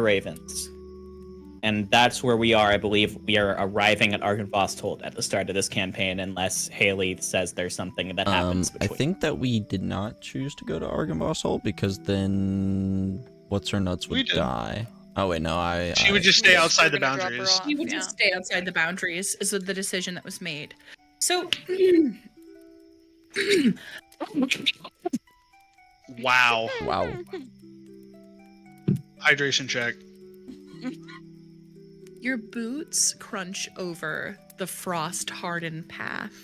ravens. And that's where we are. I believe we are arriving at Argynvost at the start of this campaign, unless Haley says there's something that happens between. I think that we did not choose to go to Argynvost because then what's her nuts would die. Oh wait, no, She would just stay outside the boundaries. She would just stay outside the boundaries. Is the decision that was made. So. Wow. Wow. Hydration check. Your boots crunch over the frost-hardened path,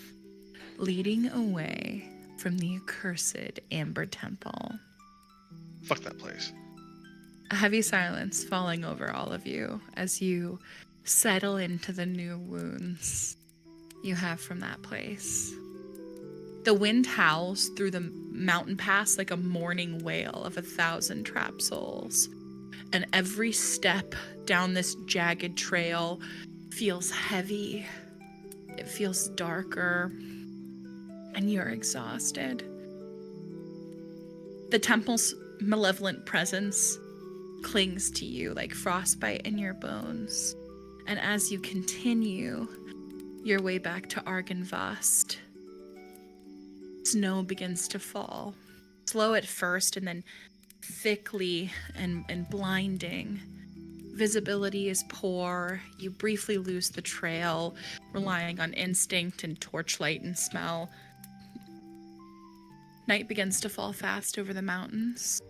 leading away from the accursed Amber Temple. Fuck that place. A heavy silence falling over all of you as you settle into the new wounds you have from that place. The wind howls through the mountain pass like a mourning wail of 1,000 trapped souls. And every step down this jagged trail feels heavy. It feels darker. And you're exhausted. The temple's malevolent presence clings to you like frostbite in your bones. And as you continue your way back to Argynvost, snow begins to fall. Slow at first and then thickly and blinding. Visibility is poor. You briefly lose the trail, relying on instinct and torchlight and smell. Night begins to fall fast over the mountains.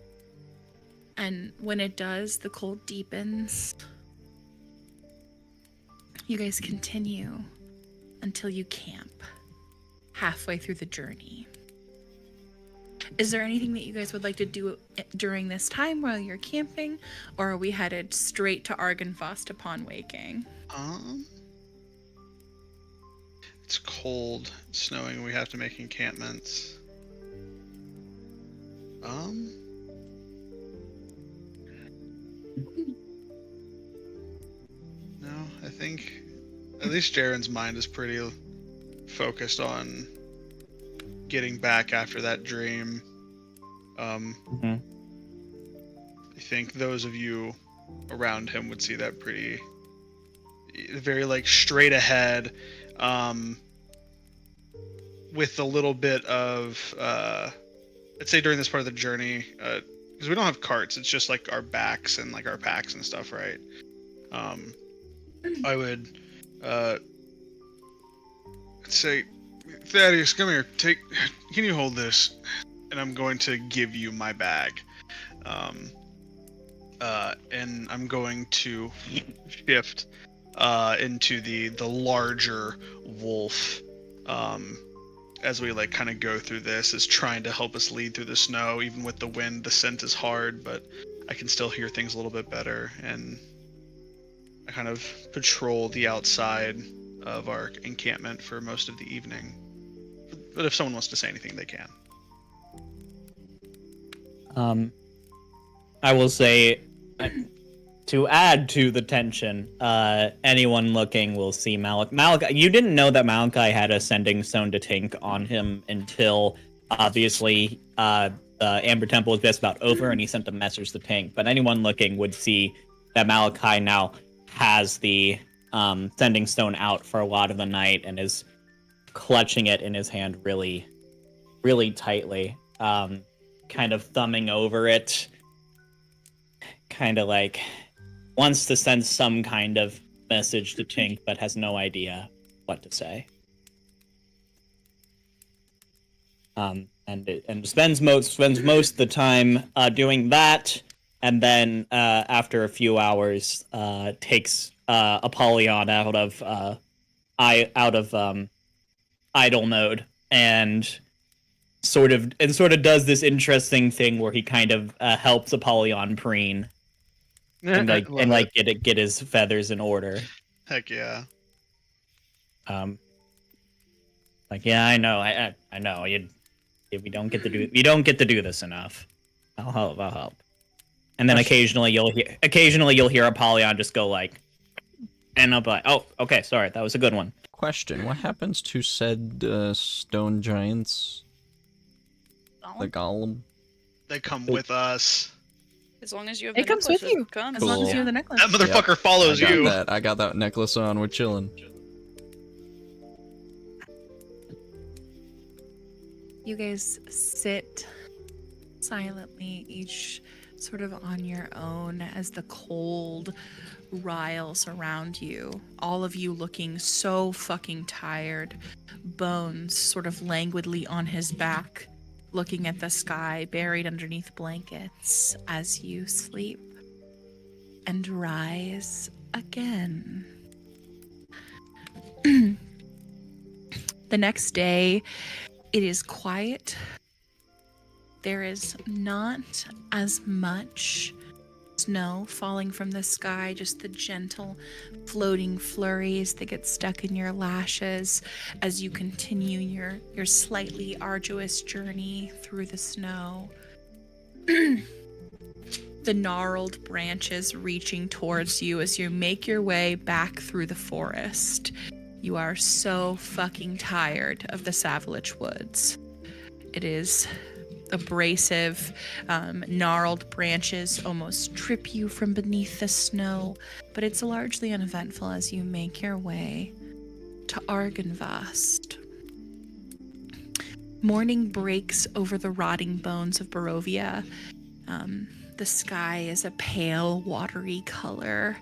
And when it does, the cold deepens. You guys continue until you camp halfway through the journey. Is there anything that you guys would like to do during this time while you're camping, or are we headed straight to Argynvost upon waking? It's cold, it's snowing, we have to make encampments. No, I think at least Jaren's mind is pretty focused on getting back after that dream. I think those of you around him would see that pretty very like straight ahead, with a little bit of I'd say during this part of the journey, because we don't have carts, it's just like our backs and like our packs and stuff, right? I would I'd say, Thaddeus, come here. Can you hold this? And I'm going to give you my bag. And I'm going to shift into the larger wolf. As we like kind of go through this, is trying to help us lead through the snow. Even with the wind, the scent is hard, but I can still hear things a little bit better. And I kind of patrol the outside of our encampment for most of the evening. But if someone wants to say anything, they can. I will say, to add to the tension, anyone looking will see Malachi. You didn't know that Malachi had a sending stone to Tink on him until, obviously, the Amber Temple was just about over, and he sent a message to Tink. But anyone looking would see that Malachi now has the sending stone out for a lot of the night and is clutching it in his hand really, really tightly, kind of thumbing over it, kind of like wants to send some kind of message to Tink, but has no idea what to say. And spends most of the time doing that, and then after a few hours, takes Apollyon out of idle mode and sort of does this interesting thing where he kind of helps Apollyon preen and get his feathers in order. Heck yeah. Yeah, I know. I know. We don't get to do this enough. I'll help. And then occasionally you'll hear Apollyon just go like, and I'll be like, oh, okay, sorry, that was a good one. Question: what happens to said stone giants? The golem. They come with us. As long as you have It the comes with necklace, you. it comes. As long as Cool. you have the necklace. That motherfucker follows I got you. that. I got that necklace on. We're chilling. You guys sit silently, each sort of on your own, as the cold riles around you. All of you looking so fucking tired. Bones sort of languidly on his back, looking at the sky, buried underneath blankets as you sleep and rise again. The next day, it is quiet. There is not as much snow falling from the sky, just the gentle floating flurries that get stuck in your lashes as you continue your slightly arduous journey through the snow. The gnarled branches reaching towards you as you make your way back through the forest. You are so fucking tired of the Savalich Woods. It is abrasive, gnarled branches almost trip you from beneath the snow, but it's largely uneventful as you make your way to Argynvost. Morning breaks over the rotting bones of Barovia. The sky is a pale, watery color.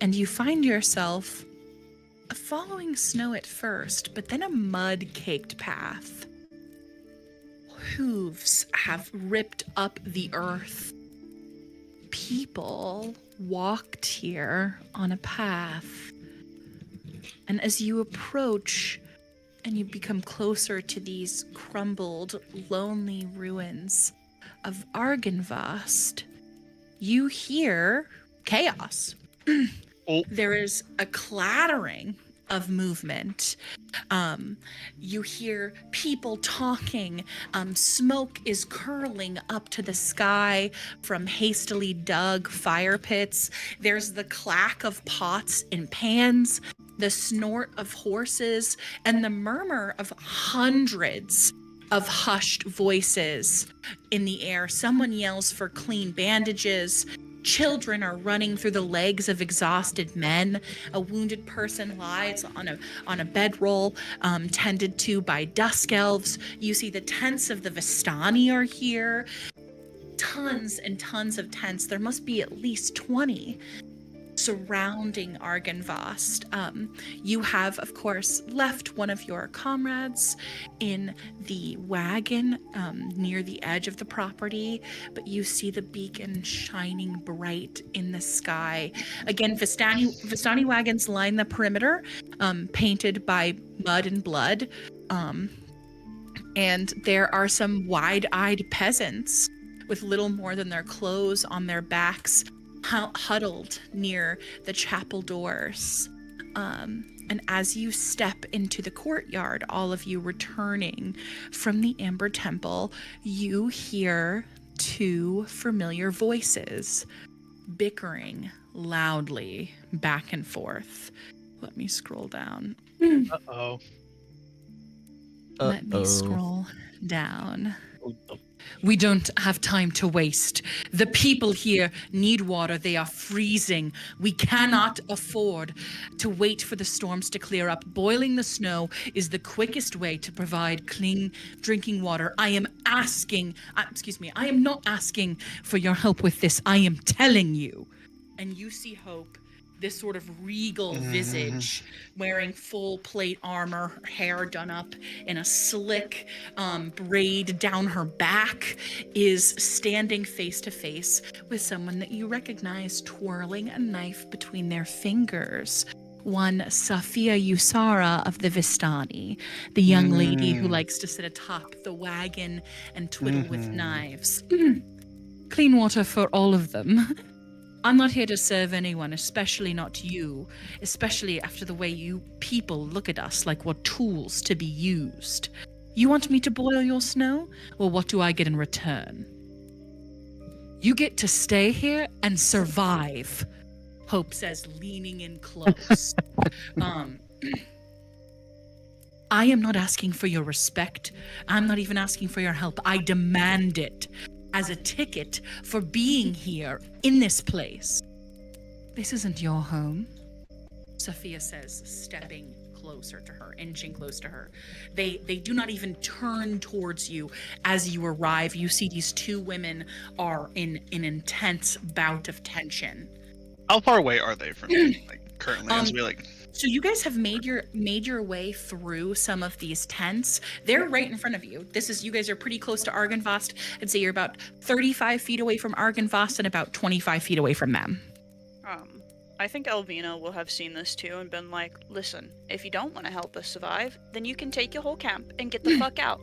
And you find yourself following snow at first, but then a mud-caked path. Hooves have ripped up the earth. People walked here on a path. And as you approach and you become closer to these crumbled, lonely ruins of Argynvost, you hear chaos. Oh. There is a clattering of movement. You hear people talking. Smoke is curling up to the sky from hastily dug fire pits. There's the clack of pots and pans, the snort of horses, and the murmur of hundreds of hushed voices in the air. Someone yells for clean bandages. Children are running through the legs of exhausted men. A wounded person lies on a bedroll, tended to by dusk elves. You see the tents of the Vistani are here. Tons and tons of tents. There must be at least 20 surrounding Argynvost. You have, of course, left one of your comrades in the wagon near the edge of the property, but you see the beacon shining bright in the sky. Again, Vistani wagons line the perimeter, painted by mud and blood. And there are some wide-eyed peasants with little more than their clothes on their backs, huddled near the chapel doors. And as you step into the courtyard, all of you returning from the Amber Temple, you hear two familiar voices bickering loudly back and forth. Let me scroll down. Uh-oh. Let me scroll down. We don't have time to waste. The people here need water. They are freezing. We cannot afford to wait for the storms to clear up. Boiling the snow is the quickest way to provide clean drinking water. I am not asking for your help with this. I am telling you. And you see Hope, this sort of regal visage, wearing full plate armor, her hair done up in a slick braid down her back, is standing face to face with someone that you recognize, twirling a knife between their fingers. One Safia Usara of the Vistani, the young lady who likes to sit atop the wagon and twiddle with knives. Clean water for all of them. I'm not here to serve anyone, especially not you, especially after the way you people look at us like we're tools to be used. You want me to boil your snow? Well, what do I get in return? You get to stay here and survive, Hope says, leaning in close. I am not asking for your respect. I'm not even asking for your help. I demand it. as a ticket for being here in this place. This isn't your home, Sophia says, stepping closer to her, inching close to her. They do not even turn towards you as you arrive. You see these two women are in an intense bout of tension. How far away are they from me, like currently? As we like. So you guys have made your way through some of these tents. They're right in front of you. You guys are pretty close to Argynvost. I'd say you're about 35 feet away from Argynvost and about 25 feet away from them. I think Elvina will have seen this too and been like, listen, if you don't want to help us survive, then you can take your whole camp and get the fuck out.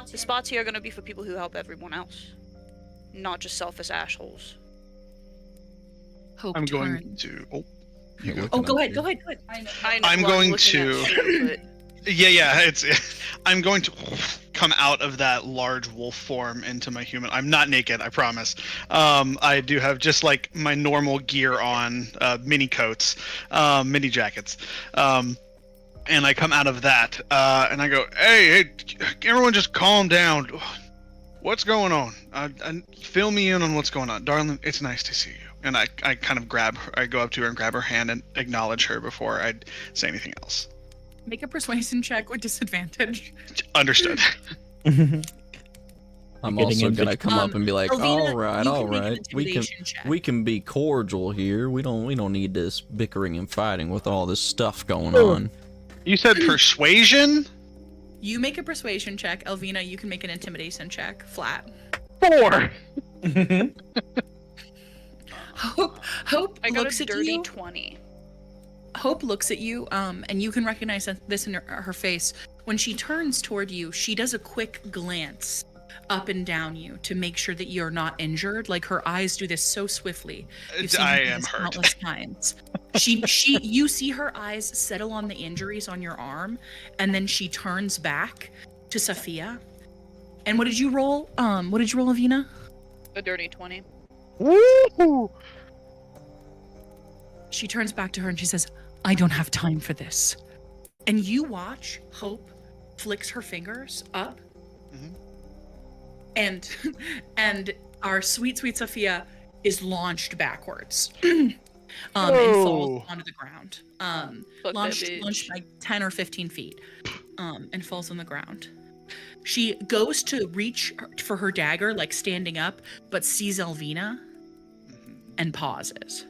The spots here are going to be for people who help everyone else, not just selfish assholes. Hope I'm turn. going to. Go ahead. I'm going to. Yeah. I'm going to come out of that large wolf form into my human. I'm not naked, I promise. I do have just like my normal gear on, mini coats, mini jackets. And I come out of that, and I go, hey, everyone just calm down. What's going on? Fill me in on what's going on. Darling, it's nice to see you. And I kind of I go up to her and grab her hand and acknowledge her before I say anything else. Make a persuasion check with disadvantage. Understood. I'm also gonna come up and be like, Elvina, all right, we can be cordial here. We don't need this bickering and fighting with all this stuff going on. You said persuasion? You make a persuasion check. Elvina, you can make an intimidation check. Flat. 4. Hope I got looks a at dirty you. 20. Hope looks at you, and you can recognize this in her face. When she turns toward you, she does a quick glance up and down you to make sure that you're not injured. Like her eyes do this so swiftly. You've seen I her do am this hurt. countless times. You see her eyes settle on the injuries on your arm, and then she turns back to Sophia. And what did you roll? What did you roll, Avina? A dirty 20. Woo! She turns back to her and she says, I don't have time for this. And you watch Hope flicks her fingers up, and our sweet Sophia is launched backwards and falls onto the ground. Launched like 10 or 15 feet and falls on the ground. She goes to reach for her dagger, like standing up, but sees Elvina and pauses.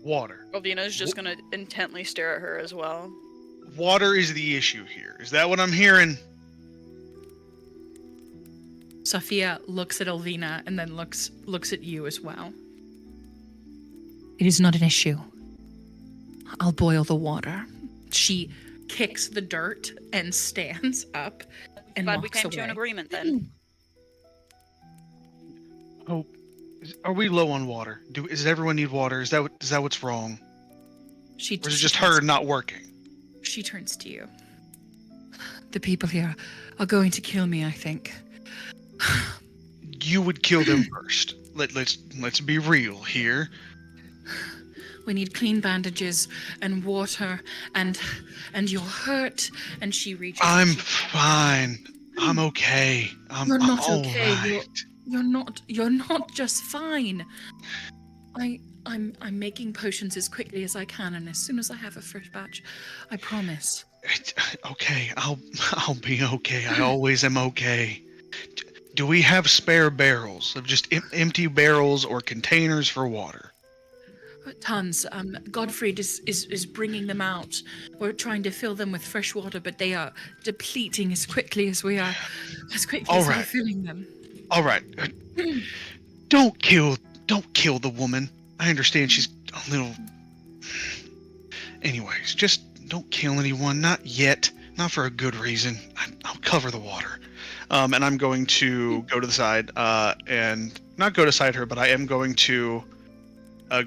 Water. Elvina's just gonna intently stare at her as well. Water is the issue here. Is that what I'm hearing? Sophia looks at Elvina and then looks at you as well. It is not an issue. I'll boil the water. She kicks the dirt and stands up and Glad walks we came away. to an agreement then. Oh, are we low on water? Does everyone need water? Is that what's wrong? Or is it just her not working? She turns to you. The people here are going to kill me, I think. You would kill them first. Let's be real here. We need clean bandages and water and you're hurt. And she reaches. I'm fine. I'm okay. You're not all okay. right. You're not just fine. I'm making potions as quickly as I can, and as soon as I have a fresh batch, I promise. Okay, I'll be okay. I always am okay. Do we have spare barrels of just empty barrels or containers for water? Tons. Godfried is bringing them out. We're trying to fill them with fresh water, but they are depleting as quickly as we're filling them. All right. Don't kill the woman. I understand she's a little. Anyways, just don't kill anyone. Not yet. Not for a good reason. I'll cover the water. And I'm going to go to the side, and not go beside her, but I am going to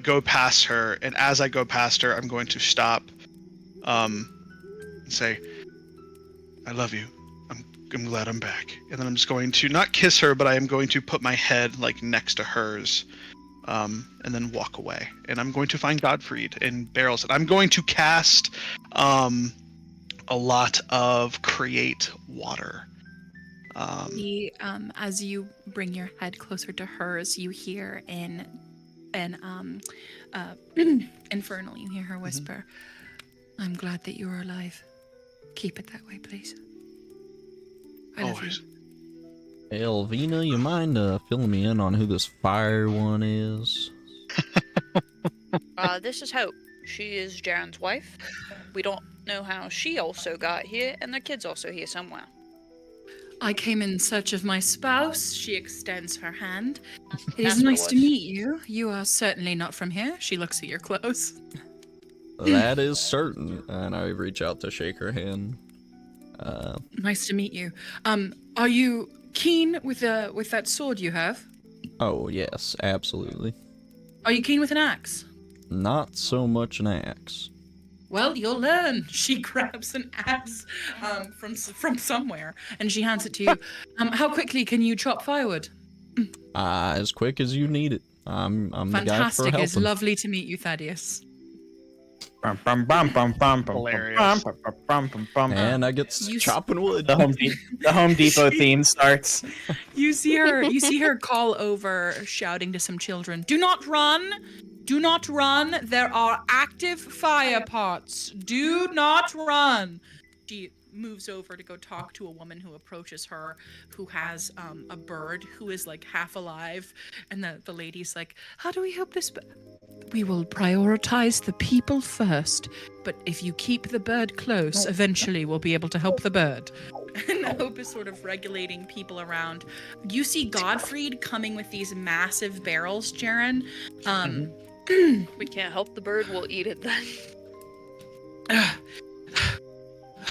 go past her. And as I go past her, I'm going to stop, and say, "I love you. I'm glad I'm back." And then I'm just going to not kiss her, but I am going to put my head like next to hers, and then walk away. And I'm going to find Godfried and barrels. And I'm going to cast a lot of create water. As you bring your head closer to hers, you hear infernal. You hear her whisper, "I'm glad that you are alive. Keep it that way, please. I love Always. you." Elvina, you mind filling me in on who this fire one is? This is Hope. She is Jaren's wife. We don't know how she also got here, and their kid's also here somewhere. I came in search of my spouse. She extends her hand. It That's is what it nice to was. meet you. You are certainly not from here. She looks at your clothes. That is certain. And I reach out to shake her hand. Nice to meet you. Are you keen with that sword you have? Oh, yes, absolutely. Are you keen with an axe? Not so much an axe. Well, you'll learn. She grabs an axe from somewhere and she hands it to you. How quickly can you chop firewood? As quick as you need it. I'm the guy for Fantastic. It's helping. lovely to meet you, Thaddeus. Hilarious. And I get You s- chopping wood. The Home Depot theme starts. You see her call over, shouting to some children, "Do not run! Do not run! There are active fire pots. Do not run!" She moves over to go talk to a woman who approaches her, who has a bird who is like half alive, and the lady's like, "How do we help this? We will prioritize the people first, but if you keep the bird close, eventually we'll be able to help the bird." And Hope is sort of regulating people around. You see Godfried coming with these massive barrels, Jaren. We can't help the bird, we'll eat it then.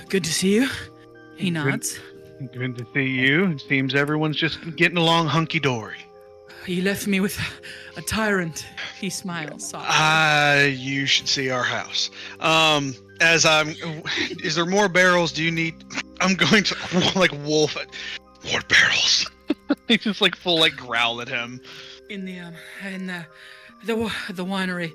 Good to see you. He nods. Good to see you. It seems everyone's just getting along hunky-dory. You left me with a tyrant. He smiles softly. You should see our house. Is there more barrels? Do you need? I'm going to like wolf it. More barrels. He just like full like growl at him. In the winery,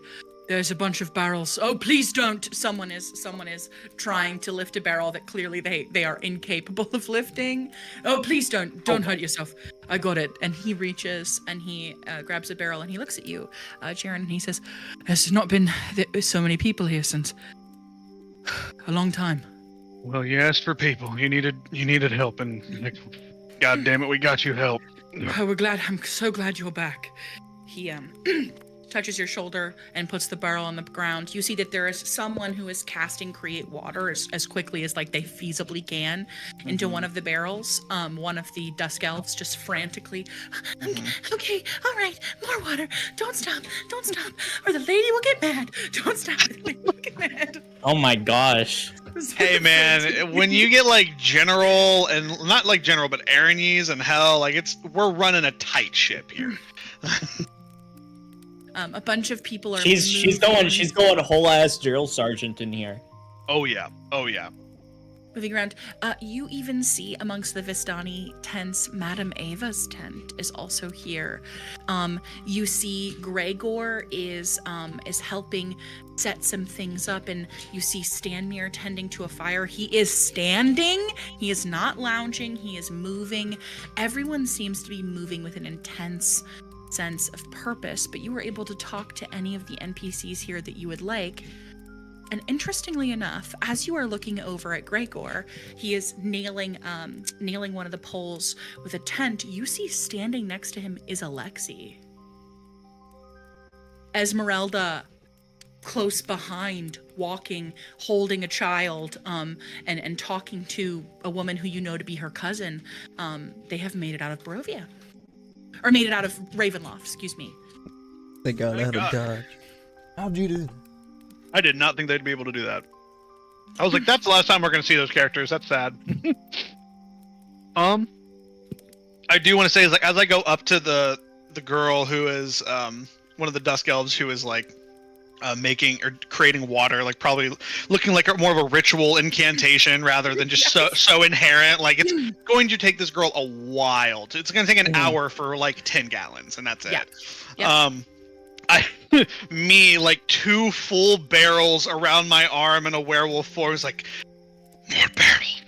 there's a bunch of barrels. Oh, please don't! Someone is trying to lift a barrel that clearly they are incapable of lifting. Oh, please don't hurt yourself. I got it. And he reaches and he grabs a barrel and he looks at you, Jaren, and he says, "There's not been so many people here since a long time." Well, you asked for people. You needed help, and like, God damn it, we got you help. Oh, I'm so glad you're back. He touches your shoulder and puts the barrel on the ground. You see that there is someone who is casting create water as quickly as like they feasibly can into one of the barrels. One of the dusk elves just frantically, okay, all right, more water. Don't stop, or the lady will get mad. Don't stop, the lady will get mad. Oh my gosh. Hey man, when you get like general and not like general, but Aranes and hell, like we're running a tight ship here. A bunch of people are. She's going whole ass drill sergeant in here. Oh yeah. Moving around, you even see amongst the Vistani tents, Madame Ava's tent is also here. You see Gregor is helping set some things up, and you see Stanmere tending to a fire. He is standing. He is not lounging. He is moving. Everyone seems to be moving with an intense sense of purpose, but you were able to talk to any of the NPCs here that you would like. And interestingly enough, as you are looking over at Gregor, he is nailing one of the poles with a tent. You see standing next to him is Alexi. Esmeralda close behind, walking, holding a child, and talking to a woman who you know to be her cousin. They have made it out of Barovia. Or made it out of Ravenloft, excuse me. They got My out God. of Dodge. How'd you do? I did not think they'd be able to do that. I was like, that's the last time we're gonna see those characters. That's sad. I do want to say is like as I go up to the girl who is one of the Dusk Elves who is like making or creating water, like probably looking like more of a ritual incantation rather than just so inherent. Like it's going to take this girl a while. It's going to take an hour for like 10 gallons, and that's it. Yep. Me like 2 full barrels around my arm in a werewolf form is like, more barrels.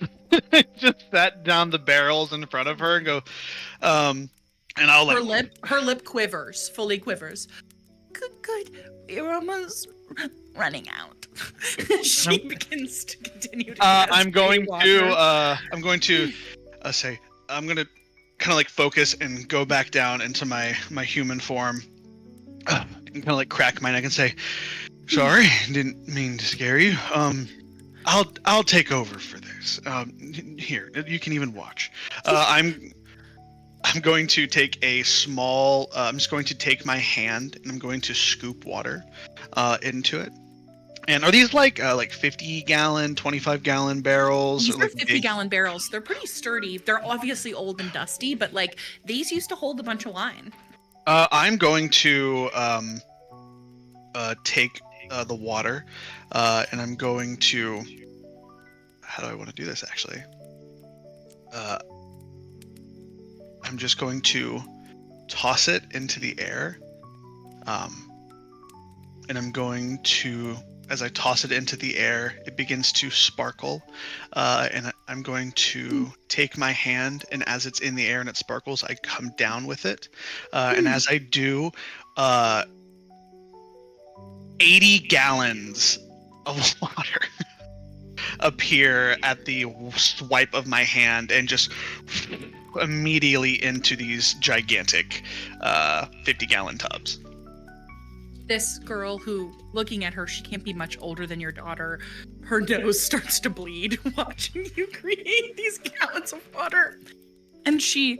Just set down the barrels in front of her and go, and I'll like. Her lip quivers, fully quivers. Good. We're almost running out. She begins to continue to. I'm going to say, I'm gonna kind of like focus and go back down into my human form, and kind of like crack my neck and say, sorry, didn't mean to scare you. I'll take over for this. Here, you can even watch. I'm going to take a small. I'm just going to take my hand and I'm going to scoop water into it. And are these like 50-gallon, 25-gallon barrels? These or are like 50-gallon barrels. They're pretty sturdy. They're obviously old and dusty, but like these used to hold a bunch of wine. I'm going to take the water, and I'm going to. How do I want to do this actually? I'm just going to toss it into the air, and I'm going to, as I toss it into the air, it begins to sparkle, and I'm going to take my hand, and as it's in the air and it sparkles, I come down with it, and as I do, 80 gallons of water appear at the swipe of my hand and just immediately into these gigantic 50-gallon tubs. This girl who, looking at her, she can't be much older than your daughter. Her nose starts to bleed watching you create these gallons of water. And she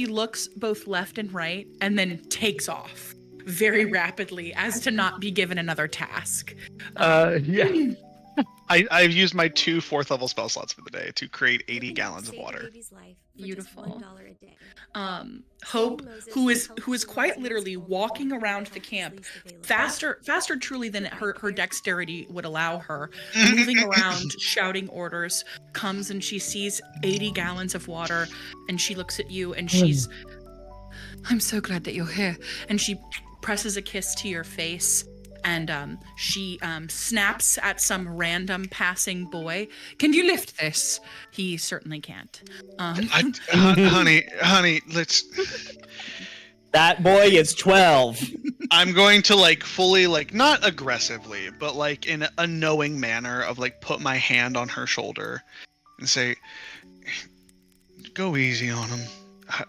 looks both left and right and then takes off very rapidly as to not be given another task. Yeah. I've used my 2 4th level spell slots for the day to create 80 gallons of water. Beautiful. Hope, who is quite literally walking around the camp faster truly than her dexterity would allow her, moving around, shouting orders, comes and she sees 80 gallons of water and she looks at you and she's, I'm so glad that you're here. And she presses a kiss to your face. And she snaps at some random passing boy. Can you lift this? He certainly can't. Honey, let's. That boy is 12. I'm going to like fully, like not aggressively, but like in a knowing manner of like put my hand on her shoulder and say, go easy on him.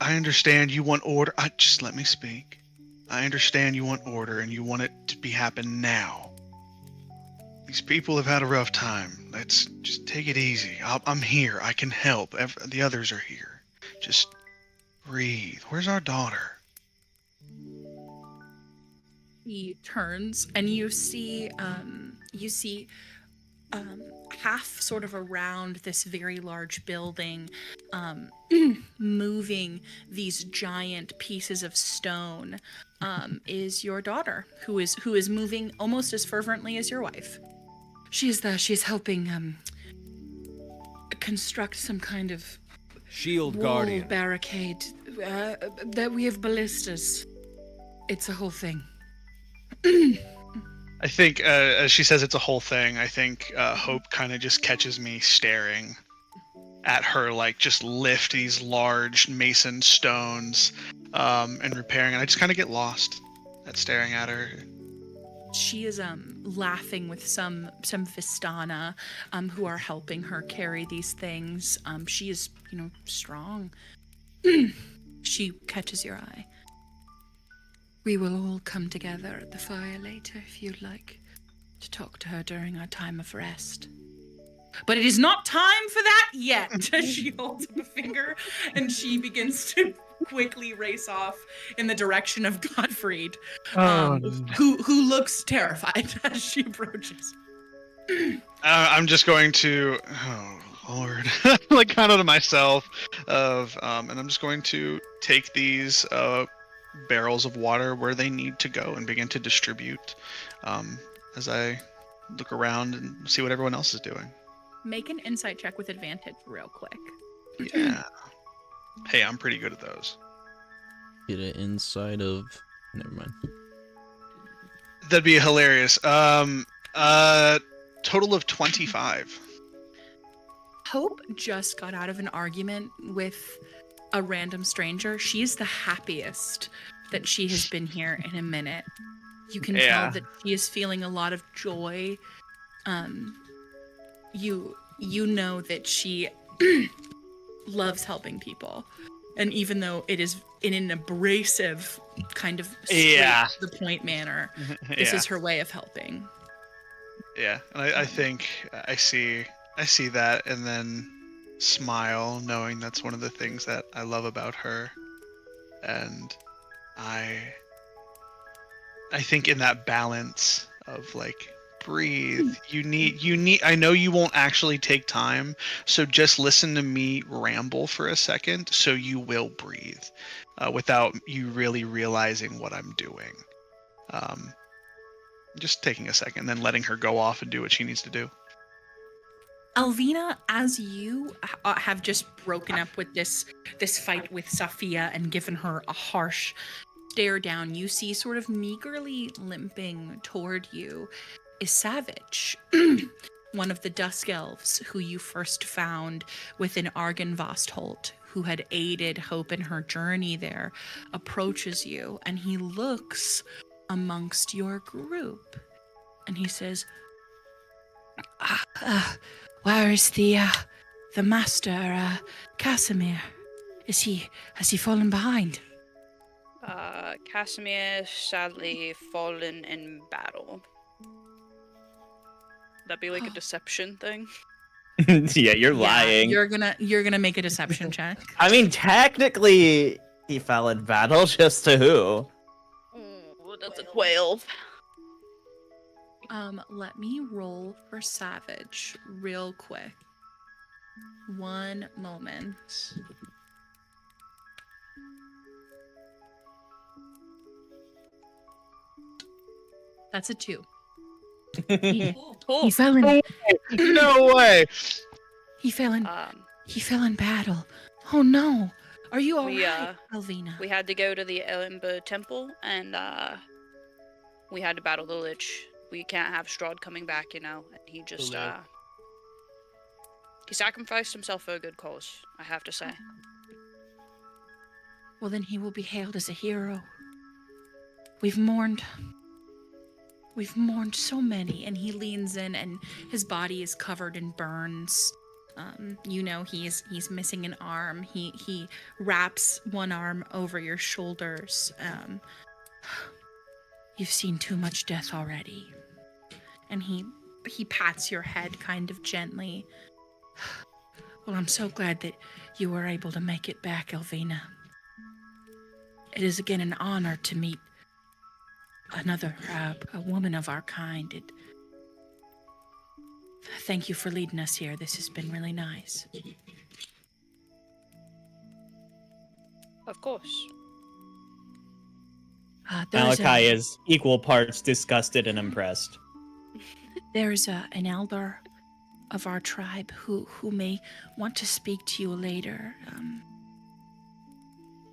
I understand you want order. Just let me speak. I understand you want order and you want it to happen now. These people have had a rough time. Let's just take it easy. I'm here. I can help. The others are here. Just breathe. Where's our daughter? He turns and you see half sort of around this very large building, moving these giant pieces of stone, is your daughter, who is moving almost as fervently as your wife. She is there. She's helping construct some kind of shield wall guardian barricade. That we have ballistas. It's a whole thing. I think as she says it's a whole thing, I think Hope kind of just catches me staring at her, like just lift these large mason stones and repairing, and I just kind of get lost at staring at her. She is laughing with some Vistana who are helping her carry these things. She is, strong. She catches your eye. We will all come together at the fire later if you'd like to talk to her during our time of rest. But it is not time for that yet. She holds up a finger and she begins to quickly race off in the direction of Gottfried, who looks terrified as she approaches. I'm just going to, oh Lord, like kind of to myself of, and I'm just going to take these barrels of water where they need to go and begin to distribute as I look around and see what everyone else is doing. Make an insight check with advantage real quick. Yeah. Hey, I'm pretty good at those. Get an inside of... Never mind. That'd be hilarious. Total of 25. Hope just got out of an argument with a random stranger. She's the happiest that she has been here in a minute. You can tell that she is feeling a lot of joy. You know that she loves helping people. And even though it is in an abrasive kind of straight to the point manner, this is her way of helping. Yeah, and I think I see that and then smile, knowing that's one of the things that I love about her. And I think in that balance of like, breathe, you need I know you won't actually take time, so just listen to me ramble for a second so you will breathe without you really realizing what I'm doing. Just taking a second, then letting her go off and do what she needs to do. Alvina, as you have just broken up with this fight with Safia and given her a harsh stare down, you see sort of meagerly limping toward you is Savage, one of the Dusk Elves who you first found within Argynvostholt, who had aided Hope in her journey there, approaches you, and he looks amongst your group, and he says, where is the master, Casimir? Has he fallen behind? Casimir sadly fallen in battle. That'd be like a deception thing. Yeah, you're lying. You're gonna make a deception check. I mean, technically, he fell in battle. Just to who? Ooh, that's a 12. Let me roll for Savage real quick. One moment. That's a 2. He fell in. No way. He fell in battle. Oh no! Are you alright, Alvina? We had to go to the Ember Temple, and we had to battle the Lich. We can't have Strahd coming back, and he just he sacrificed himself for a good cause, I have to say. Well, then he will be hailed as a hero. We've mourned so many, and he leans in, and his body is covered in burns. He's missing an arm. He wraps one arm over your shoulders. You've seen too much death already. And he pats your head kind of gently. Well, I'm so glad that you were able to make it back, Alvina. It is again an honor to meet another, a woman of our kind. Thank you for leading us here. This has been really nice. Of course. Malachi is equal parts disgusted and impressed. There's an elder of our tribe who may want to speak to you later.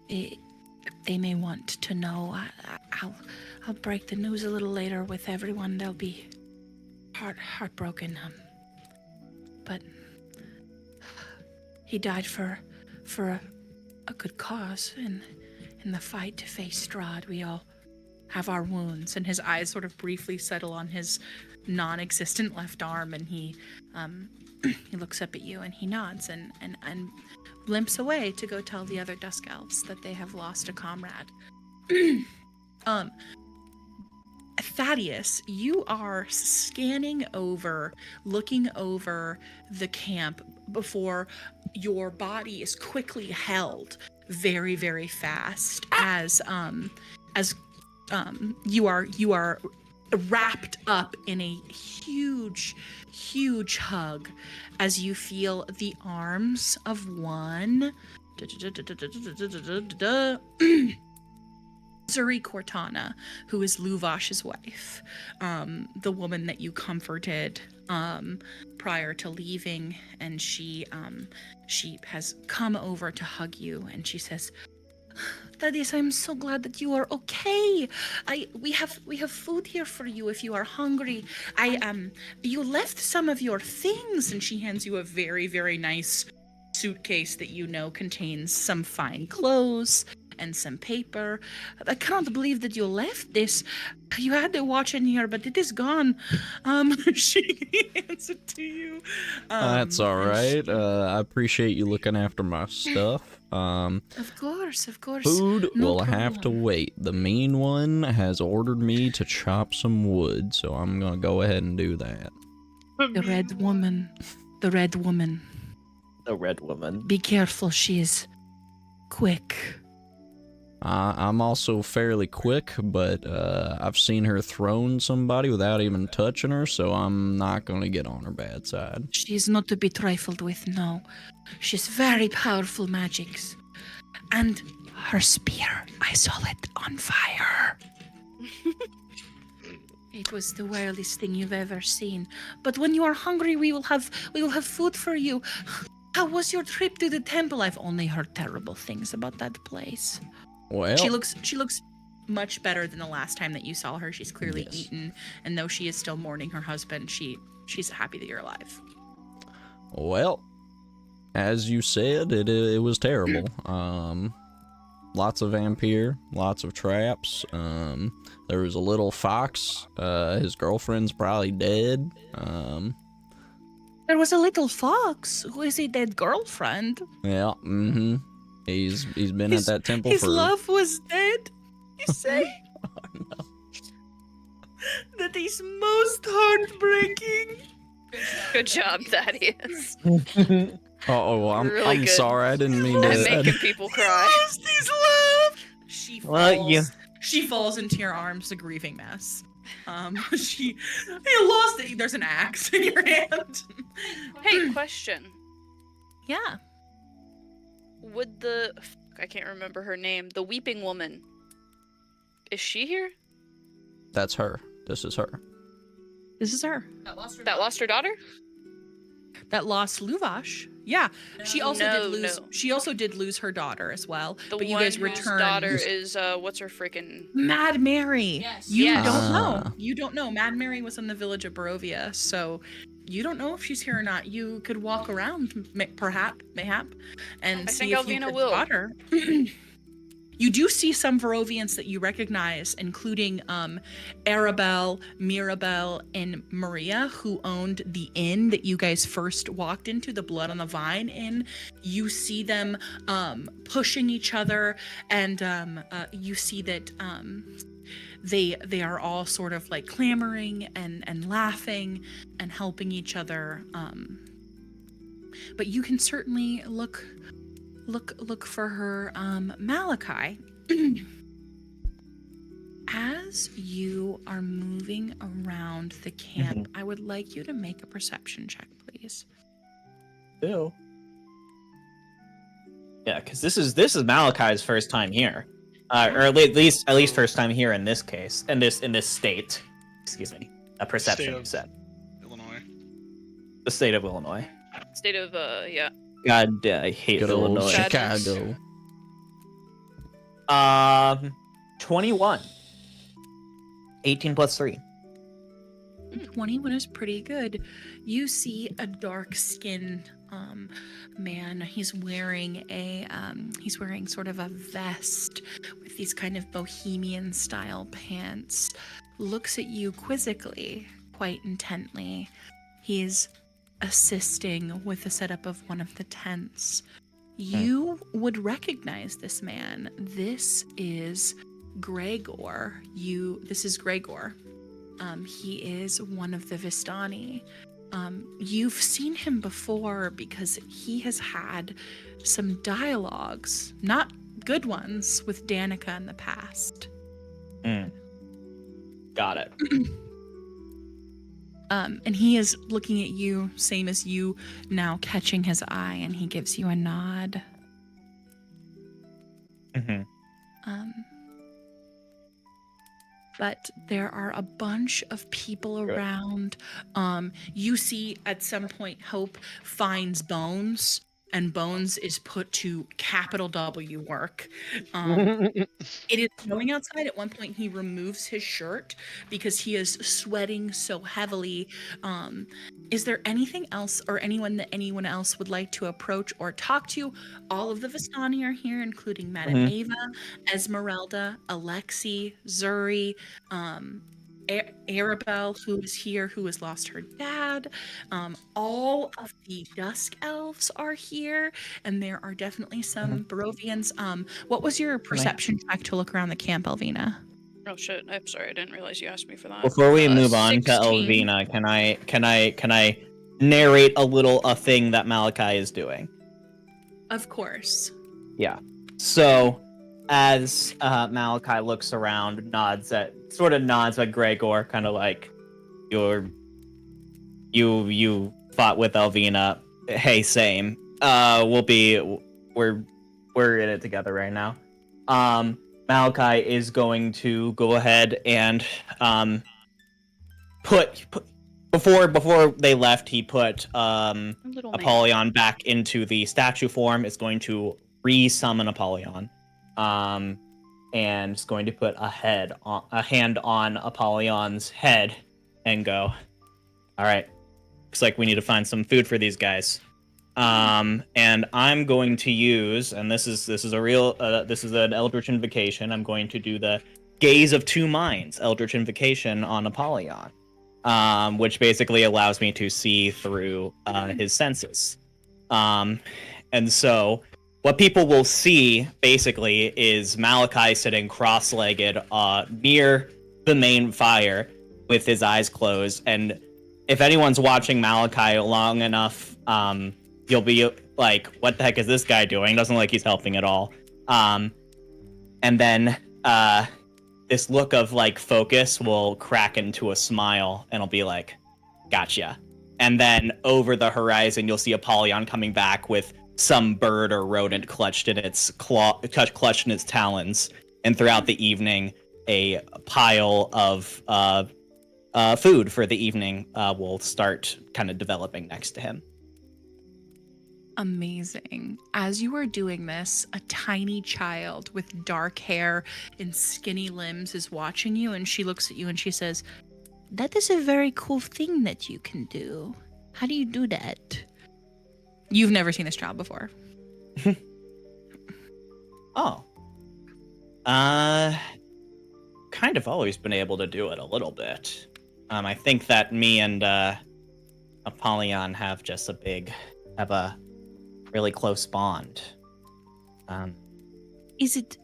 They may want to know. I'll break the news a little later with everyone. They'll be heartbroken. But he died for a good cause in the fight to face Strahd. We all have our wounds, and his eyes sort of briefly settle on his non-existent left arm, and he looks up at you and he nods and limps away to go tell the other Dusk Elves that they have lost a comrade. Thaddeus, you are scanning over, looking over the camp before your body is quickly held very, very fast as you are wrapped up in a huge hug as you feel the arms of one Zuri Cortana, who is Luvash's wife, the woman that you comforted prior to leaving, and she has come over to hug you, and she says, Thaddeus, I'm so glad that you are okay. We have food here for you if you are hungry. You left some of your things, and she hands you a very, very nice suitcase that you know contains some fine clothes and some paper. I cannot believe that you left this. You had the watch in here, but it is gone. She hands it to you. That's all right. I appreciate you looking after my stuff. Of course. Food No will have to problem. wait. The mean one has ordered me to chop some wood, so I'm gonna go ahead and do that. The red woman. The red woman. The red woman. Be careful, she is quick. I'm also fairly quick, but I've seen her thrown somebody without even touching her, so I'm not gonna get on her bad side. She is not to be trifled with, no. She's very powerful magics. And her spear, I saw it on fire. It was the wildest thing you've ever seen. But when you are hungry, we will have food for you. How was your trip to the temple? I've only heard terrible things about that place. Well, She looks much better than the last time that you saw her. She's clearly Yes. eaten, and though she is still mourning her husband, she's happy that you're alive. well, as you said, it was terrible. Lots of vampire, lots of traps. There was a little fox. His girlfriend's probably dead. There was a little fox. Who is he? Dead girlfriend? Yeah. Mm-hmm. He's been His- at that temple His for. love was dead. You say? No. That is most heartbreaking. Good job, Thaddeus. Oh, I'm Really good. sorry. I didn't mean At to. making people cry. Lost his love. She falls. Well, She falls into your arms, a grieving mess. You lost it. There's an axe in your hand. Hey, question. Yeah. Would I can't remember her name, the weeping woman, is she here? That's her. This is her. This is her. That lost her daughter? That lost Luvash. Yeah. She also No, did lose. no. She also did lose her daughter as well. The but you one guys whose returned. daughter is what's her freaking Mad Mary. Yes. You Yes. don't know. Ah. You don't know. Mad Mary was in the village of Barovia, so you don't know if she's here or not. You could walk around, mayhap, and I see think if you Alvina could will. spot her. You do see some Barovians that you recognize, including Arabelle, Mirabelle, and Maria, who owned the inn that you guys first walked into, the Blood on the Vine Inn. You see them pushing each other, and you see that they are all sort of like clamoring and laughing and helping each other. But you can certainly look for her. Malachi, as you are moving around the camp, I would like you to make a perception check, please. Ew. Yeah, because this is Malachi's first time here, or at least first time here in this case, in this state. Excuse me, a perception State you of- said. Illinois. The state of Illinois. state of yeah. God, I hate Good old Illinois. Sadness. Chicago. 21. 18 plus 3. 21 is pretty good. You see a dark-skinned man. He's wearing sort of a vest with these kind of bohemian style pants. Looks at you quizzically, quite intently. He's assisting with the setup of one of the tents. You would recognize this man. This is Gregor. This is Gregor. He is one of the Vistani. You've seen him before because he has had some dialogues, not good ones, with Danica in the past. Got it. And he is looking at you, same as you, now catching his eye, and he gives you a nod. Mm-hmm. But there are a bunch of people around. You see at some point Hope finds bones and Bones is put to capital W work. It is snowing outside. At one point, he removes his shirt because he is sweating so heavily. Is there anything else or anyone else would like to approach or talk to? All of the Vistani are here, including Madame Ava, Esmeralda, Alexi, Zuri, Arabelle, who is here, who has lost her dad. All of the Dusk Elves are here, and there are definitely some Barovians. What was your perception check to look around the camp, Elvina? Oh shit! I'm sorry. I didn't realize you asked me for that. Before we move on to 16. Elvina, can I narrate a thing that Malachi is doing? Of course. Yeah. So, as Malachi looks around, nods at Gregor, kind of like, you fought with Elvina. Hey, same. We're in it together right now. Malachi is going to go ahead and put before they left, he put Little man. Apollyon back into the statue form. Is going to re-summon Apollyon, and is going to put a hand on Apollyon's head and go, all right, looks like we need to find some food for these guys. And I'm going to use, and this is an Eldritch Invocation. I'm going to do the Gaze of Two Minds Eldritch Invocation on Apollyon, which basically allows me to see through his senses. And so what people will see basically is Malachi sitting cross-legged near the main fire with his eyes closed. And if anyone's watching Malachi long enough, you'll be like, what the heck is this guy doing? Doesn't look like he's helping at all. And then this look of like focus will crack into a smile and it'll be like, gotcha. And then over the horizon, you'll see Apollyon coming back with some bird or rodent clutched in its talons. And throughout the evening, a pile of food for the evening will start kind of developing next to him. Amazing. As you are doing this, a tiny child with dark hair and skinny limbs is watching you, and she looks at you and she says, "That is a very cool thing that you can do. How do you do that?" You've never seen this child before. Oh. Kind of always been able to do it a little bit. I think that me and Apollyon have a really close bond. Does it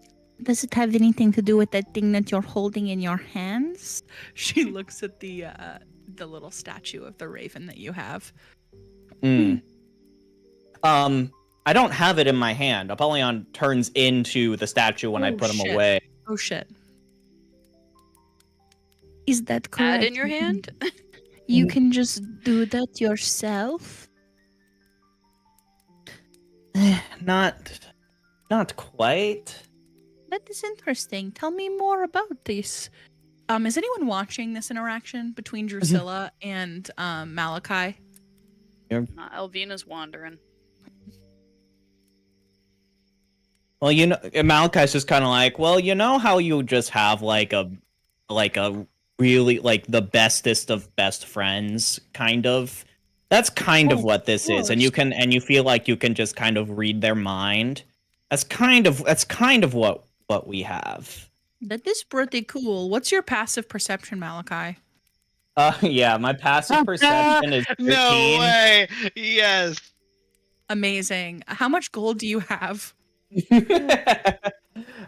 have anything to do with that thing that you're holding in your hands? She looks at the little statue of the raven that you have. I don't have it in my hand. Apollyon turns into the statue when I put him away. Oh shit. Is that correct? Add in your hand? You can just do that yourself? Not quite. That is interesting. Tell me more about this. Is anyone watching this interaction between Drusilla and Malachi? Elvina's wandering. Well, Malachi's just kind of like, well, you know how you just have like a really like the bestest of best friends, kind of. That's kind of what this is, and you feel like you can just kind of read their mind. That's kind of what we have. That is pretty cool. What's your passive perception, Malachi? Yeah, my passive perception is 13. No way! Yes. Amazing. How much gold do you have?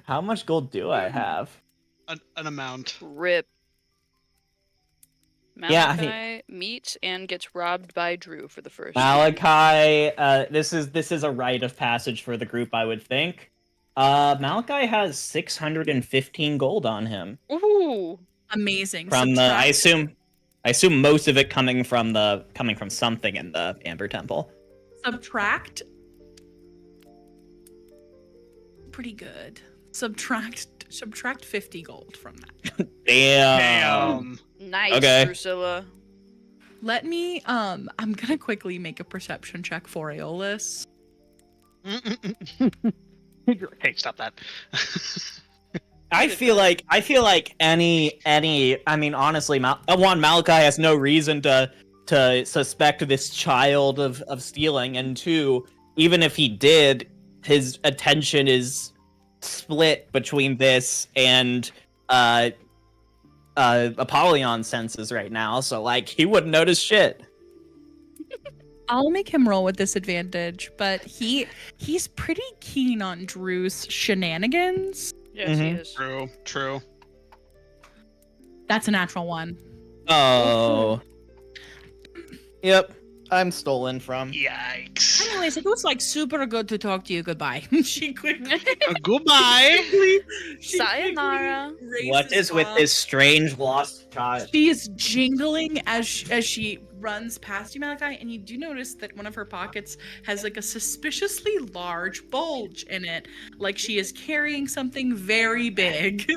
How much gold do I have? An amount. Rip. Malachi meets and gets robbed by Drew for the first time. Malachi, this is a rite of passage for the group, I would think. Malachi has 615 gold on him. Ooh. Amazing. From I assume most of it coming from something in the Amber Temple. Subtract. Pretty good. Subtract 50 gold from that. Damn. Nice, Okay. Drusilla. Let me I'm gonna quickly make a perception check for Aeolus. Hey, stop that. I feel like any I mean honestly Malachi has no reason to suspect this child of stealing, and two, even if he did, his attention is split between this and Apollyon senses right now, so like he wouldn't notice shit. I'll make him roll with disadvantage, but he's pretty keen on Drew's shenanigans. Yes, he Mhm. is. True. That's a natural one. Oh. Yep. I'm stolen from. Yikes. Anyways, it was like super good to talk to you. Goodbye. She quickly. Goodbye. Sayonara. What is with this strange lost child? She is jingling as she runs past you, Malachi, and you do notice that one of her pockets has like a suspiciously large bulge in it, like she is carrying something very big.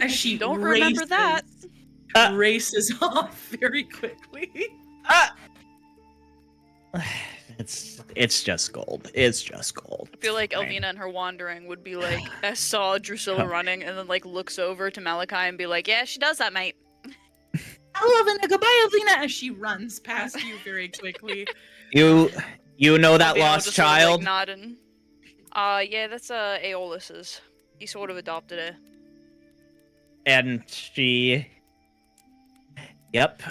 As she Don't remember that. races off very quickly. It's just gold. It's just gold. I feel like Fine. Elvina and her wandering would be like, I saw Drusilla running and then like looks over to Malachi and be like, yeah, she does that, mate. Hello, Elvina. Goodbye, Elvina. As she runs past you very quickly. You know that Elvina lost just sort of, like, child? nodding. Yeah, that's Aeolus's. He sort of adopted it. And she Yep,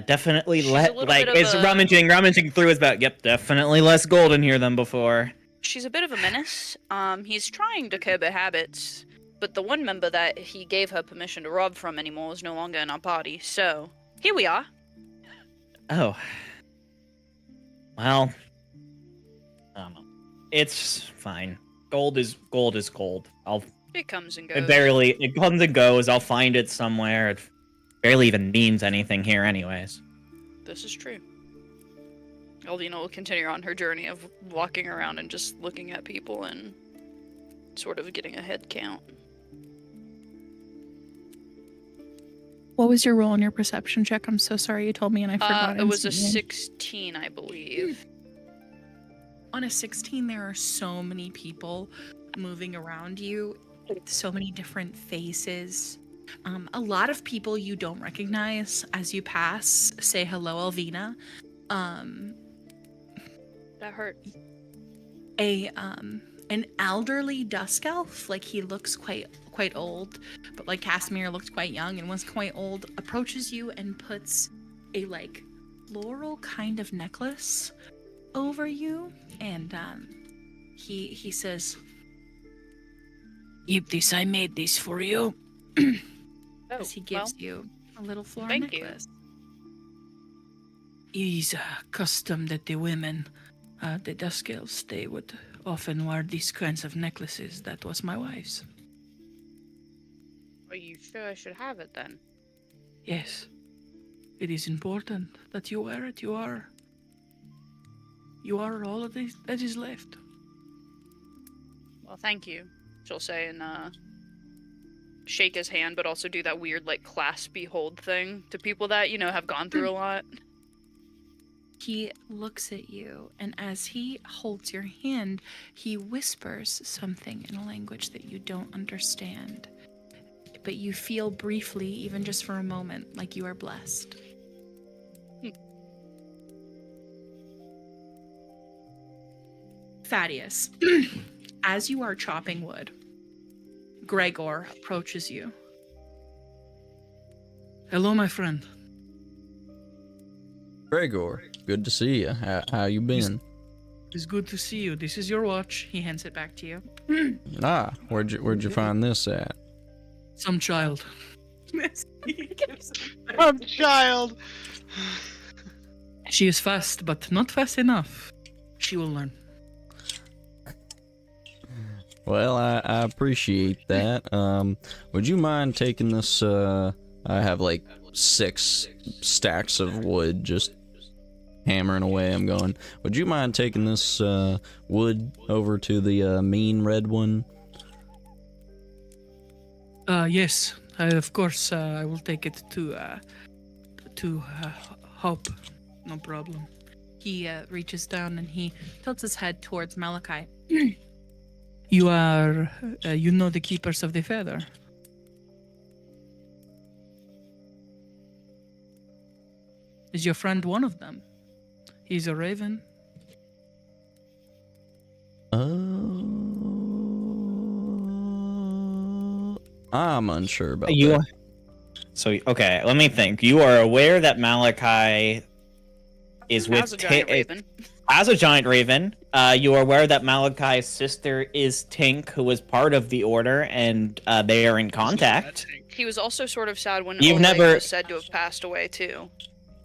definitely She's a like little bit of it's a- rummaging through his bag. Yep, definitely less gold in here than before. She's a bit of a menace. He's trying to curb her habits, but the one member that he gave her permission to rob from anymore is no longer in our party. So here we are. Oh. Well, it's fine. Gold is gold. It comes and goes. It comes and goes. I'll find it somewhere. It barely even means anything here anyways. This is true. Elvina will continue on her journey of walking around and just looking at people and sort of getting a head count. What was your roll on your perception check? I'm so sorry you told me and I forgot. It was a instantly. 16, I believe. On a 16, there are so many people moving around you, so many different faces. A lot of people you don't recognize as you pass. Say hello, Elvina. That hurt. An elderly dusk elf, like he looks quite old, but like Casimir looked quite young and was quite old, approaches you and puts a like floral kind of necklace over you, and he says, "Keep this. I made this for you." As he gives you a little floral thank you. necklace. It is a custom that the women, the dusk elves, they would often wear these kinds of necklaces. That was my wife's. Are you sure I should have it then? Yes. It is important that you wear it. You are all of this that is left. Well, thank you, she'll say, and shake his hand, but also do that weird, like, claspy hold thing to people that, you know, have gone through a lot. He looks at you, and as he holds your hand, he whispers something in a language that you don't understand. But you feel briefly, even just for a moment, like you are blessed. Thaddeus, as you are chopping wood, Gregor approaches you. Hello, my friend. Gregor, good to see you. How you been? It's good to see you. This is your watch. He hands it back to you. Ah, where'd you find this at? Some child. Child. She is fast, but not fast enough. She will learn. Well, I appreciate that. Would you mind taking this? I have like 6 stacks of wood, just hammering away. I'm going. Would you mind taking this wood over to the mean red one? Yes, of course. I will take it to Hope. No problem. He reaches down and he tilts his head towards Malachi. You are, you know, the keepers of the feather. Is your friend one of them? He's a raven. I'm unsure about You that. So okay, let me think. You are aware that Malachi is with As a giant raven. as a giant raven. You are aware that Malachi's sister is Tink, who was part of the order, and they are in contact. He was also sort of sad when You've Oleg never- was said to have passed away too.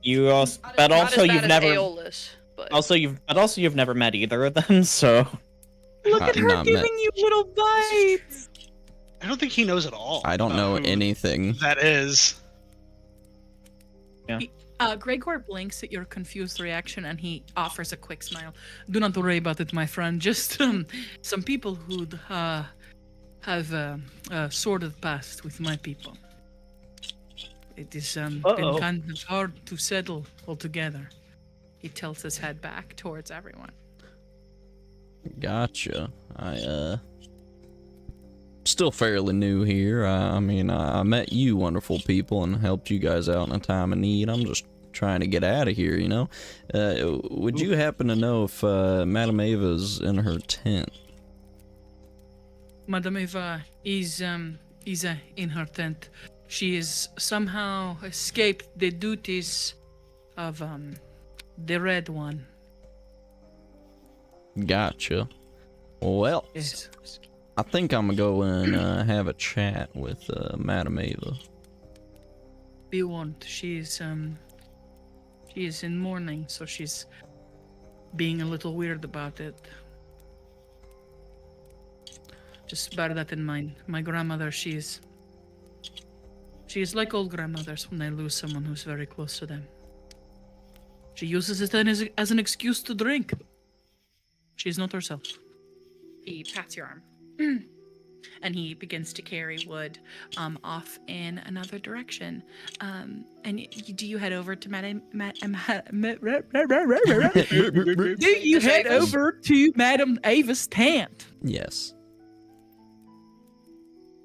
You also, but Not also as bad you've as never, Aeolus, but you've never met either of them. So Look at her Not met. giving you little bites. I don't think he knows at all. I don't about know who anything. that is. Gregor blinks at your confused reaction and he offers a quick smile. Do not worry about it, my friend. Just some people who have a sordid past with my people. It is been kind of hard to settle altogether. He tilts his head back towards everyone. Gotcha. Still fairly new here. I mean, I met you wonderful people and helped you guys out in a time of need. I'm just trying to get out of here, you know? Would you happen to know if Madame Ava's in her tent? Madame Eva is in her tent. She has somehow escaped the duties of the Red One. Gotcha. Well, Yes. I think I'm gonna go and have a chat with Madame Ava. Be warned, she is in mourning, so she's being a little weird about it. Just bear that in mind. My grandmother, she is like old grandmothers when they lose someone who's very close to them. She uses it then as an excuse to drink. She is not herself. He pats your arm. And he begins to carry Wood off in another direction. And do you head over to Do you head over to Madame Ava's tent? Yes.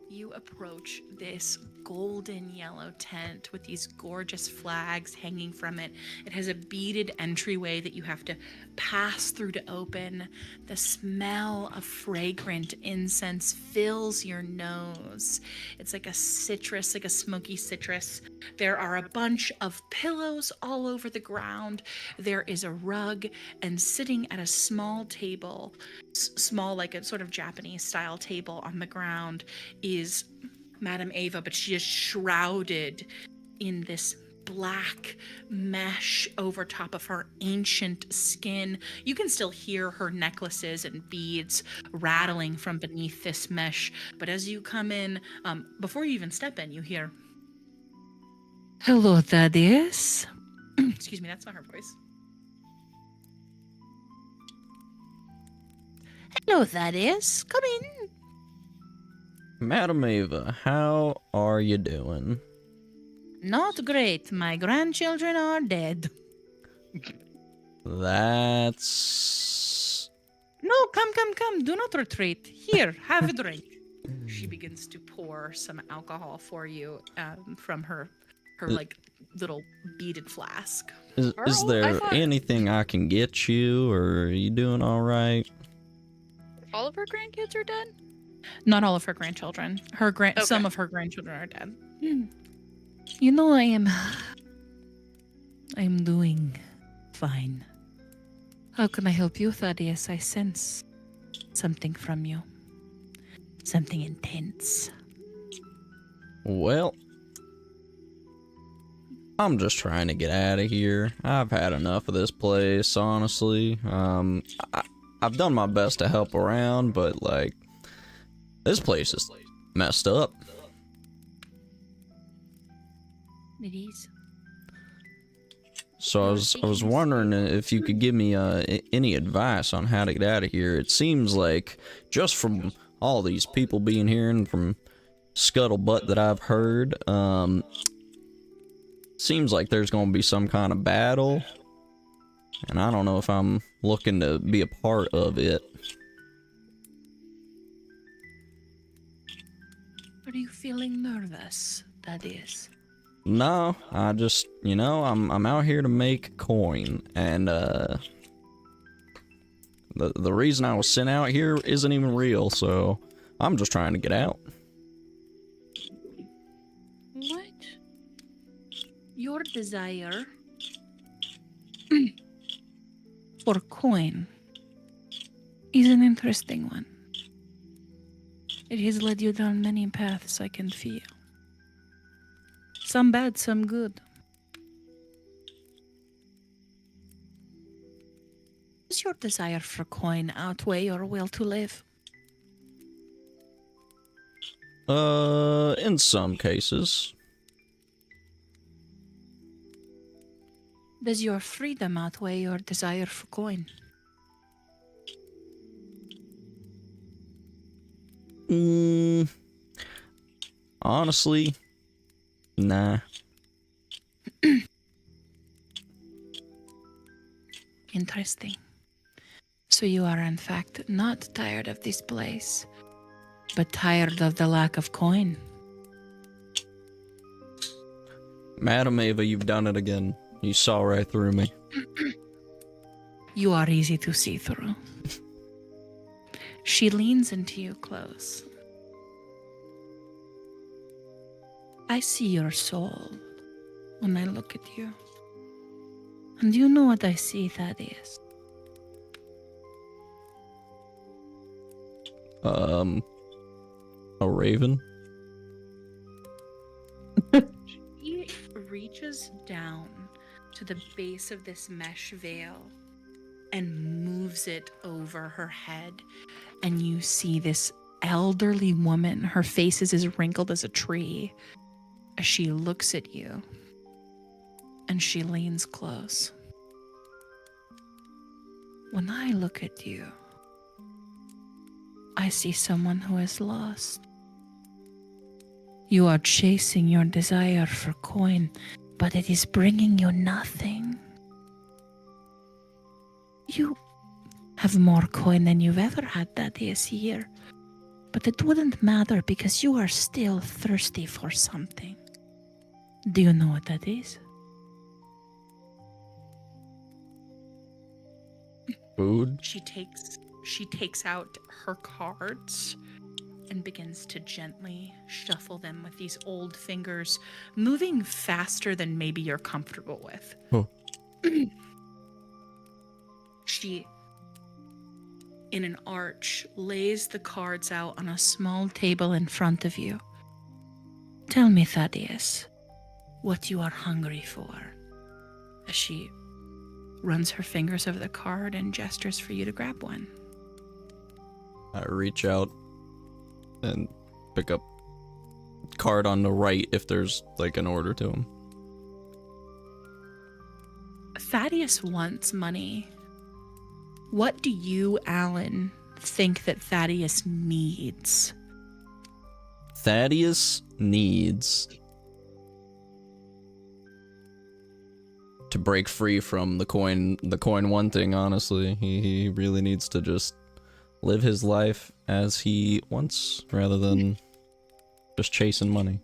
You approach this golden yellow tent with these gorgeous flags hanging from it. It has a beaded entryway that you have to pass through to open. The smell of fragrant incense fills your nose. It's like a citrus, like a smoky citrus. There are a bunch of pillows all over the ground. There is a rug, and sitting at a small table, small like a sort of Japanese style table on the ground, is Madame Ava, but she is shrouded in this black mesh over top of her ancient skin. You can still hear her necklaces and beads rattling from beneath this mesh, but as you come in, before you even step in, you hear, Hello, Thaddeus. excuse me, that's not her voice. Hello, Thaddeus. Come in. Madame Ava, how are you doing? Not great. My grandchildren are dead. That's... No, come. Do not retreat. Here, have a drink. She begins to pour some alcohol for you from her like little beaded flask. Is Earl, I there thought- anything I can get you, or are you doing all right? All of her grandkids are dead? Not all of her grandchildren. Some of her grandchildren are dead. You know, I am doing fine. How can I help you, Thaddeus? I sense something from you. Something intense. Well, I'm just trying to get out of here. I've had enough of this place, honestly. I've done my best to help around, but like, this place is messed up. It is. So I was wondering if you could give me any advice on how to get out of here. It seems like, just from all these people being here and from scuttlebutt that I've heard, seems like there's going to be some kind of battle. and I don't know if I'm looking to be a part of it. Are you feeling nervous, that is? No, I just, you know, I'm out here to make coin, and the reason I was sent out here isn't even real, so I'm just trying to get out. What? Your desire for coin is an interesting one. It has led you down many paths I can feel. Some bad, some good. Does your desire for coin outweigh your will to live? In some cases. Does your freedom outweigh your desire for coin? Honestly, nah. Interesting. So you are in fact not tired of this place, but tired of the lack of coin. Madam Ava, you've done it again. You saw right through me. You are easy to see through. She leans into you close. I see your soul when I look at you. And you know what I see, Thaddeus? A raven? She reaches down to the base of this mesh veil and moves it over her head, and you see this elderly woman. Her face is as wrinkled as a tree as she looks at you, and she leans close. When I look at you, I see someone who is lost. You are chasing your desire for coin, but it is bringing you nothing. You have more coin than you've ever had that is here, but it wouldn't matter because you are still thirsty for something. Do you know what that is? Food? She takes out her cards and begins to gently shuffle them with these old fingers, moving faster than maybe you're comfortable with. Oh. She, in an arch, lays the cards out on a small table in front of you. Tell me, Thaddeus, what you are hungry for. As she runs her fingers over the card and gestures for you to grab one. I reach out and pick up card on the right if there's like an order to him. Thaddeus wants money. What do you, Alan, think that Thaddeus needs? Thaddeus needs to break free from the coin one thing, honestly. He really needs to just live his life as he wants rather than just chasing money.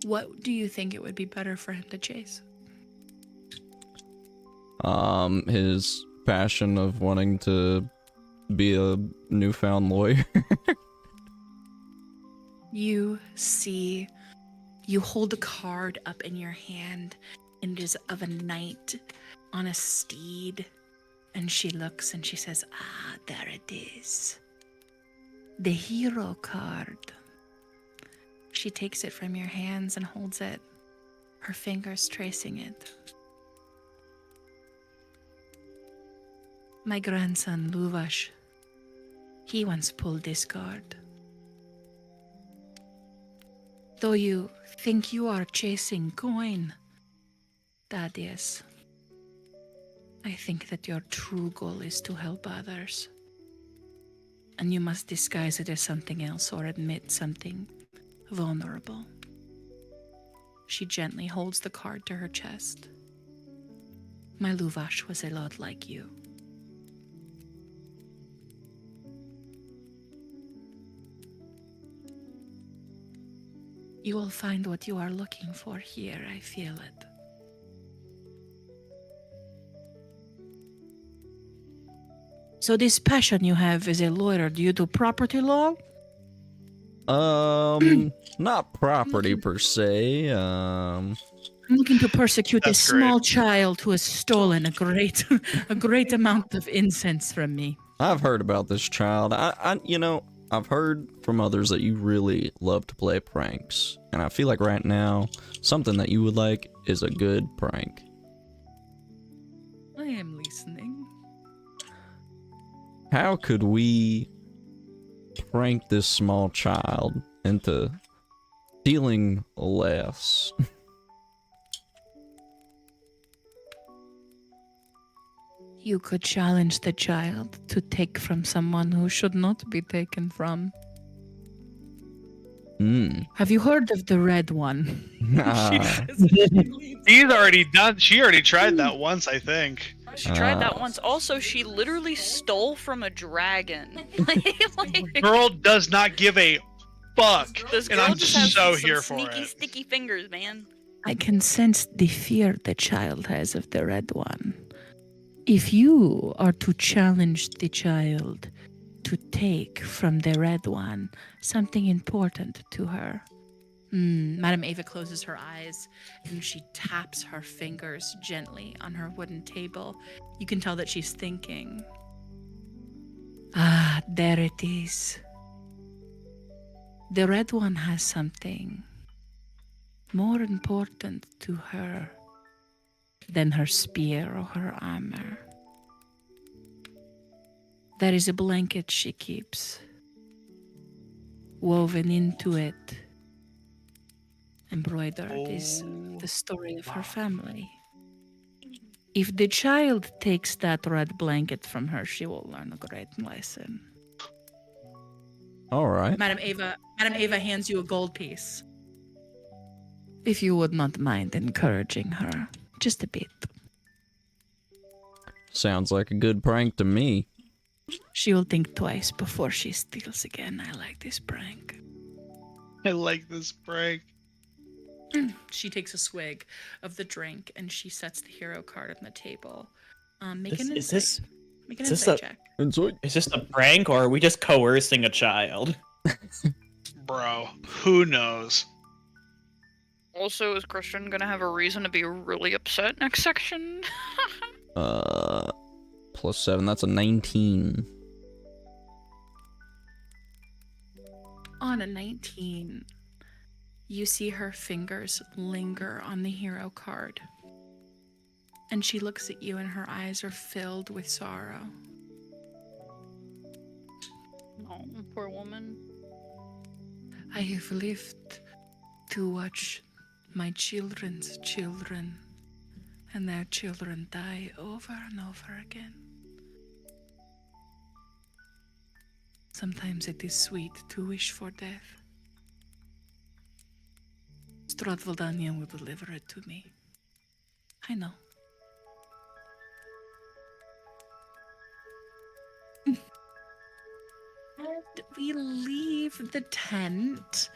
What do you think it would be better for him to chase? His passion of wanting to be a newfound lawyer. You hold a card up in your hand, and it is of a knight on a steed. And she looks and she says, "Ah, there it is. The hero card." She takes it from your hands and holds it, her fingers tracing it. My grandson, Luvash, he once pulled this card. Though you think you are chasing coin, Thaddeus, I think that your true goal is to help others. And you must disguise it as something else or admit something vulnerable. She gently holds the card to her chest. My Luvash was a lot like you. You will find what you are looking for here, I feel it. So this passion you have as a lawyer, do you do property law? Not property per se. I'm looking to persecute a That's small child who has stolen a great amount of incense from me. I've heard about this child. I've heard from others that you really love to play pranks, and I feel like right now, something that you would like is a good prank. I am listening. How could we prank this small child into stealing less? You could challenge the child to take from someone who should not be taken from. Have you heard of the red one? She's already done. She already tried that once, I think. She tried that once. Also, she literally stole from a dragon. Girl does not give a fuck, This and girl I'm just has so some here for sneaky, it. sticky fingers, man. I can sense the fear the child has of the red one. If you are to challenge the child to take from the red one something important to her. Madame Ava closes her eyes and she taps her fingers gently on her wooden table. You can tell that she's thinking. Ah, there it is. The red one has something more important to her than her spear or her armor. There is a blanket she keeps. Woven into it, embroidered is the story of her family. If the child takes that red blanket from her, she will learn a great lesson. All right. Madame Ava hands you a gold piece. If you would not mind encouraging her, just a bit. Sounds like a good prank to me. She will think twice before she steals again. I like this prank. I like this prank. She takes a swig of the drink and she sets the hero card on the table. Make This- an is insight. this- Make an is this insight a- check. Is this a prank or are we just coercing a child? Bro, who knows? Also, is Christian gonna have a reason to be really upset next section? +7, that's a 19. On a 19, you see her fingers linger on the hero card. And she looks at you and her eyes are filled with sorrow. Oh, poor woman. I have lived to watch my children's children and their children die over and over again. Sometimes it is sweet to wish for death. Strahd Valdanian will deliver it to me. I know. And we leave the tent,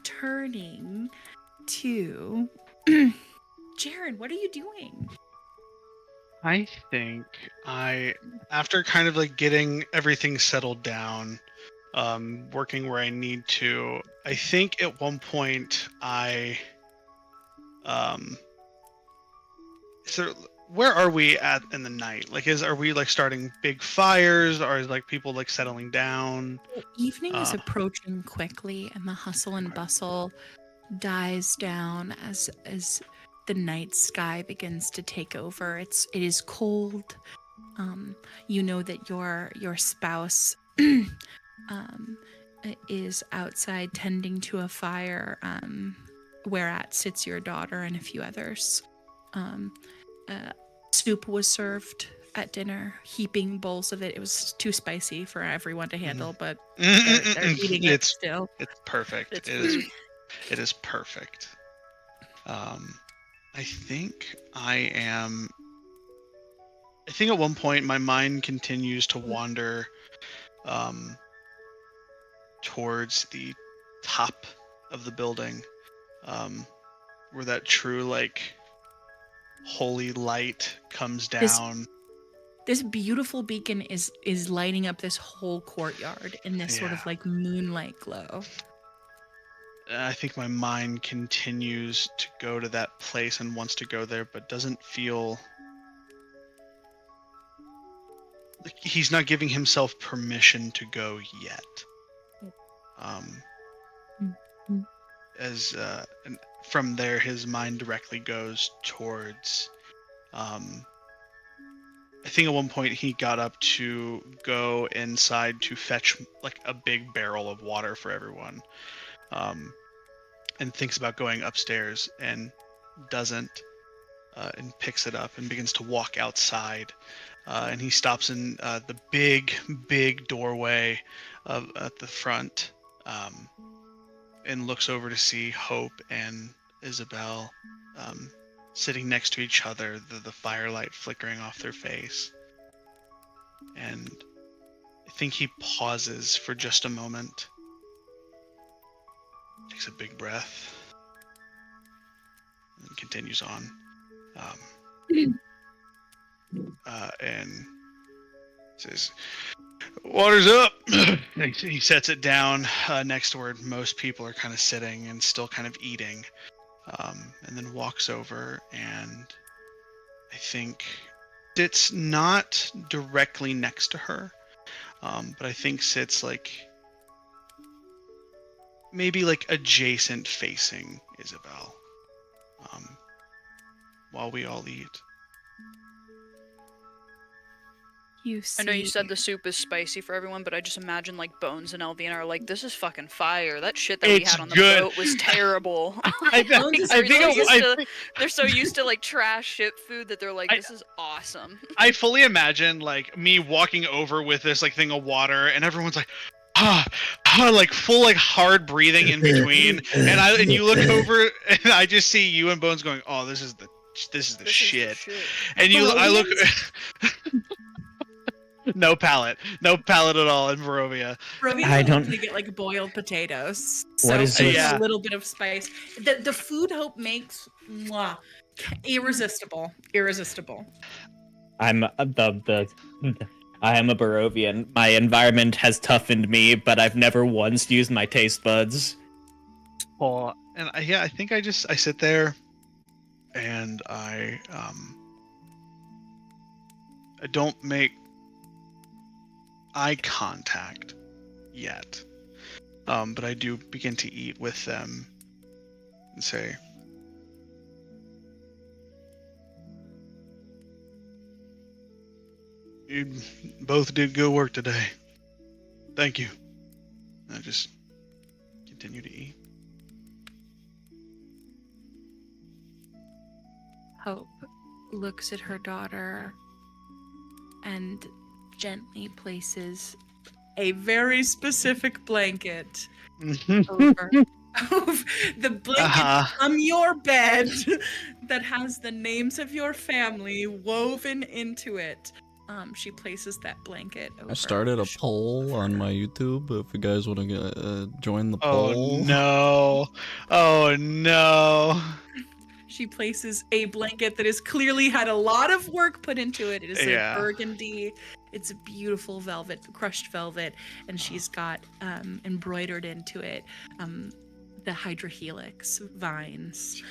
turning to Jaren. What are you doing? I think after kind of like getting everything settled down, working where I need to, I think at one point so where are we at in the night? Like, are we like starting big fires, or is like people like settling down? Evening is approaching quickly, and the hustle and bustle dies down as the night sky begins to take over. It is cold. You know that your spouse is outside tending to a fire, whereat sits your daughter and a few others. Soup was served at dinner, heaping bowls of it. It was too spicy for everyone to handle, but they're eating it still. It's perfect. It's It is perfect. I think I am I think at one point my mind continues to wander towards the top of the building, where that true like holy light comes down. This beautiful beacon is lighting up this whole courtyard in this sort of Yeah. like moonlight glow. I think my mind continues to go to that place and wants to go there, but doesn't feel like he's not giving himself permission to go yet. And from there, his mind directly goes towards. I think at one point he got up to go inside to fetch like a big barrel of water for everyone, and thinks about going upstairs and doesn't, and picks it up and begins to walk outside. And he stops in the big doorway at the front, and looks over to see Hope and Isabel sitting next to each other, the firelight flickering off their face. And I think he pauses for just a moment, takes a big breath, and continues on. And says, "Water's up." He sets it down next to where most people are kind of sitting and still kind of eating, and then walks over and I think sits not directly next to her, but I think sits like maybe like adjacent facing Isabel, while we all eat. You see, I know you said the soup is spicy for everyone, but I just imagine like Bones and Elvina are like, this is fucking fire. That shit that we It's had on the good. boat was terrible. They're so used to like trash shit food that they're like, this is awesome. I fully imagine like me walking over with this like thing of water, and everyone's like, like full like hard breathing in between, and you look over, and I just see you and Bones going, "Oh, this is the shit." And I look. No palate at all in Barovia. I don't- to get like boiled potatoes. What So is there's this? a little bit of spice. The food Hope makes, mwah, irresistible. I'm I am a Barovian. My environment has toughened me, but I've never once used my taste buds. Oh, and I think I sit there, and I don't make eye contact yet, but I do begin to eat with them and say, "You both did good work today. Thank you." And I just continue to eat. Hope looks at her daughter and gently places a very specific blanket over the blanket from your bed that has the names of your family woven into it. She places that blanket over. I started a poll on my YouTube if you guys want to join the poll. Oh no. She places a blanket that has clearly had a lot of work put into it. It is a burgundy. It's a beautiful velvet, crushed velvet, and she's got embroidered into it the hydrohelix vines.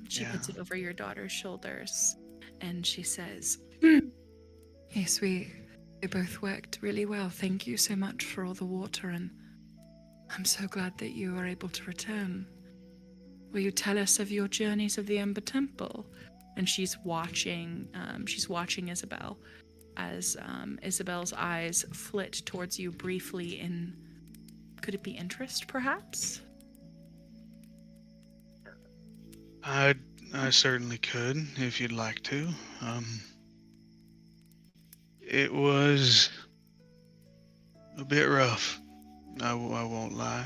She puts it over your daughter's shoulders, and she says, "Yes, we both worked really well. Thank you so much for all the water, and I'm so glad that you were able to return. Will you tell us of your journeys of the Ember Temple?" And she's watching Isabel as Isabel's eyes flit towards you briefly in, could it be interest, perhaps? I certainly could, if you'd like to. It was a bit rough. I won't lie.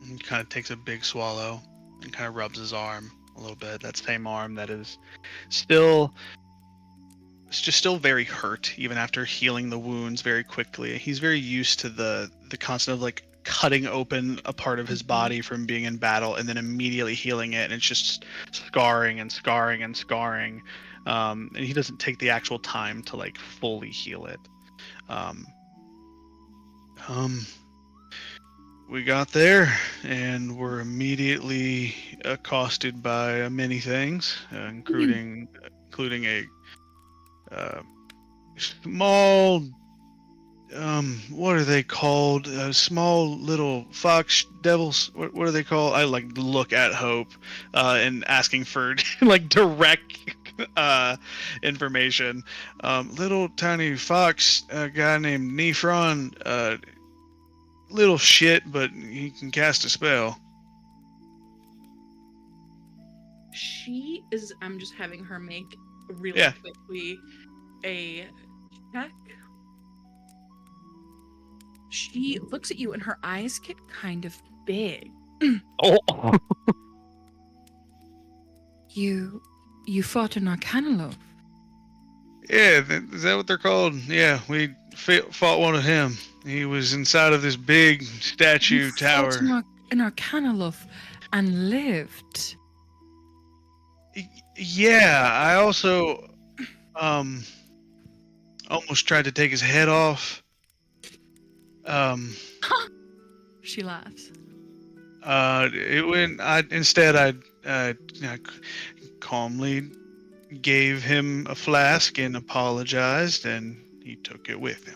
He kind of takes a big swallow and kind of rubs his arm a little bit. That same arm that is still just still very hurt, even after healing the wounds very quickly. He's very used to the constant of like cutting open a part of his body from being in battle and then immediately healing it, and it's just scarring and scarring and scarring. And he doesn't take the actual time to like fully heal it. Um, we got there and were immediately accosted by many things, including a small, what are they called? Small little fox devils. What are they called? I like look at Hope, and asking for like direct information. Little tiny fox, a guy named Nephron. Little shit, but he can cast a spell. She is. I'm just having her make really Yeah. quickly a check. She looks at you and her eyes get kind of big. Oh. You fought an Arcanalope. Yeah, is that what they're called? Yeah, we fought one of him. He was inside of this big statue You tower. fought an Arcanalope and lived. Yeah, I also almost tried to take his head off. She laughs. It went. I calmly gave him a flask and apologized, and he took it with him.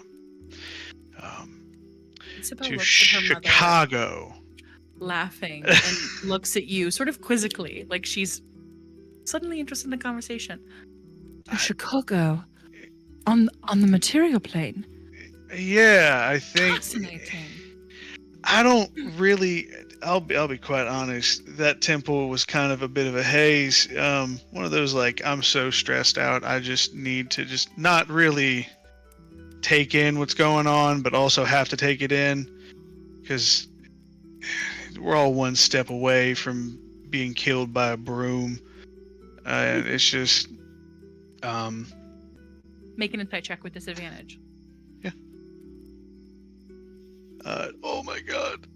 Isabel To looks at her mother, Chicago. laughing, and looks at you sort of quizzically, like she's suddenly interested in the conversation. To Chicago? On the material plane? Yeah, I think. Fascinating. I don't really. I'll be quite honest. That temple was kind of a bit of a haze. One of those like I'm so stressed out. I just need to just not really take in what's going on, but also have to take it in because we're all one step away from being killed by a broom. It's just. Make an insight check with disadvantage. Oh my god.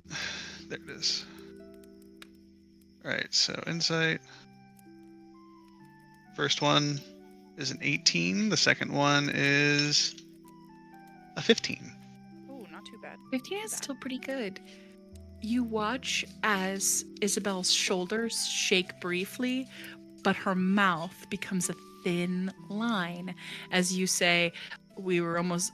There it is. Alright, so insight. First one is an 18. The second one is a 15. Ooh, not too bad. 15 is still pretty good. You watch as Isabel's shoulders shake briefly, but her mouth becomes a thin line as you say, we're always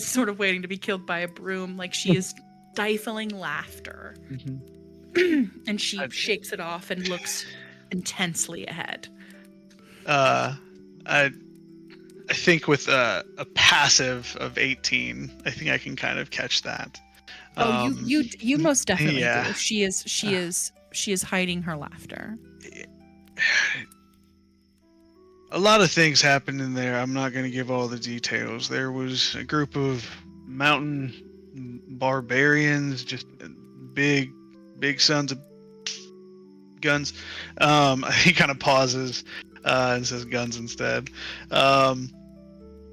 sort of waiting to be killed by a broom. Like she is stifling laughter. And she shakes it off and looks intensely ahead. I think with a passive of 18, I think I can kind of catch that. You most definitely yeah. do. She is hiding her laughter. A lot of things happened in there. I'm not going to give all the details. There was a group of mountain barbarians, just big sons of guns. He kind of pauses and says guns instead.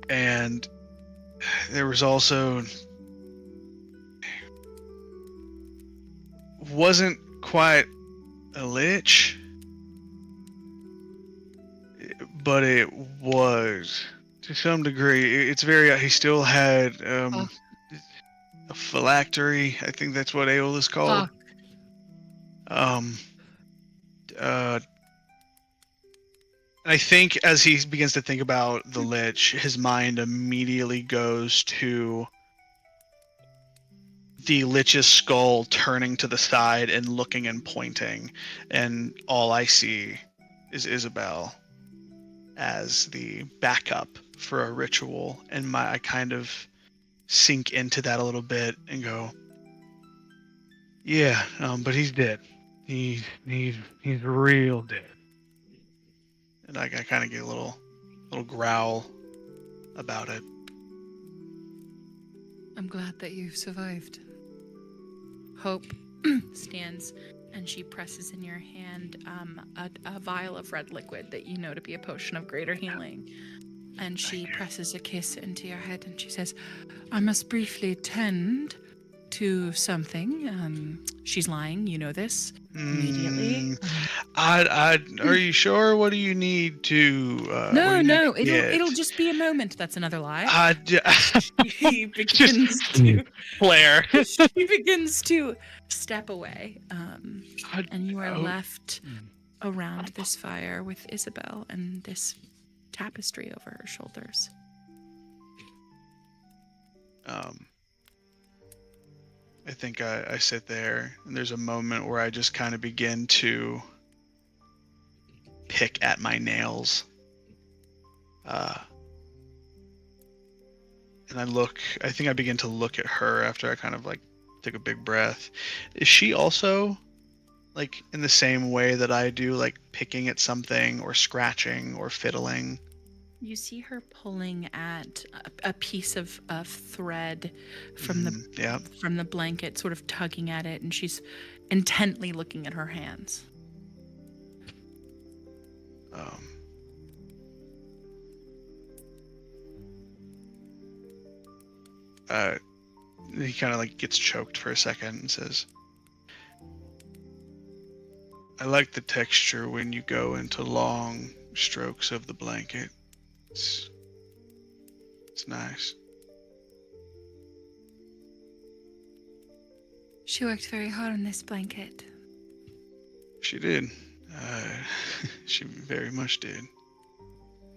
And there was also wasn't quite a lich, but it was to some degree. It's very. He still had a phylactery. I think that's what ale is called. I think as he begins to think about the lich, his mind immediately goes to the lich's skull turning to the side and looking and pointing, and all I see is Isabel as the backup for a ritual, and I kind of sink into that a little bit and go, yeah, but he's dead. He's real dead. And I kind of get a little growl about it. I'm glad that you've survived. Hope stands and she presses in your hand a vial of red liquid that you know to be a potion of greater healing. And she presses a kiss into your head and she says, I must briefly tend to something. She's lying, you know this. Immediately. Are you sure? What do you need to? What do No, you need no, to get? it'll just be a moment. That's another lie. She Just begins to Claire. she begins to step away. And you are left around this fire with Isabel and this tapestry over her shoulders. I think I sit there, and there's a moment where I just kind of begin to pick at my nails. And I think I begin to look at her after I kind of like take a big breath. Is she also like in the same way that I do, like picking at something or scratching or fiddling? You see her pulling at a piece of thread from the blanket, sort of tugging at it, and she's intently looking at her hands. He kind of like gets choked for a second and says, I like the texture when you go into long strokes of the blanket. It's nice. She worked very hard on this blanket. She did. She very much did.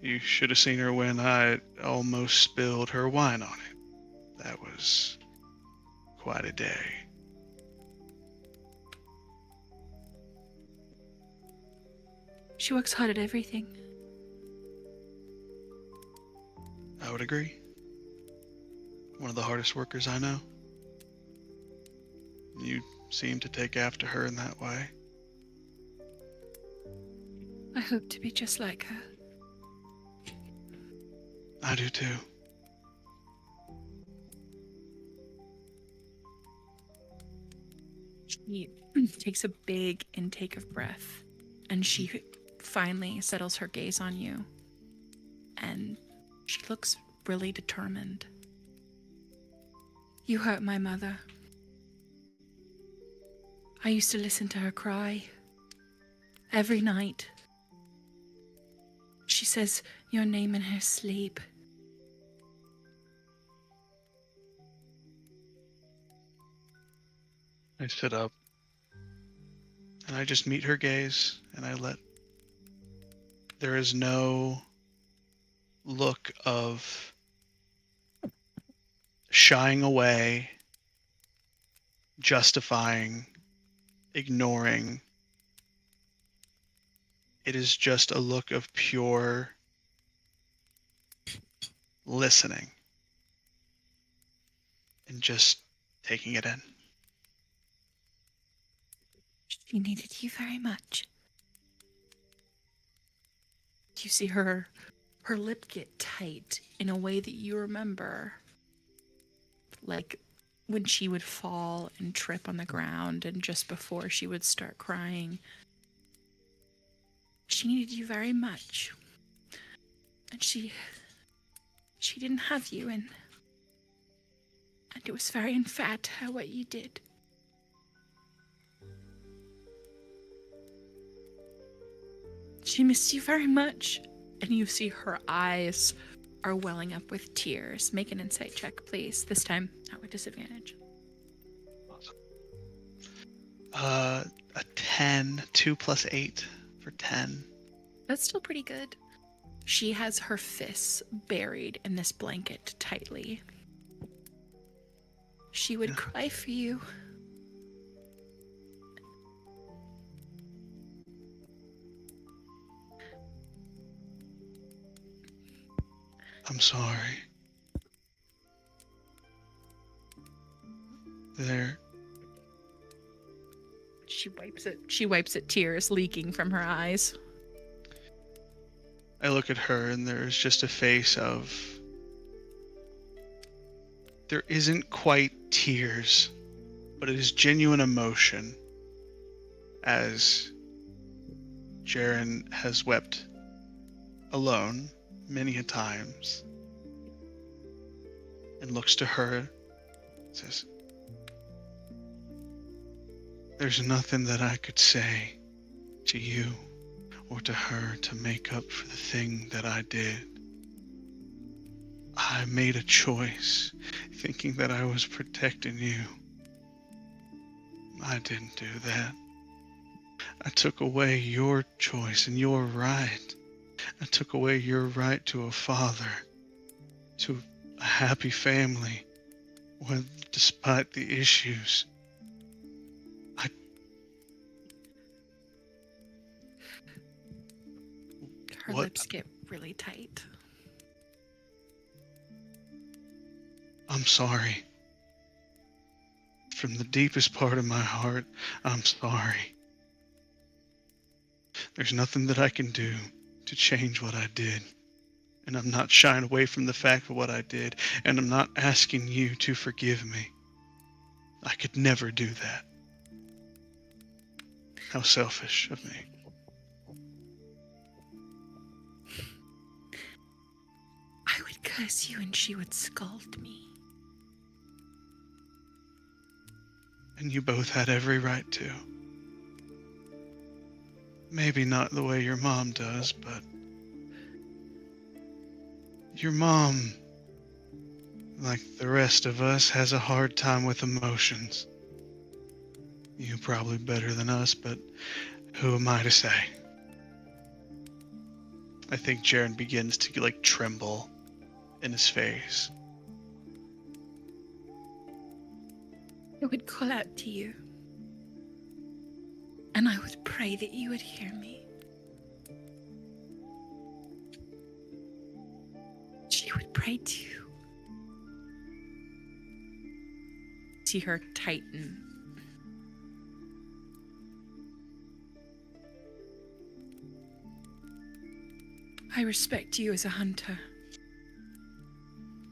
You should have seen her when I almost spilled her wine on it. That was quite a day. She works hard at everything. I would agree. One of the hardest workers I know. You seem to take after her in that way. I hope to be just like her. I do too. She takes a big intake of breath, and she finally settles her gaze on you. And she looks really determined. You hurt my mother. I used to listen to her cry. Every night. She says your name in her sleep. I sit up and I just meet her gaze and there is no look of shying away, justifying, ignoring. It is just a look of pure listening and just taking it in. She needed you very much. You see her lip get tight in a way that you remember. Like when she would fall and trip on the ground and just before she would start crying. She needed you very much. And she didn't have you, and it was very unfair to her what you did. She missed you very much. And you see her eyes are welling up with tears. Make an insight check, please. This time, not with disadvantage. A 10, 2 plus 8 for 10. That's still pretty good. She has her fists buried in this blanket tightly. She would cry for you. I'm sorry. There. She wipes at tears leaking from her eyes. I look at her and there's just a face of... There isn't quite tears, but it is genuine emotion as Jaren has wept alone, many a times, and looks to her, says, "There's nothing that I could say to you or to her to make up for the thing that I did. I made a choice thinking that I was protecting you. I didn't do that. I took away your choice and your right. I took away your right to a father, to a happy family, when despite the issues, Her What? lips get really tight. I'm sorry. From the deepest part of my heart, I'm sorry. There's nothing that I can do to change what I did. And I'm not shying away from the fact of what I did. And I'm not asking you to forgive me. I could never do that. How selfish of me. I would curse you and she would scold me. And you both had every right to. Maybe not the way your mom does, but your mom, like the rest of us, has a hard time with emotions. You probably better than us, but who am I to say? I think Jaren begins to tremble in his face. I would call out to you. And I would pray that you would hear me. She would pray too. See her tighten. I respect you as a hunter.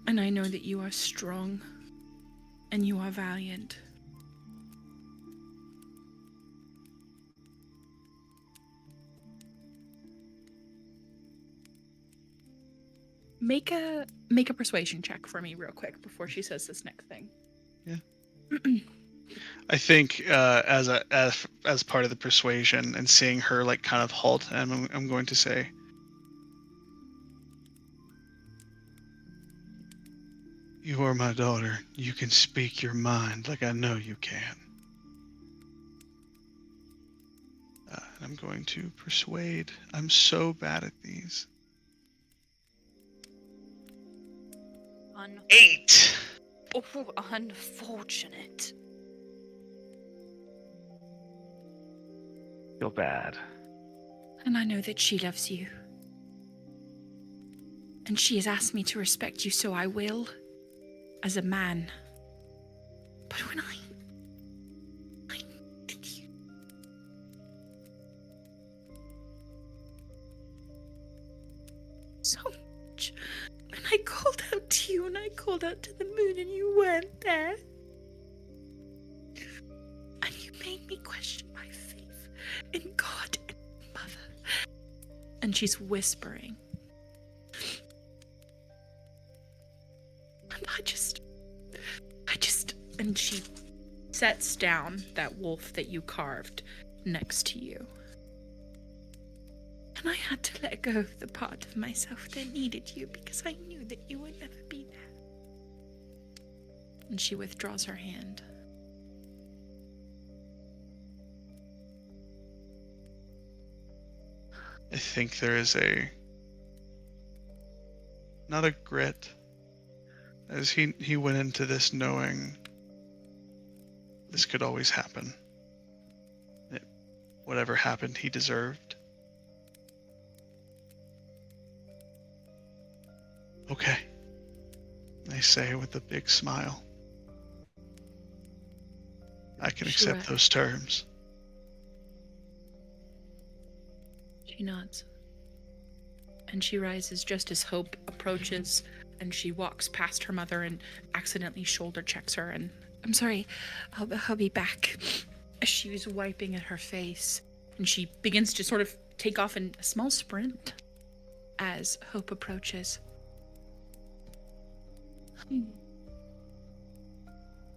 And I know that you are strong. And you are valiant. Make a persuasion check for me real quick before she says this next thing. Yeah. I think as part of the persuasion and seeing her kind of halt, I'm going to say, "You are my daughter. You can speak your mind like I know you can." And I'm going to persuade. I'm so bad at these. 8. Oh, unfortunate. Feel bad. And I know that she loves you. And she has asked me to respect you, so I will. As a man. But when I did you. So much. And I called out to you and I called out to the moon and you weren't there. And you made me question my faith in God and Mother. And she's whispering. And I just, and she sets down that wolf that you carved next to you. And I had to let go of the part of myself that needed you because I knew that you would never be there. And she withdraws her hand. I think there is not a grit, as he went into this knowing this could always happen. Whatever happened, he deserved. Okay, I say with a big smile. I can accept those terms. She nods. And she rises just as Hope approaches, and she walks past her mother and accidentally shoulder checks her. And I'm sorry, I'll be back. As she was wiping at her face, and she begins to sort of take off in a small sprint. as Hope approaches.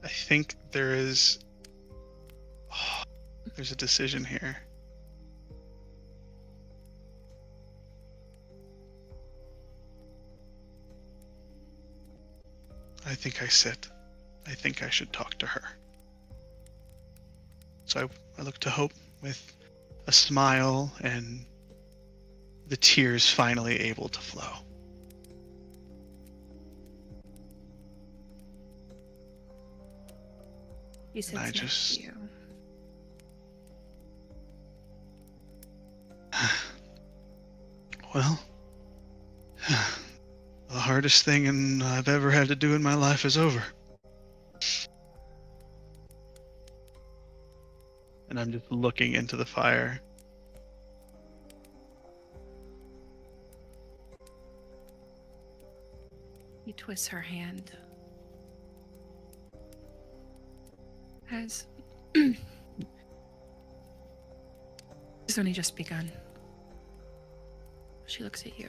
I think there's a decision here. I think I should talk to her. So I look to Hope with a smile and the tears finally able to flow. He sits I next just- to you. Well, the hardest thing I've ever had to do in my life is over. And I'm just looking into the fire. He twists her hand. Has it's only just begun. She looks at you.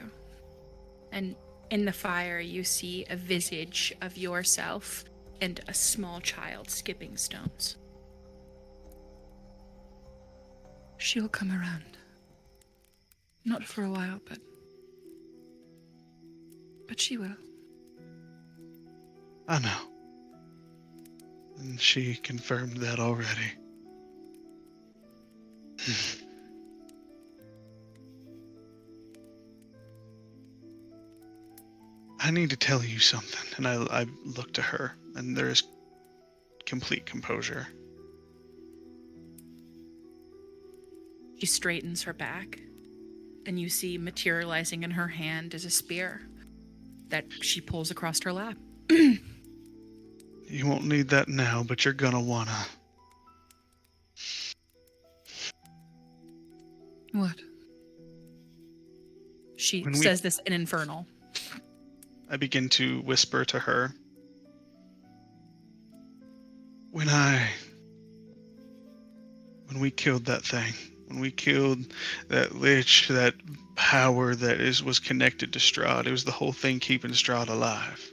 And in the fire, you see a visage of yourself and a small child skipping stones. She'll come around. Not for a while, but she will. I know. And she confirmed that already. I need to tell you something. And I look to her, and there is complete composure. She straightens her back, and you see materializing in her hand is a spear that she pulls across her lap. You won't need that now, but you're gonna wanna. What? She When we- says this in Infernal. I begin to whisper to her. When we killed that thing, when we killed that lich, that power that was connected to Strahd, it was the whole thing keeping Strahd alive.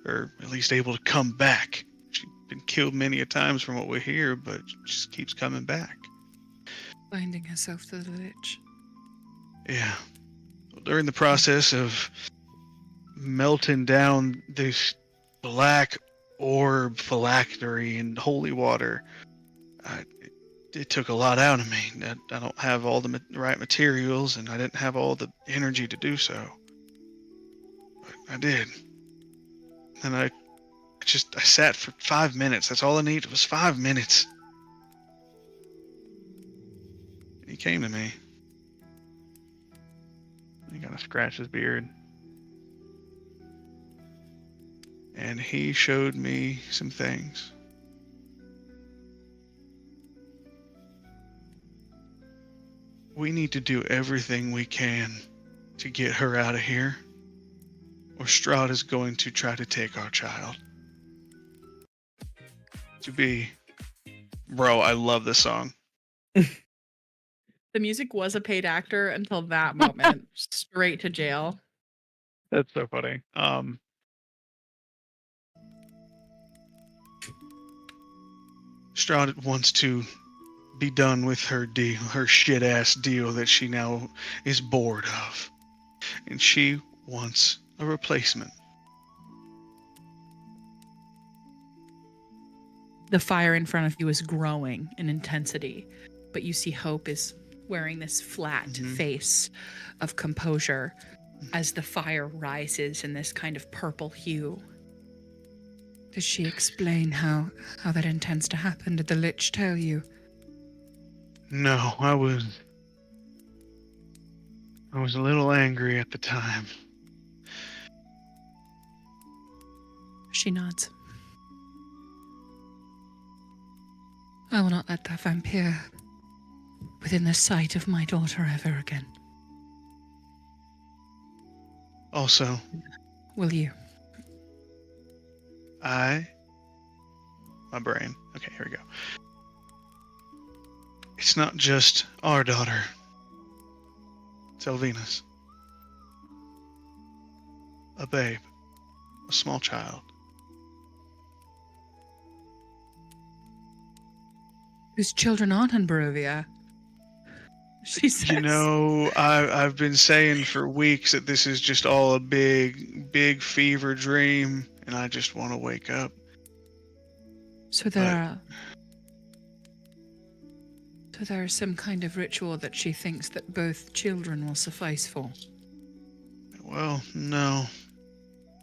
Or at least able to come back. She's been killed many a times from what we hear, but she just keeps coming back. Binding herself to the lich. Yeah. During the process of melting down this black orb phylactery and holy water, it took a lot out of me. I don't have all the right materials, and I didn't have all the energy to do so. But I did. And I sat for 5 minutes. That's all I needed was 5 minutes. He came to me. He kind of scratched his beard. And he showed me some things. We need to do everything we can to get her out of here, or Strahd is going to try to take our child. Bro, I love this song. The music was a paid actor until that moment. Straight to jail. That's so funny. Strahd wants to be done with her deal, her shit ass deal that she now is bored of. And she wants a replacement. The fire in front of you is growing in intensity, but you see Hope is wearing this flat face of composure as the fire rises in this kind of purple hue. Does she explain how that intends to happen? Did the Lich tell you? No, I was a little angry at the time. She nods. I will not let that vampire within the sight of my daughter ever again. Also, Will you? my brain. Okay, here we go. It's not just our daughter. It's Elvina's. a babe, a small child. Whose children aren't in Barovia? She says. You know, I've been saying for weeks that this is just all a big fever dream, and I just want to wake up. So there is some kind of ritual that she thinks that both children will suffice for. Well, no.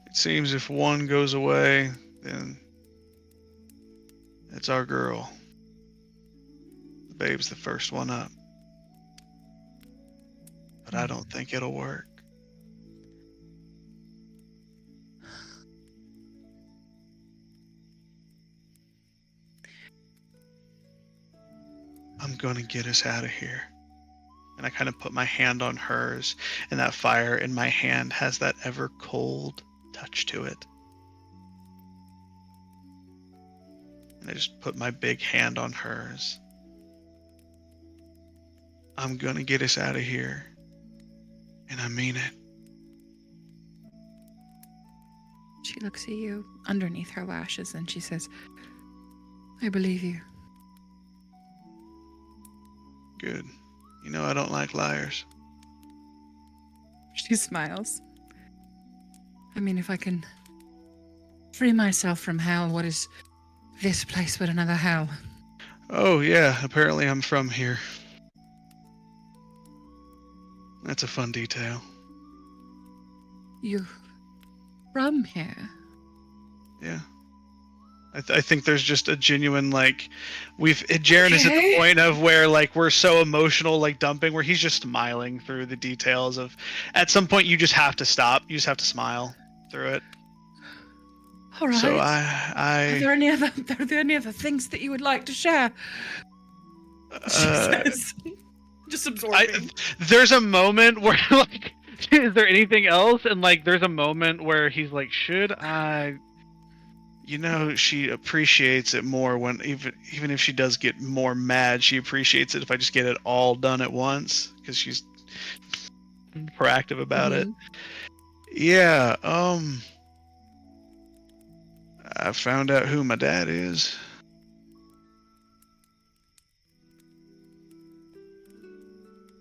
It seems if one goes away, then it's our girl. The babe's the first one up. But I don't think it'll work. I'm gonna get us out of here. And I kind of put my hand on hers, and that fire in my hand has that ever cold touch to it. And I just put my big hand on hers. I'm gonna get us out of here. And I mean it. She looks at you underneath her lashes and she says, I believe you. Good. You know I don't like liars. She smiles. I mean, if I can free myself from hell, what is this place but another hell? Oh yeah, apparently I'm from here. That's a fun detail. You from here? Yeah. I think there's just a genuine, like, Jaren is at the point of where, like, we're so emotional, like, dumping, where he's just smiling through the details of, at some point you just have to stop. You just have to smile through it. All right. So Are there any other things that you would like to share? She says, just absorbing. There's a moment where, like, is there anything else? And, like, there's a moment where he's like, should I... You know, she appreciates it more when, even if she does get more mad, she appreciates it if I just get it all done at once, because she's proactive about it. Yeah, I found out who my dad is.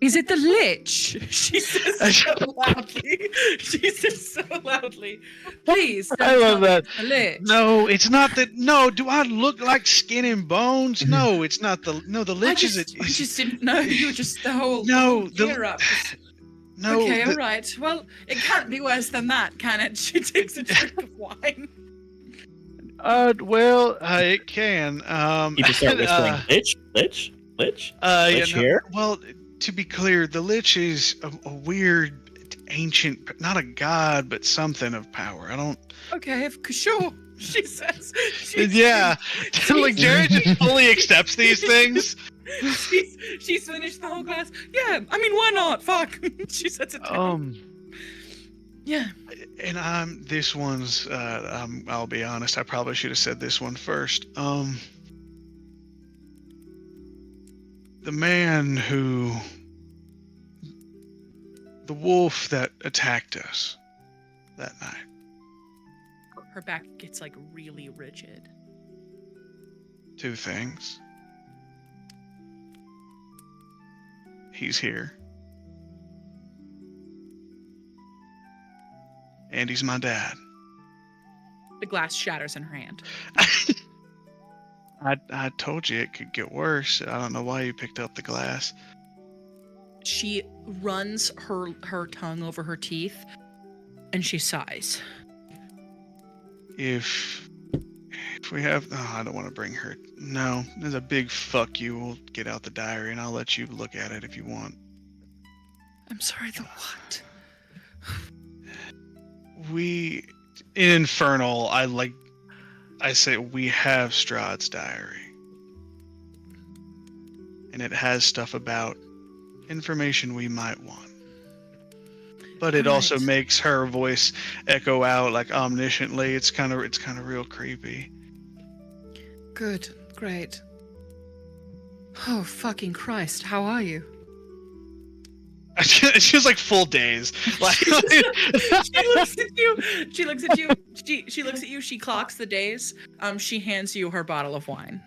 Is it the Lich? She says so loudly. She says so loudly. Please, don't I love that. The Lich. No, it's not that. No, do I look like skin and bones? No, it's not the. No, the Lich I just didn't know. You were just the whole. No, gear up. No. Okay, all right. Well, it can't be worse than that, can it? She takes a drink of wine. Well, it can. You just start whispering, Lich here? Well, to be clear, the Lich is a weird, ancient, not a god, but something of power. I don't. Okay, sure. She says. Yeah, like Jared just fully accepts these things. She's finished the whole glass. Yeah, I mean, why not? Fuck. She sets it down. Yeah. And this one's. I'll be honest. I probably should have said this one first. The man who... The wolf that attacked us that night. Her back gets, like, really rigid. Two things. He's here. And he's my dad. The glass shatters in her hand. I told you it could get worse. I don't know why you picked up the glass. She runs her tongue over her teeth, and she sighs. If we have... Oh, I don't want to bring her... No, there's a big fuck you. We'll get out the diary, and I'll let you look at it if you want. I'm sorry, the what? In Infernal, I say we have Strahd's diary. And it has stuff about information we might want. But it also makes her voice echo out like omnisciently. It's kind of real creepy. Good, great. Oh, fucking Christ, how are you? She was like full days. Like, She looks at you. She looks at you. She looks at you. She clocks the days. She hands you her bottle of wine.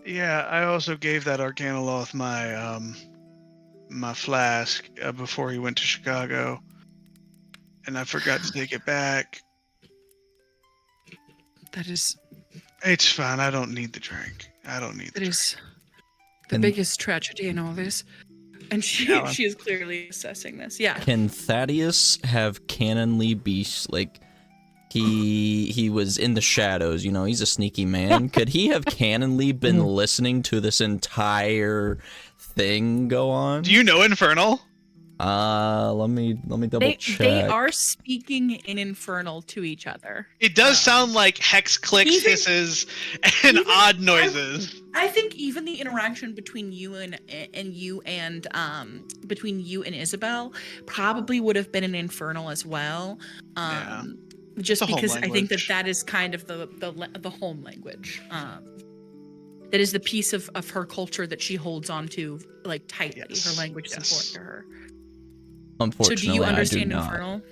yeah, I also gave that Arcanoloth my flask before he went to Chicago, and I forgot to take it back. That is. It's fine. I don't need the drink. I don't need the That drink. is the And- biggest tragedy in all this. And she Yeah. she is clearly assessing this. Yeah. Can Thaddeus have canonly be like he was in the shadows, you know, he's a sneaky man. Could he have canonly been listening to this entire thing go on? Do you know Infernal? Let me double check. They are speaking in Infernal to each other. It does sound like hex clicks, Even- hisses, and even- odd noises. I think even the interaction between you and between you and Isabel probably would have been an Infernal as well. Yeah. Just The home because I think language. that is kind of the home language. That is the piece of her culture that she holds on to like tightly. Yes, Her language is yes. important to her. So Unfortunately, do you understand I do not. Infernal?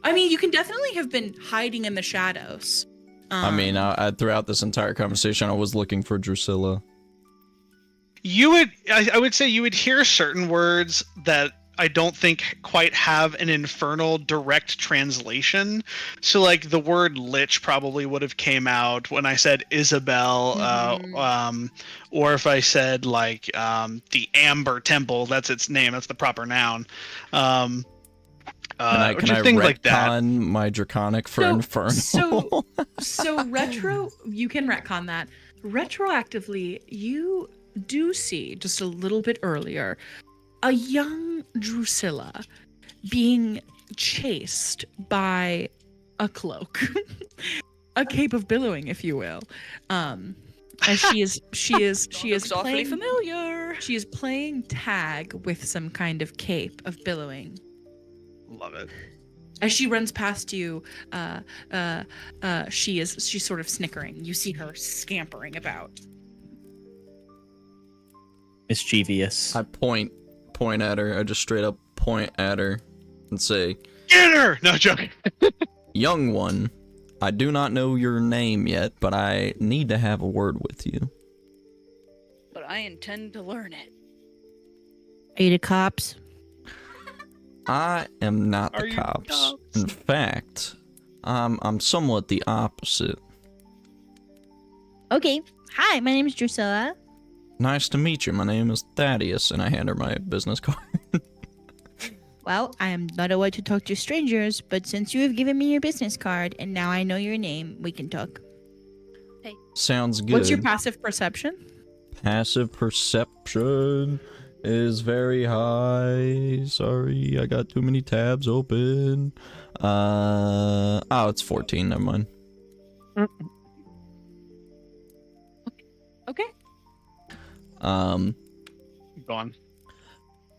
I mean, you can definitely have been hiding in the shadows. I mean, throughout this entire conversation, I was looking for Drusilla. I would say you would hear certain words that I don't think quite have an Infernal direct translation. So like the word lich probably would have came out when I said Isabel, or if I said like the Amber Temple, that's its name, that's the proper noun. Can I just things like that. retcon my draconic for Infernal? So retro, you can retcon that. Retroactively, you do see just a little bit earlier a young Drusilla being chased by a cloak, a cape of billowing, if you will. As she is Looks awfully playing familiar. She is playing tag with some kind of cape of billowing. Love it. As she runs past you, she's sort of snickering. You see her scampering about. Mischievous. I point at her. I just straight up point at her and say, Get her! No joking. "Young one, I do not know your name yet, but I need to have a word with you." But I intend to learn it. Are you the cops? I am not Are the you cops. cops? In fact, I'm somewhat the opposite. Okay. Hi, my name is Drusilla. Nice to meet you. My name is Thaddeus, and I hand her my business card. Well, I am not allowed to talk to strangers, but since you have given me your business card and now I know your name, we can talk. Sounds good. What's your passive perception? Passive perception is very high. Sorry, I got too many tabs open. Oh, it's 14. Never mind. Okay. Go on.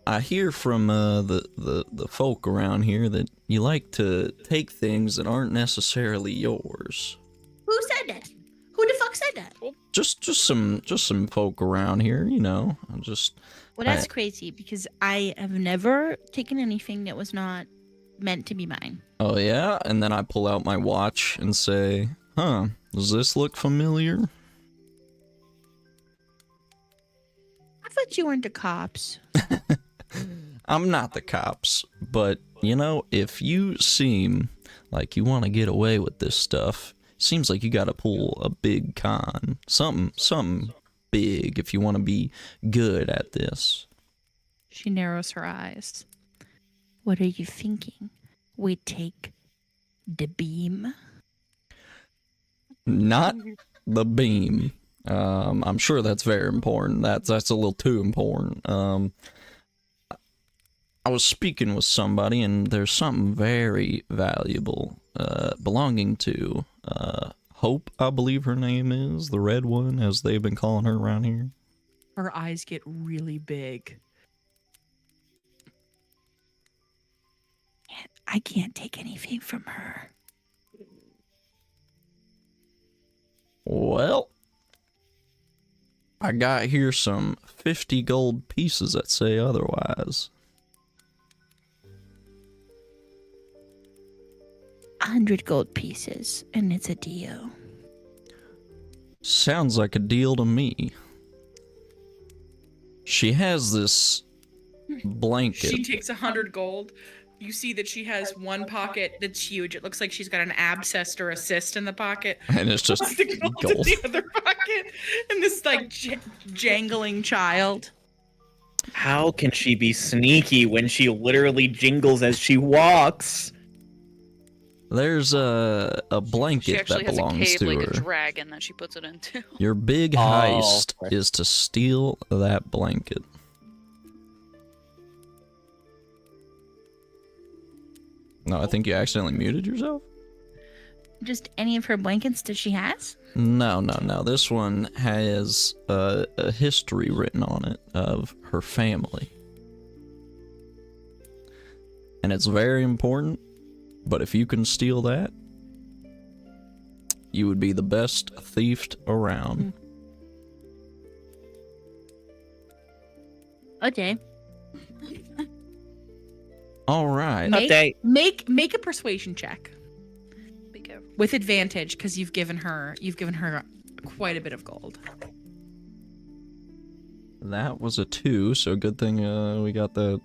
I hear from the folk around here that you like to take things that aren't necessarily yours. Who said that? Who the fuck said that? Just some folk around here, you know. Well, that's crazy because I have never taken anything that was not meant to be mine. Oh yeah, and then I pull out my watch and say, "Huh, does this look familiar?" I thought you weren't the cops. I'm not the cops, but you know, if you seem like you want to get away with this stuff, seems like you got to pull a big con, something big if you want to be good at this. She narrows her eyes. What are you thinking? We take the beam? Not the beam. I'm sure that's very important. That's a little too important. I was speaking with somebody, and there's something very valuable, belonging to Hope, I believe her name is, the red one, as they've been calling her around here. Her eyes get really big. I can't take anything from her. Well, I got here some 50 gold pieces that say otherwise. 100 gold pieces, and it's a deal. Sounds like a deal to me. She has this blanket. She takes 100 gold. You see that she has one pocket that's huge. It looks like she's got an abscess or a cyst in the pocket. And it's just Puts the gold in gold. the other pocket. And this like jangling child. How can she be sneaky when she literally jingles as she walks? There's a She blanket actually that has a belongs cave to like her. a dragon that she puts it into. Your big Oh, heist okay. is to steal that blanket. No, I think you accidentally muted yourself. Just any of her blankets that she has? No. This one has a history written on it of her family. And it's very important, but if you can steal that, you would be the best thief around. Okay. All right. Update. Make a persuasion check Be careful. with advantage because you've given her quite a bit of gold. That was a 2, so good thing we got the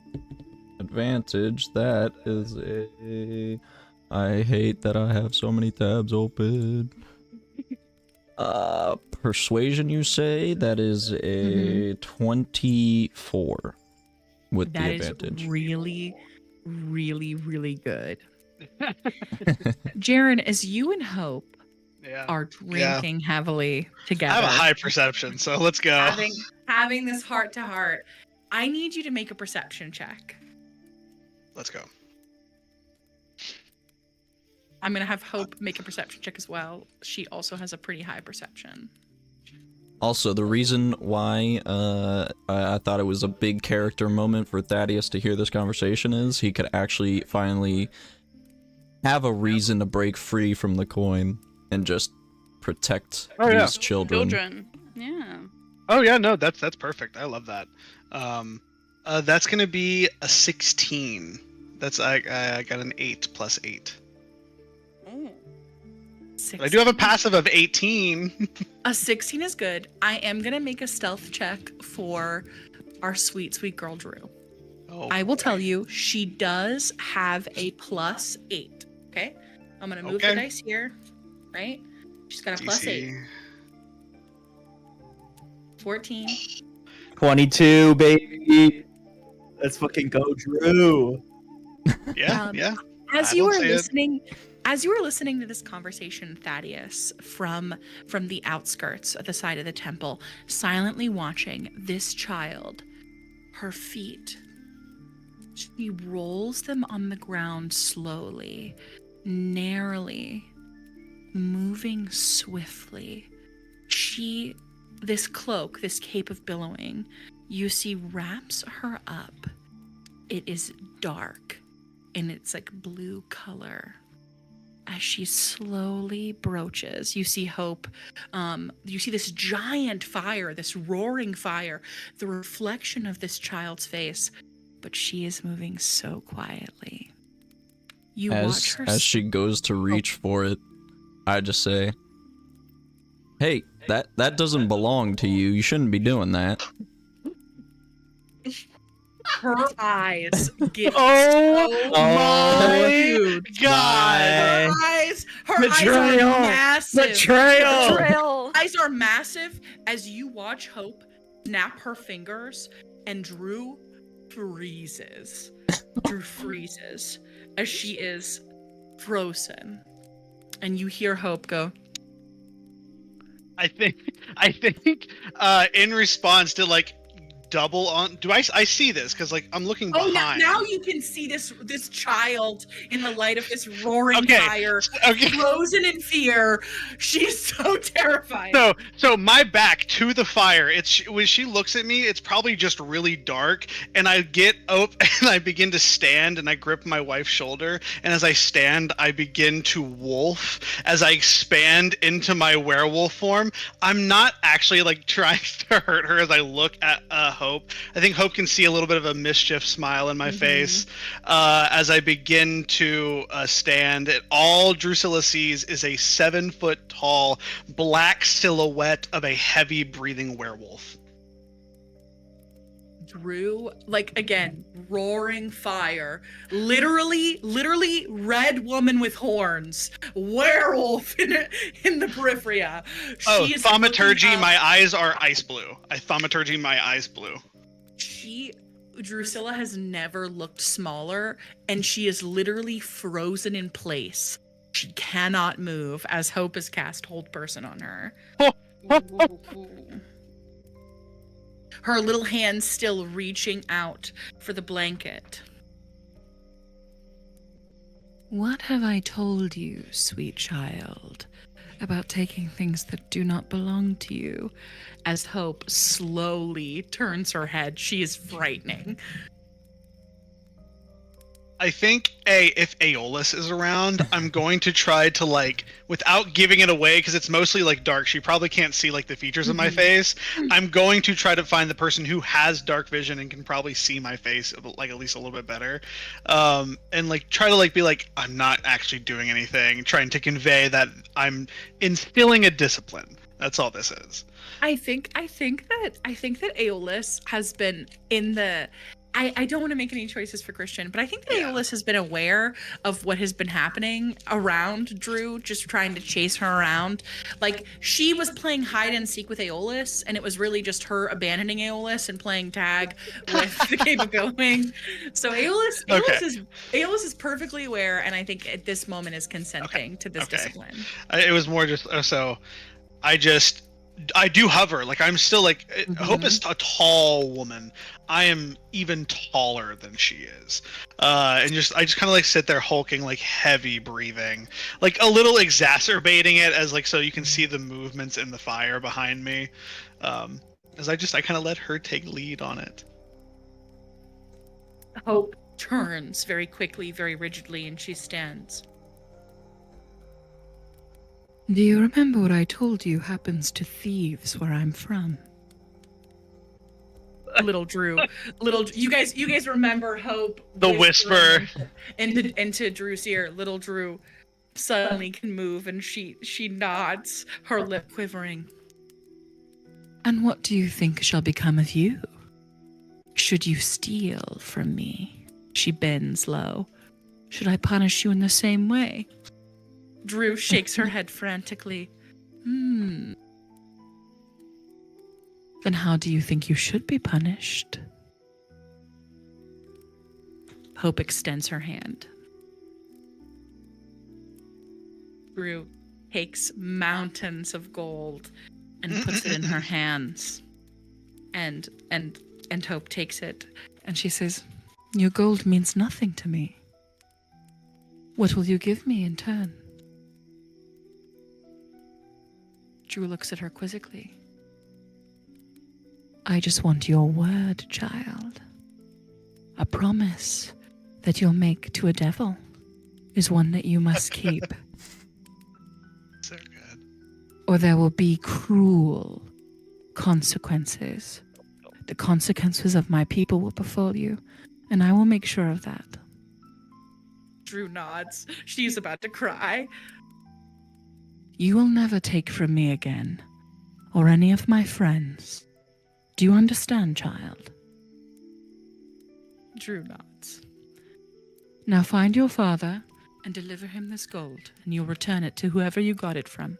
advantage. That is a... I hate that I have so many tabs open. Persuasion, you say? That is a 24 with That the is advantage. really, really, really good. Jaren, as you and Hope Yeah. are drinking heavily I together, have a high perception, so let's go. having this heart to heart, I need you to make a perception check. Let's go. I'm gonna have Hope make a perception check as well. She also has a pretty high perception. Also, the reason why I thought it was a big character moment for Thaddeus to hear this conversation is he could actually finally have a reason to break free from the coin and just protect these children. Yeah. Oh yeah, no, that's perfect. I love that. That's gonna be a 16. That's I got an 8 plus 8. Ooh. But I do have a passive of 18. A 16 is good. I am gonna make a stealth check for our sweet, sweet girl Drew. Oh, I will tell you, she does have a plus 8. Okay? I'm gonna move Okay. the dice here. Right? She's got a plus 8. 14. 22, baby. Let's fucking go, Drew. Yeah, Um, yeah. As I you don't were see it. listening to this conversation, Thaddeus, from the outskirts at the side of the temple, silently watching this child, her feet, she rolls them on the ground slowly, narrowly, moving swiftly. This cloak, this cape of billowing, you see wraps her up. It is dark, and it's like blue color. As she slowly broaches, you see Hope. You see this giant fire, this roaring fire, the reflection of this child's face, but she is moving so quietly. You watch her. As she goes to reach for it, I just say, "Hey, that doesn't belong to you. You shouldn't be doing that." Her eyes get Oh my huge. God! Her eyes are Betrayal! massive. Betrayal! Betrayal. Eyes are massive as you watch Hope snap her fingers, and Drew freezes. Drew freezes as she is frozen, and you hear Hope go, I think in response to like double on, do I see this because like I'm looking "Oh, behind. now you can see this child in the light of this roaring Okay. fire, Okay. frozen in fear. She's so terrified." So my back to the fire. It's when she looks at me, it's probably just really dark, and I get up and I begin to stand, and I grip my wife's shoulder, and as I stand, I begin to wolf. As I expand into my werewolf form, I'm not actually like trying to hurt her. As I look at Hope. I think Hope can see a little bit of a mischief smile in my face as I begin to stand. All Drusilla sees is a 7-foot tall black silhouette of a heavy breathing werewolf. Drew, like again, roaring fire, literally red woman with horns, werewolf in the periphery. Oh, She is thaumaturgy, looking up- my eyes are ice blue. Thaumaturgy, my eyes blue. Drusilla has never looked smaller, and she is literally frozen in place. She cannot move as Hope has cast Hold Person on her. Her little hand's still reaching out for the blanket. What have I told you, sweet child, about taking things that do not belong to you? As Hope slowly turns her head, she is frightening. I think if Aeolus is around, I'm going to try to, like, without giving it away, because it's mostly like dark, she probably can't see like the features of my face. I'm going to try to find the person who has dark vision and can probably see my face like at least a little bit better, and like try to like be like, I'm not actually doing anything, trying to convey that I'm instilling a discipline. That's all this is. I think that Aeolus has been in the. I don't want to make any choices for Christian, but I think that Aeolus has been aware of what has been happening around Drew, just trying to chase her around. Like, she was playing hide and seek with Aeolus, and it was really just her abandoning Aeolus and playing tag with the game of going. So Aeolus is perfectly aware, and I think at this moment is consenting to this discipline. It was more just I do hover. Like, I'm still like, Hope is a tall woman. I am even taller than she is. And I just kind of like sit there hulking, like heavy breathing, like a little exacerbating it as like, so you can see the movements in the fire behind me. As I kind of let her take lead on it. Hope turns very quickly, very rigidly, and she stands. Do you remember what I told you happens to thieves where I'm from? Little Drew, you guys remember Hope? The whisper into Drew's ear. Little Drew suddenly can move, and she nods, her lip quivering. And what do you think shall become of you? Should you steal from me? She bends low. Should I punish you in the same way? Drew shakes her head frantically. Then how do you think you should be punished? Hope extends her hand. Drew takes mountains of gold and puts it in her hands. And Hope takes it, and she says, "Your gold means nothing to me. What will you give me in turn?" Drew looks at her quizzically. I just want your word, child. A promise that you'll make to a devil is one that you must keep. So good. Or there will be cruel consequences. The consequences of my people will befall you, and I will make sure of that. Drew nods. She's about to cry. You will never take from me again, or any of my friends. Do you understand, child? Drew nods. Now find your father and deliver him this gold, and you'll return it to whoever you got it from.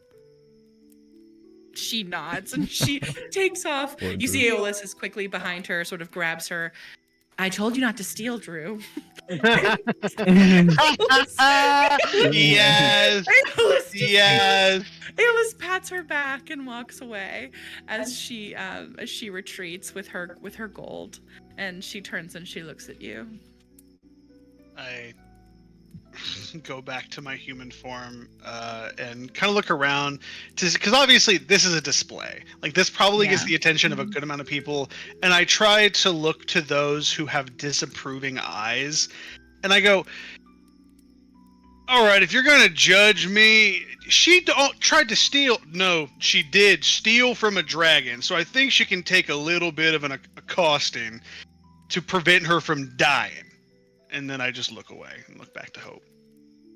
She nods and she takes off. You see Aeolus is quickly behind her, sort of grabs her. I told you not to steal, Drew. Yes. Yes. Aeolus pats her back and walks away as she retreats with her gold, and she turns and she looks at you. I go back to my human form and kind of look around because obviously this is a display. Like, this probably gets the attention of a good amount of people, and I try to look to those who have disapproving eyes, and I go, All right, if you're gonna judge me, she tried to steal. No, she did steal from a dragon. So I think she can take a little bit of an accosting to prevent her from dying. And then I just look away and look back to Hope.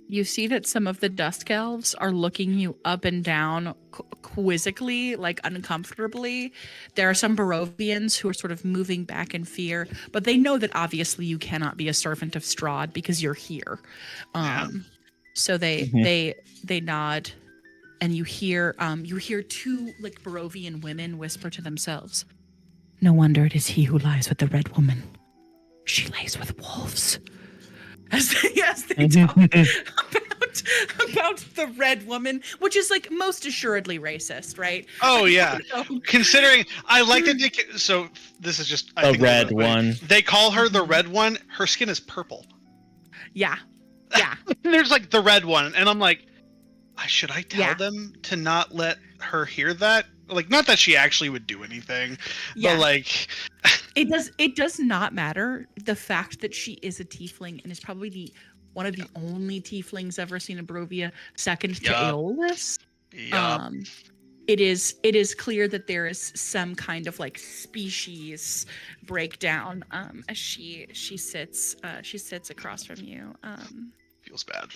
You see that some of the Dusk Elves are looking you up and down quizzically, like uncomfortably. There are some Barovians who are sort of moving back in fear, but they know that obviously you cannot be a servant of Strahd because you're here. So they nod, and you hear two like Barovian women whisper to themselves, "No wonder it is he who lies with the Red Woman. She lays with wolves." As they talk about the Red Woman, which is like most assuredly racist, right? Oh yeah. Considering I like that. So this is just The red one. They call her the Red One. Her skin is purple. Yeah. There's like the Red One, and I'm like, should I tell them to not let her hear that? Like, not that she actually would do anything, but like, it does not matter. The fact that she is a tiefling and is probably one of the only tieflings ever seen in Barovia, second to Aeolus. It is clear that there is some kind of like species breakdown as she sits across from you. Feels bad.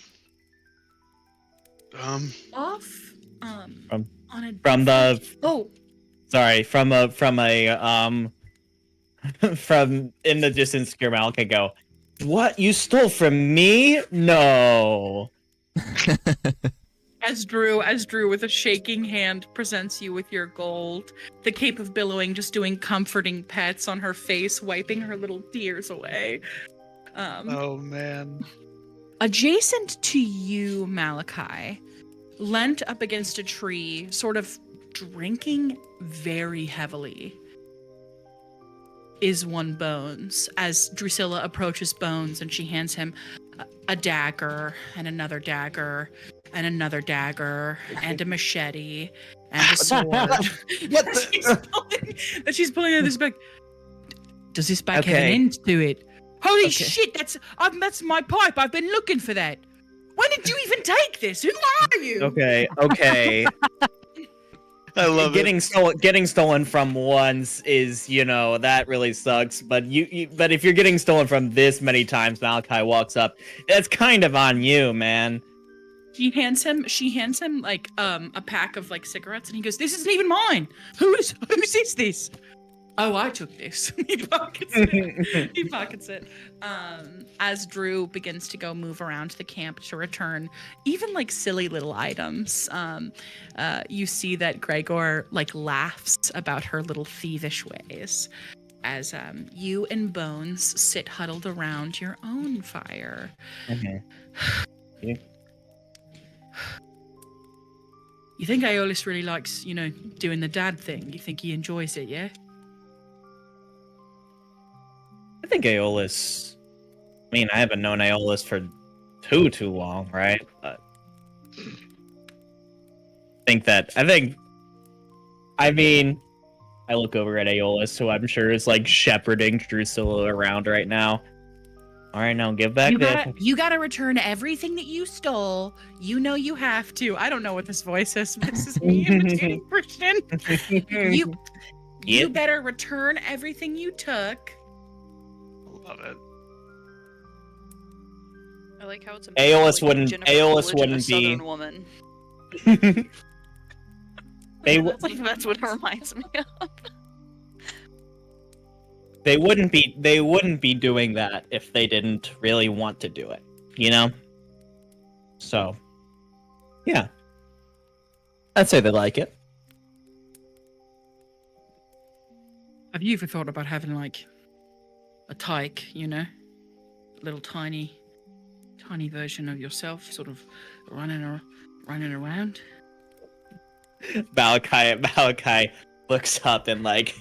From in the distance, Girmal can go, "What? You stole from me? No." As Drew with a shaking hand presents you with your gold, the Cape of Billowing just doing comforting pets on her face, wiping her little tears away. Oh man. Adjacent to you, Malachi, leant up against a tree, sort of drinking very heavily, is one Bones. As Drusilla approaches Bones and she hands him a dagger and another dagger and another dagger and a machete and a sword. What the? She's pulling out this bag. Does this bag have an end to it? Holy shit! That's my pipe. I've been looking for that. When did you even take this? Who are you? Okay. I love getting stolen from once is, that really sucks. But but if you're getting stolen from this many times, Malachi walks up. That's kind of on you, man. She hands him like a pack of like cigarettes, and he goes, "This isn't even mine. Whose is this?" "Oh, I took this." He pockets it. As Drew begins to go move around the camp to return even like silly little items, you see that Gregor like laughs about her little thievish ways as you and Bones sit huddled around your own fire. Okay. Yeah. You think Aeolus really likes, doing the dad thing? You think he enjoys it, yeah? I think Aeolus. I haven't known Aeolus for too long, right? But I look over at Aeolus, who I'm sure is like shepherding Drusilla around right now. All right, now give back this. You gotta return everything that you stole. You know you have to. I don't know what this voice is. This is me imitating Christian. You better return everything you took. Love it. I like how it's Aeolus wouldn't a be Southern woman. That's what it reminds me of. They wouldn't be doing that if they didn't really want to do it, So, yeah. I'd say they like it. Have you ever thought about having like a tyke, a little tiny version of yourself, sort of running around? Malachi looks up and like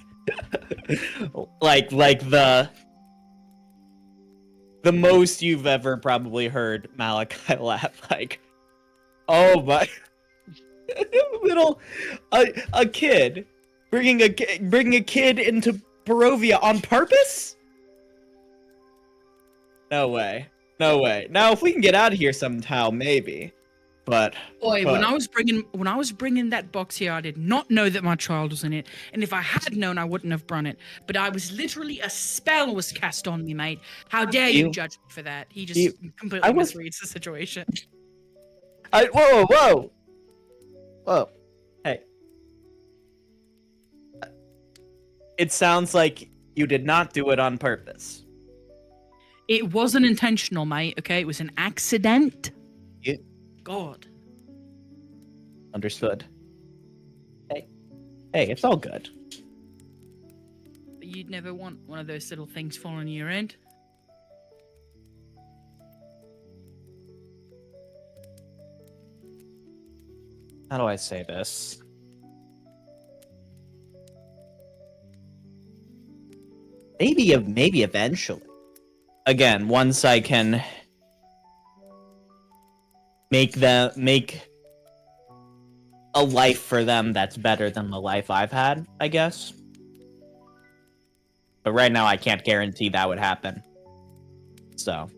the most you've ever probably heard Malachi laugh, like, oh my, a kid bringing a kid into Barovia on purpose? No way. No way. Now, if we can get out of here somehow, maybe. But Boy, when I was bringing that box here, I did not know that my child was in it. And if I had known, I wouldn't have brought it. But I was literally a spell was cast on me, mate. How dare you judge me for that? He just completely misreads the situation. Whoa. Hey. It sounds like you did not do it on purpose. It wasn't intentional, mate. Okay, it was an accident. Yeah. God. Understood. Hey, it's all good. But you'd never want one of those little things falling in your end. How do I say this? Maybe eventually. Again, once I can make a life for them that's better than the life I've had, I guess. But right now, I can't guarantee that would happen. So.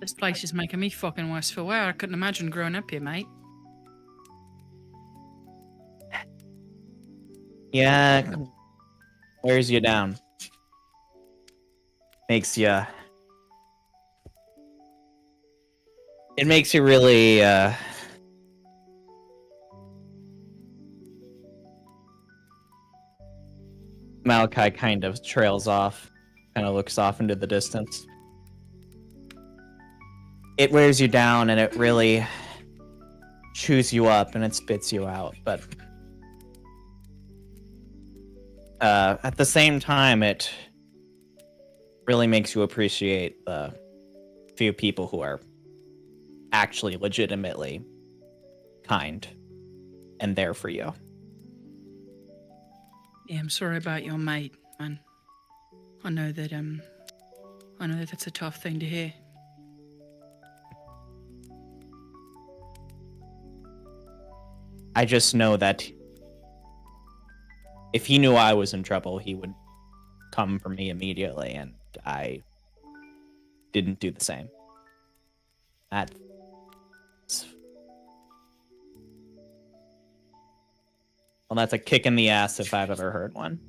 This place is making me fucking worse for wear. I couldn't imagine growing up here, mate. Yeah, wears you down. It makes you really, Malachi kind of trails off, kind of looks off into the distance. It wears you down and it really chews you up and it spits you out, but at the same time, it really makes you appreciate the few people who are actually legitimately kind and there for you. Yeah, I'm sorry about your mate, man. I know that that's a tough thing to hear. I just know that if he knew I was in trouble, he would come for me immediately, and I didn't do the same. Well, that's a kick in the ass if I've ever heard one.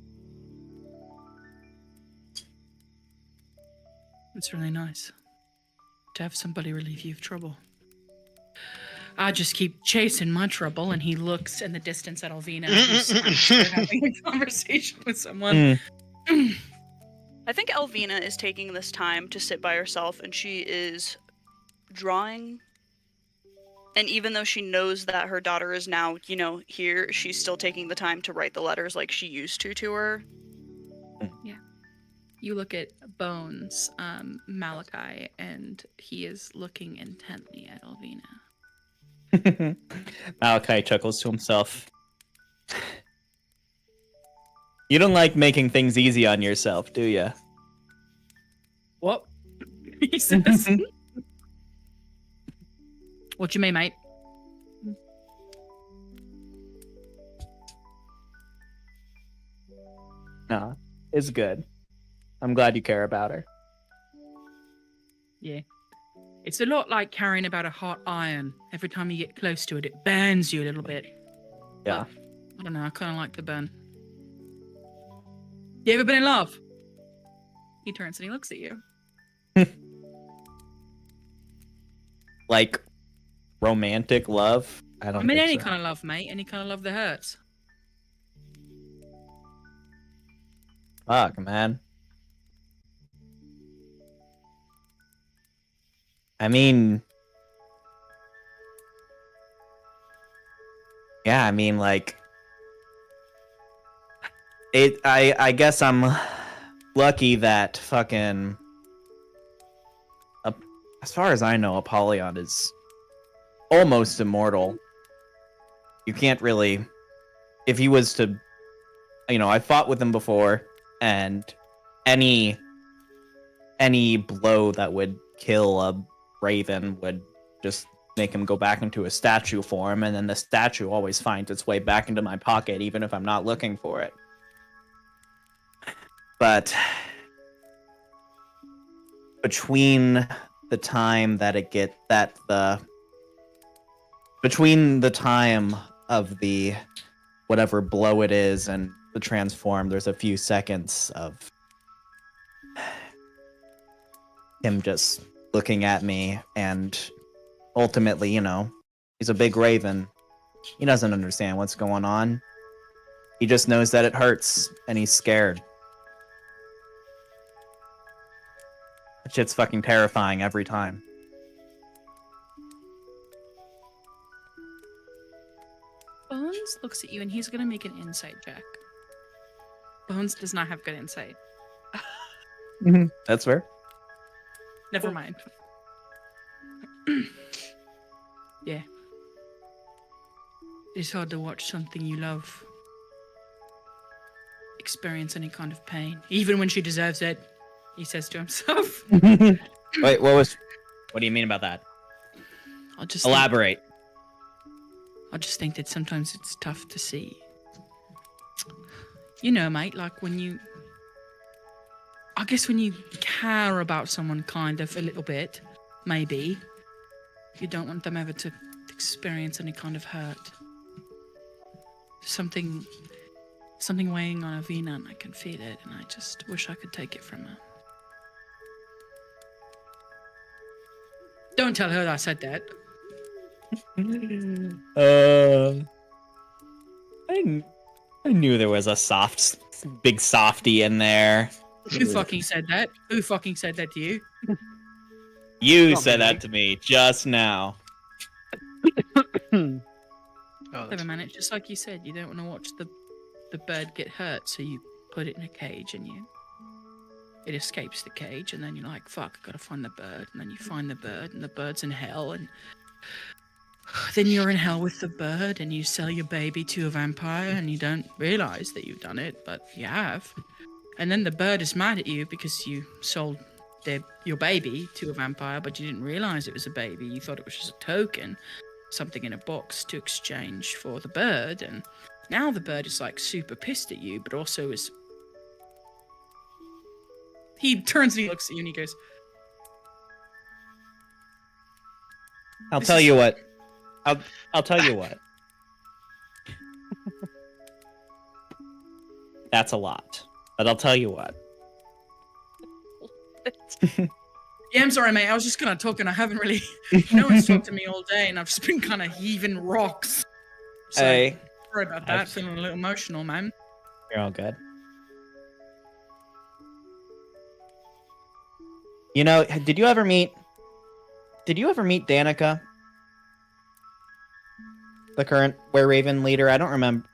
It's really nice to have somebody relieve you of trouble. I just keep chasing my trouble, and he looks in the distance at Alvina, who's having a conversation with someone. I think Alvina is taking this time to sit by herself, and she is drawing. And even though she knows that her daughter is now, here, she's still taking the time to write the letters like she used to her. Yeah. You look at Bones, Malachi, and he is looking intently at Alvina. Malachi chuckles to himself. You don't like making things easy on yourself, do you? What? He says. What you mean, mate? No, it's good. I'm glad you care about her. Yeah. It's a lot like carrying about a hot iron. Every time you get close to it, it burns you a little bit. Yeah. But, I don't know, I kind of like the burn. You ever been in love? He turns and he looks at you. Like romantic love? I I mean, think any so. kind of love, mate. Any kind of love that hurts. Fuck, man. I mean, yeah, like, I guess I'm lucky that fucking, as far as I know, Apollyon is almost immortal. You can't really, if he was to, I fought with him before, and any blow that would kill a raven would just make him go back into a statue form, and then the statue always finds its way back into my pocket, even if I'm not looking for it. But between the time that between the time of the whatever blow it is and the transform, there's a few seconds of him just looking at me, and ultimately, he's a big raven. He doesn't understand what's going on. He just knows that it hurts, and he's scared. That shit's fucking terrifying every time. Bones looks at you and he's gonna make an insight check. Bones does not have good insight. That's fair. Never mind. Yeah. It's hard to watch something you love experience any kind of pain, even when she deserves it, he says to himself. Wait, what do you mean about that? I'll just Elaborate. I just think that sometimes it's tough to see. You know, mate, like when you care about someone kind of a little bit, maybe, you don't want them ever to experience any kind of hurt. Something weighing on Avina, and I can feel it, and I just wish I could take it from her. Don't tell her that I said that. I knew there was a big softy in there. Who fucking said that? Who fucking said that to you? You said that to me just now. Never mind, it's just like you said, you don't want to watch the bird get hurt, so you put it in a cage and it escapes the cage, and then you're like, fuck, I gotta find the bird, and then you find the bird, and the bird's in hell, and then you're in hell with the bird, and you sell your baby to a vampire, and you don't realize that you've done it, but you have. And then the bird is mad at you because you sold your baby to a vampire, but you didn't realize it was a baby. You thought it was just a token, something in a box to exchange for the bird, and now the bird is like super pissed at you, but also is... He turns and he looks at you and he goes... I'll tell you what. I'll tell you what. That's a lot. But I'll tell you what. Yeah, I'm sorry, mate. I was just kind of talking. I haven't really... No one's talked to me all day, and I've just been kind of heaving rocks. So, Hey. sorry about that. Feeling a little emotional, man. You're all good. Did you ever meet Danica? The current Were-Raven leader? I don't remember.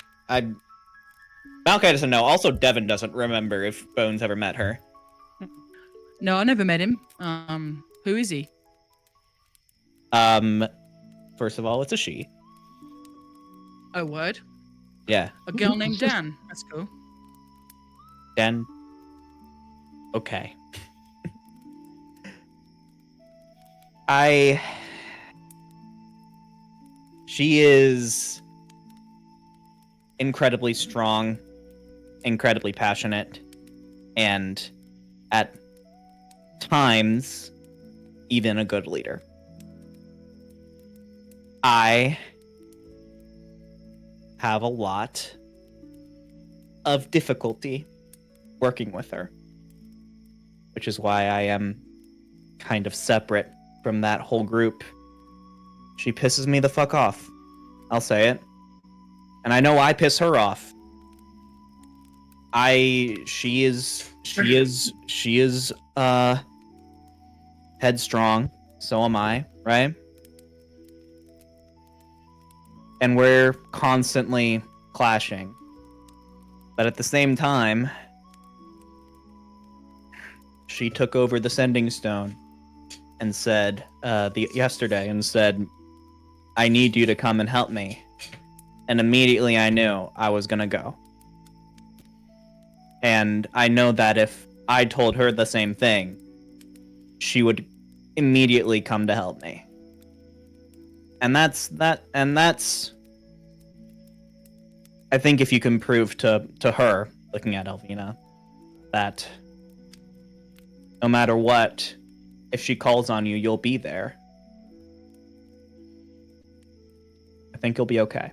Malachi doesn't know. Also, Devin doesn't remember if Bones ever met her. No, I never met him. Who is he? First of all, it's a she. Oh, word? Yeah. A girl named Dan. That's cool. Dan. Okay. She is incredibly strong, incredibly passionate, and at times, even a good leader. I have a lot of difficulty working with her, which is why I am kind of separate from that whole group. She pisses me the fuck off. I'll say it. And I know I piss her off. She is headstrong. So am I, right? And we're constantly clashing. But at the same time, she took over the Sending Stone and said, yesterday, and said, I need you to come and help me. And immediately I knew I was gonna go. And I know that if I told her the same thing, she would immediately come to help me. And that's I think if you can prove to her, looking at Elvina, that no matter what, if she calls on you, you'll be there. I think you'll be okay.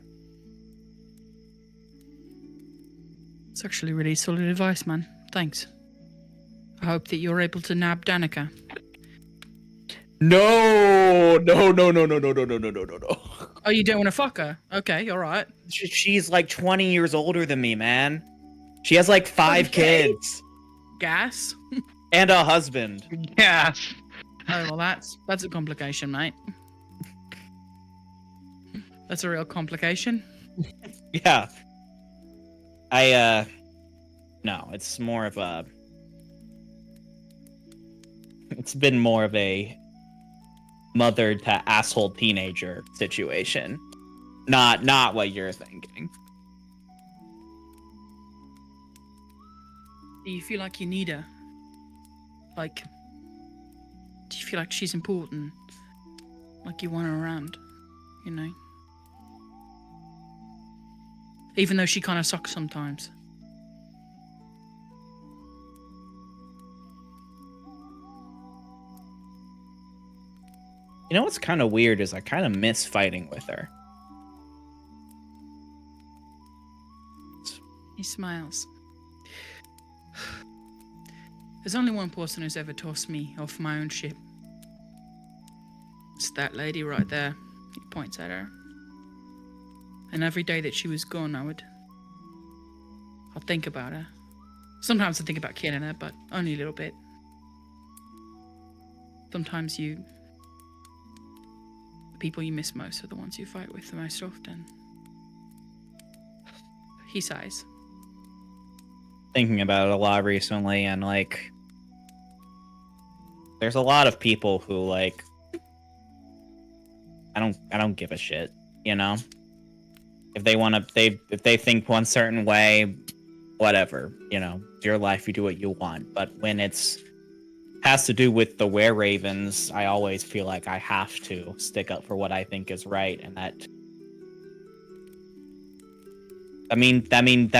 It's actually really solid advice, man. Thanks. I hope that you're able to nab Danica. No. Oh, you don't want to fuck her? Okay, all right. She's like 20 years older than me, man. She has like 5 kids Gas? and a husband. Yeah. Oh, well, that's a complication, mate. That's a real complication. Yeah. No, it's more of a... It's been more of a mother to asshole teenager situation. Not what you're thinking. Do you feel like you need her? Like, do you feel like she's important? Like you want her around, you know? Even though she kind of sucks sometimes. You know what's kind of weird is I kind of miss fighting with her. He smiles. There's only one person who's ever tossed me off my own ship. It's that lady right there. He points at her. And every day that she was gone, I'd think about her. Sometimes I think about killing her, but only a little bit. Sometimes the people you miss most are the ones you fight with the most often. He sighs. Thinking about it a lot recently, and like, there's a lot of people who like, I don't give a shit, you know. If they want to, if they think one certain way, whatever, you know, it's your life, you do what you want. But when has to do with the were-ravens, I always feel like I have to stick up for what I think is right, and that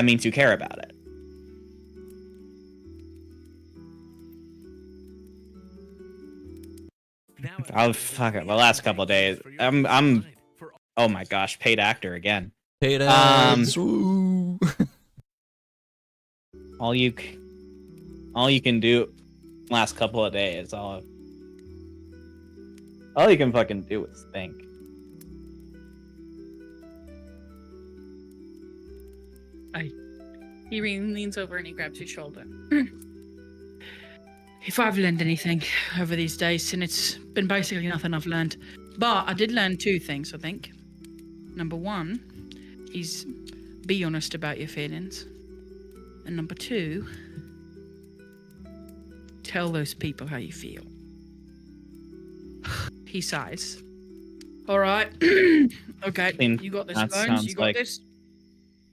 means you care about it. Oh fuck it! The last couple of days, I'm oh my gosh, paid actor again. Paid ads, woo. all you can do last couple of days, all you can fucking do is think. He leans over and he grabs your shoulder. If I've learned anything over these days, and it's been basically nothing I've learned, but I did learn 2 things, I think. Number 1 is be honest about your feelings. And number 2, tell those people how you feel. He sighs. All right. Okay, you got this, That Bones. sounds You got like- this.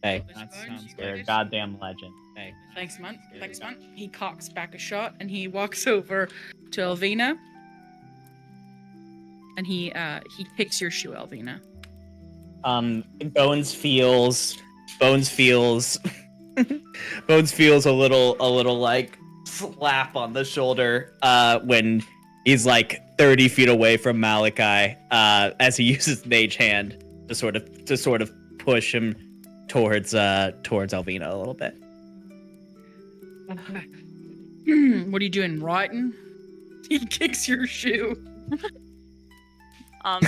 Hey, This that Bones, sounds you got like a this? goddamn legend. Hey. Thanks, man. Thanks, man. He cocks back a shot and he walks over to Elvina. And he kicks your shoe, Elvina. Bones feels Bones feels a little like slap on the shoulder when he's like 30 feet away from Malachi as he uses Mage Hand to sort of push him towards Elvina a little bit. What are you doing, writing? He kicks your shoe.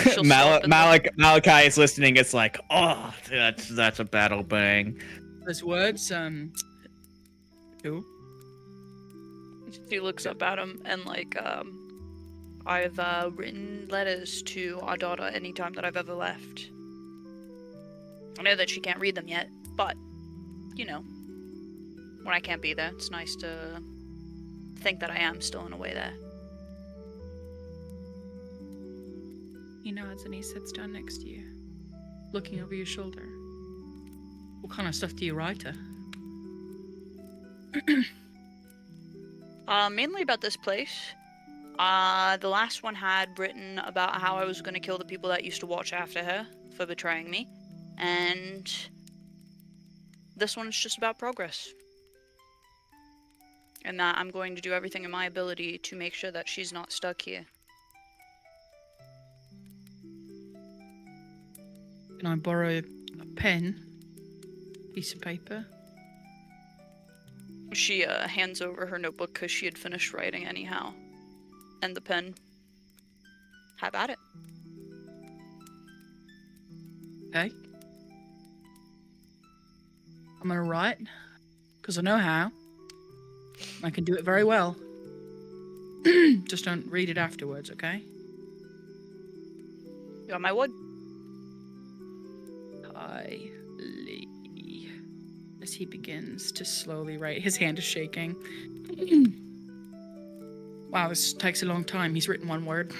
She'll stop and Malachi is listening. It's like, oh, that's a battle bang. Those words, who? She looks up at him and like, I've written letters to our daughter anytime that I've ever left. I know that she can't read them yet, but, you know, when I can't be there, it's nice to think that I am still in a way there. He nods and he sits down next to you, looking over your shoulder. What kind of stuff do you write her? Mainly about this place. The last one had written about how I was going to kill the people that used to watch after her for betraying me. And this one's just about progress. And that I'm going to do everything in my ability to make sure that she's not stuck here. Can I borrow a pen? Piece of paper? She hands over her notebook because she had finished writing anyhow. And the pen. Have at it. Okay. I'm gonna write, because I know how. I can do it very well. Just don't read it afterwards, okay? You got my word? Kylie. As he begins to slowly write, his hand is shaking. Wow, this takes a long time. He's written one word.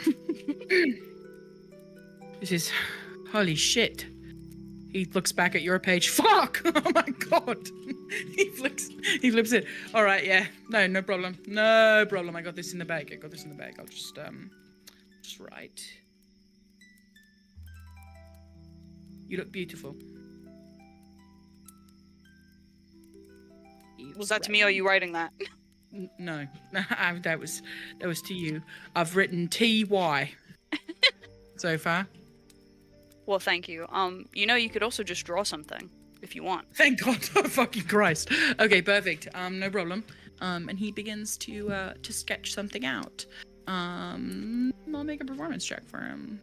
This is... Holy shit. He looks back at your page. Fuck! Oh my god! He flips it. Alright, yeah. No problem. No problem. I got this in the bag. I'll just write. You look beautiful. Was that to me or are you writing that? No. that was to you. I've written TY so far. Well, thank you. You know, you could also just draw something if you want. Thank God! Oh, fucking Christ. Okay, perfect. No problem. And he begins to sketch something out. I'll make a performance check for him.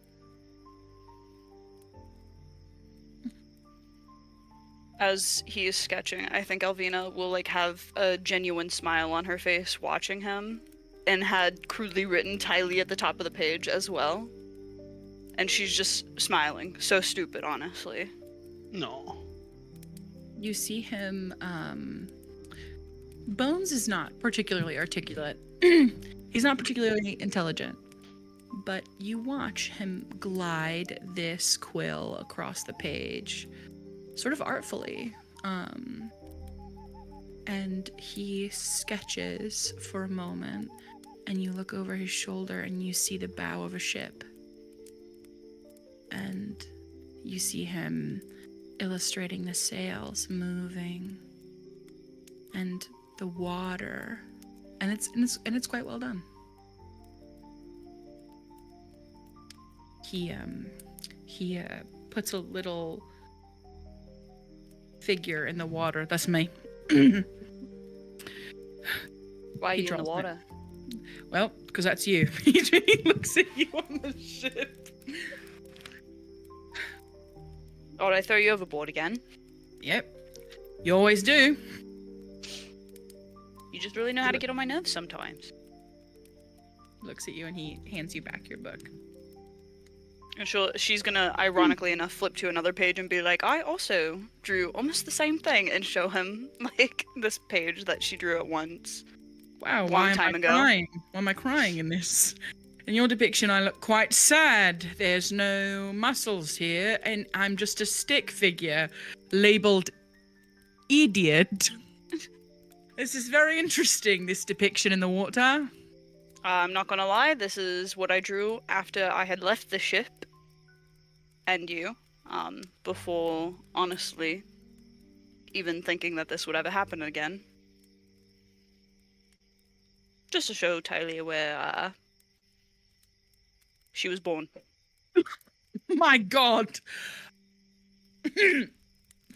As he is sketching, I think Alvina will like have a genuine smile on her face watching him, and had crudely written Tylee at the top of the page as well. And she's just smiling. So stupid, honestly. No. You see him, Bones is not particularly articulate. He's not particularly intelligent. But you watch him glide this quill across the page, sort of artfully. And he sketches for a moment, and you look over his shoulder and you see the bow of a ship. And you see him illustrating the sails moving and the water, and it's quite well done. He puts a little figure in the water. That's me. Why are He you in the draws water? Well, because that's you. He looks at you on the ship. Oh, did I throw you overboard again? Yep. You always do. You just really know how to get on my nerves sometimes. Looks at you and he hands you back your book. And she's gonna, ironically enough, flip to another page and be like, I also drew almost the same thing, and show him, like, this page that she drew at once. Wow, Long why am time I ago. crying? Why am I crying in this? In your depiction, I look quite sad. There's no muscles here, and I'm just a stick figure labeled idiot. This is very interesting, this depiction in the water. I'm not gonna lie, this is what I drew after I had left the ship. And you. Before, honestly, even thinking that this would ever happen again. Just to show Tylee where, she was born. My God.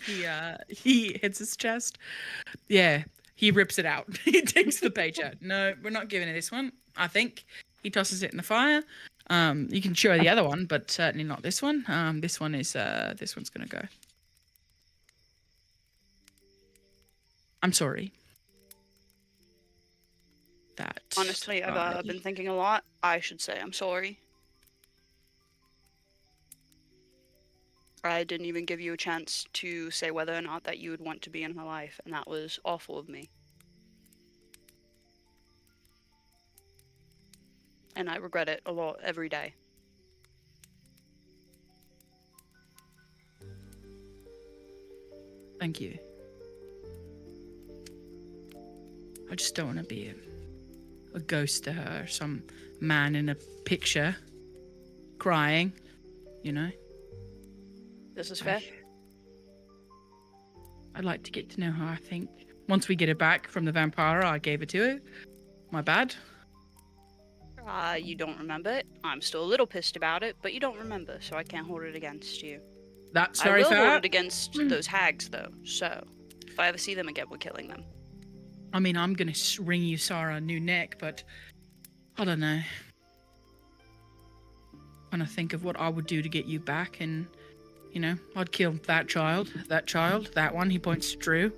He hits his chest. Yeah, he rips it out. He takes the page out. No, we're not giving it this one. I think he tosses it in the fire. You can show the other one, but certainly not this one. This one's gonna go. I'm sorry. That Honestly, I've been thinking a lot. I should say I'm sorry. I didn't even give you a chance to say whether or not that you would want to be in my life, and that was awful of me. And I regret it a lot every day. Thank you. I just don't want to be a ghost to her, some man in a picture crying, you know? This is fair. I'd like to get to know her, I think. Once we get it back from the vampire, I gave it to it. My bad. You don't remember it. I'm still a little pissed about it, but you don't remember, so I can't hold it against you. That's I very will hold fair. it against those hags, though. So, if I ever see them again, we're killing them. I mean, I'm gonna ring you Sarah a new neck, but I don't know. When I think of what I would do to get you back, and I'd kill that child, that one. He points to Drew.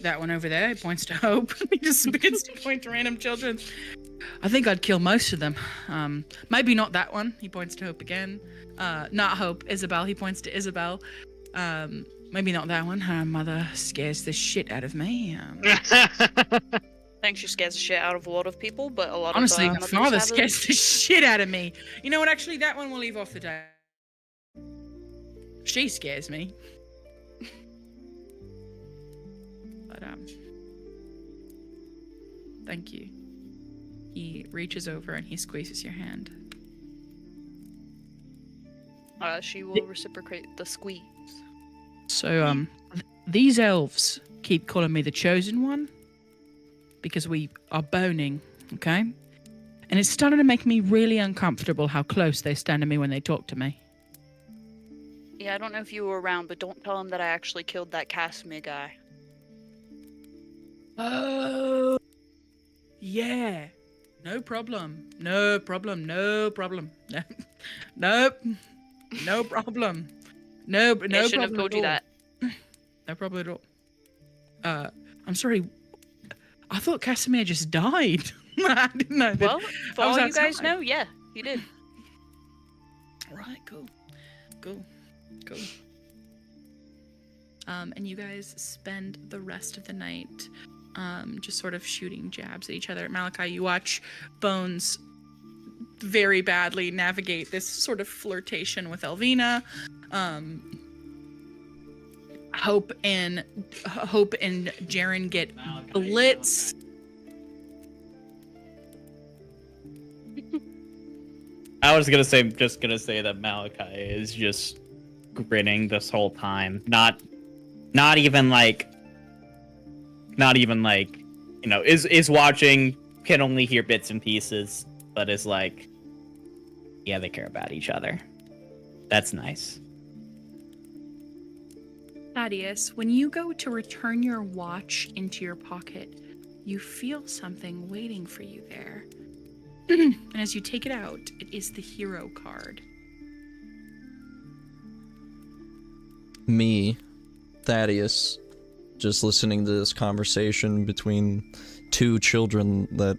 That one over there, he points to Hope. He just begins to point to random children. I think I'd kill most of them. Maybe not that one. He points to Hope again. Not Hope, Isabel. He points to Isabel. Maybe not that one. Her mother scares the shit out of me. I think she scares the shit out of a lot of people, but a lot Honestly, of her mothers father have scares the shit out of me. You know what? Actually, that one we'll leave off the day. She scares me. But thank you. He reaches over and he squeezes your hand. She will reciprocate the squeeze. So, these elves keep calling me the Chosen One because we are boning, okay? And it's starting to make me really uncomfortable how close they stand to me when they talk to me. Yeah, I don't know if you were around, but don't tell him that I actually killed that Casimir guy. Oh, yeah. No problem. No problem. No problem. No, nope. No problem. No, no I problem. shouldn't have told you that. No problem at all. I'm sorry. I thought Casimir just died. I didn't know. Well, for all you outside. guys know, yeah, he did. All right, cool. And you guys spend the rest of the night just sort of shooting jabs at each other. Malachi, you watch Bones very badly navigate this sort of flirtation with Elvina. Hope and Jaren get blitz. I was just gonna say that Malachi is just grinning this whole time. Not even like, is watching, can only hear bits and pieces, but is like, yeah, they care about each other. That's nice. Thaddeus, when you go to return your watch into your pocket, you feel something waiting for you there. And as you take it out, it is the hero card. Me, Thaddeus, just listening to this conversation between two children that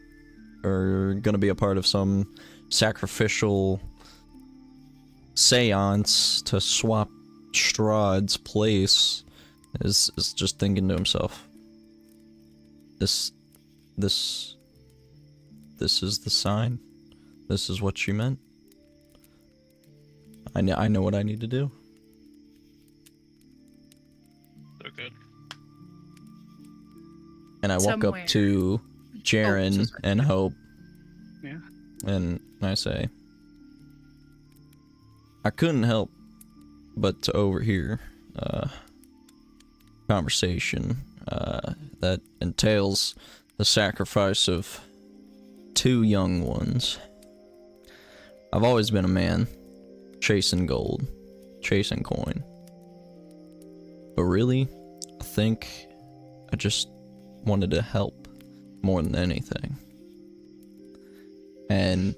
are gonna be a part of some sacrificial seance to swap Strahd's place, is just thinking to himself, This is the sign. This is what she meant. I know what I need to do. So good. And I walk Somewhere. up to Jaren so sorry. and Hope. Yeah. And I say, I couldn't help but to overhear a conversation that entails the sacrifice of two young ones. I've always been a man, chasing gold, chasing coin. But really, I think I just wanted to help more than anything. And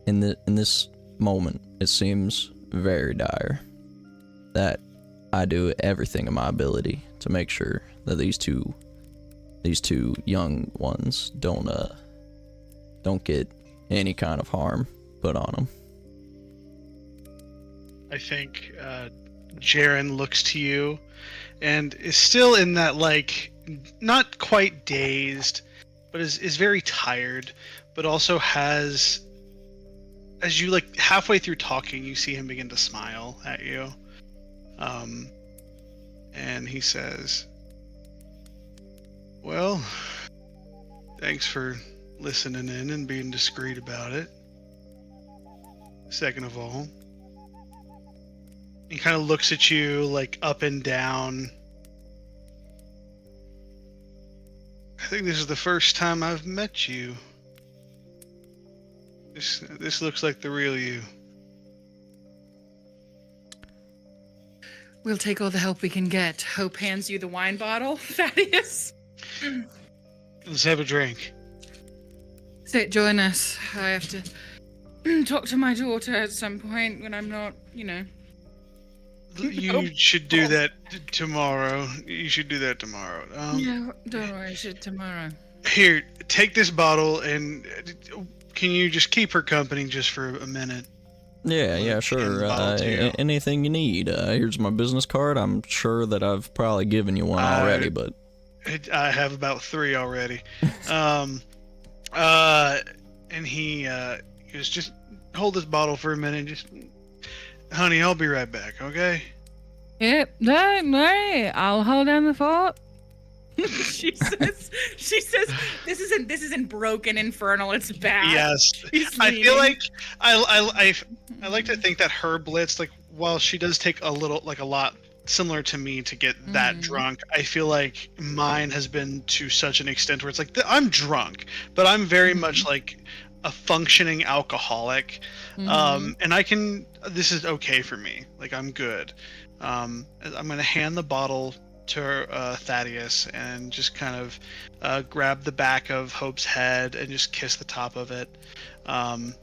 in this moment, it seems very dire that I do everything in my ability to make sure that these two young ones don't get any kind of harm put on them. I think Jaren looks to you and is still in that, like, not quite dazed, but is very tired, but also has, as you, like, halfway through talking, you see him begin to smile at you. And he says, well, thanks for listening in and being discreet about it. Second of all, he kind of looks at you, like, up and down, think this is the first time I've met you. This looks like the real you. We'll take all the help we can get. Hope hands you the wine bottle, Thaddeus. Let's have a drink. Say, join us. I have to talk to my daughter at some point when I'm not, You should do that tomorrow. You should do that tomorrow. Yeah, don't worry, shit, tomorrow. Here, take this bottle, and can you just keep her company just for a minute? Yeah, sure. Anything you need. Here's my business card. I'm sure that I've probably given you one already, but I have about 3 already. And he goes, just hold this bottle for a minute. Just, honey, I'll be right back. Okay? Yep, don't worry. I'll hold down the fort. she says, this isn't broken infernal, it's bad. Yes. I feel like I like to think that her blitz, like, while she does take a lot similar to me to get that drunk, I feel like mine has been to such an extent where it's like I'm drunk, but I'm very much like a functioning alcoholic. And this is okay for me. Like, I'm good. I'm gonna hand the bottle to Thaddeus and just kind of grab the back of Hope's head and just kiss the top of it. And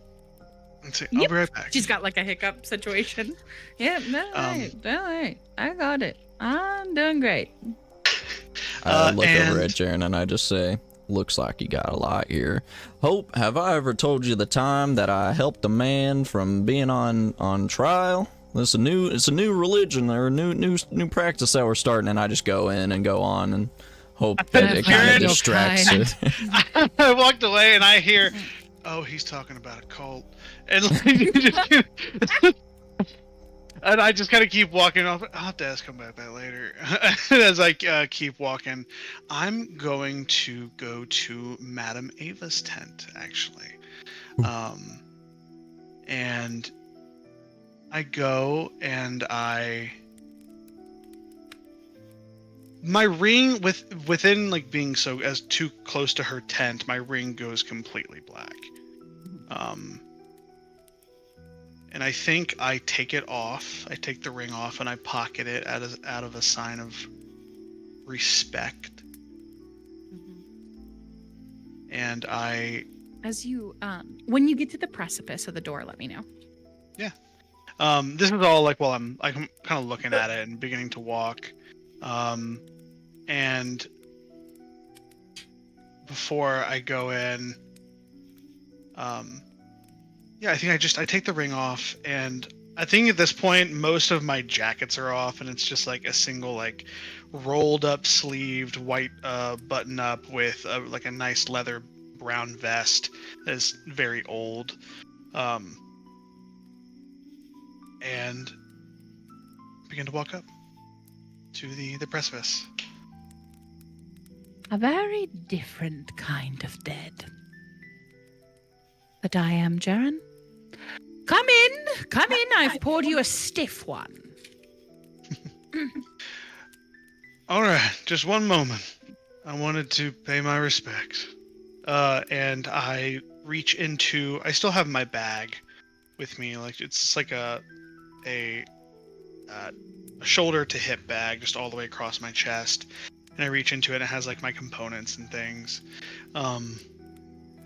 say, I'll be right back. She's got like a hiccup situation. Yep, don't worry. I got it. I'm doing great. I look over at Jaren and I just say, looks like you got a lot here. Hope, have I ever told you the time that I helped a man from being on trial? It's a new religion or a new practice that we're starting, and I just go in and go on and hope that it kind of distracts it. I walked away and I hear, oh, he's talking about a cult, and and I just kind of keep walking off. I'll have to ask him about that later. As I keep walking, I'm going to go to Madame Ava's tent, actually, and I go and my ring within like being so as too close to her tent, my ring goes completely black. And I think I take it off. I take the ring off and I pocket it out of a sign of respect. And as you when you get to the precipice of the door, let me know. Yeah. This is all like while I'm kind of looking at it and beginning to walk. And before I go in, I think I take the ring off, and I think at this point most of my jackets are off, and it's just like a single like rolled up sleeved white button up with like a nice leather brown vest that is very old. And begin to walk up to the precipice. A very different kind of dead. But I am Jaren. Come in. I've poured you a stiff one. All right, just one moment. I wanted to pay my respects. And I reach into. I still have my bag with me. Like it's like a shoulder to hip bag, just all the way across my chest. And I reach into it, and it has like my components and things. And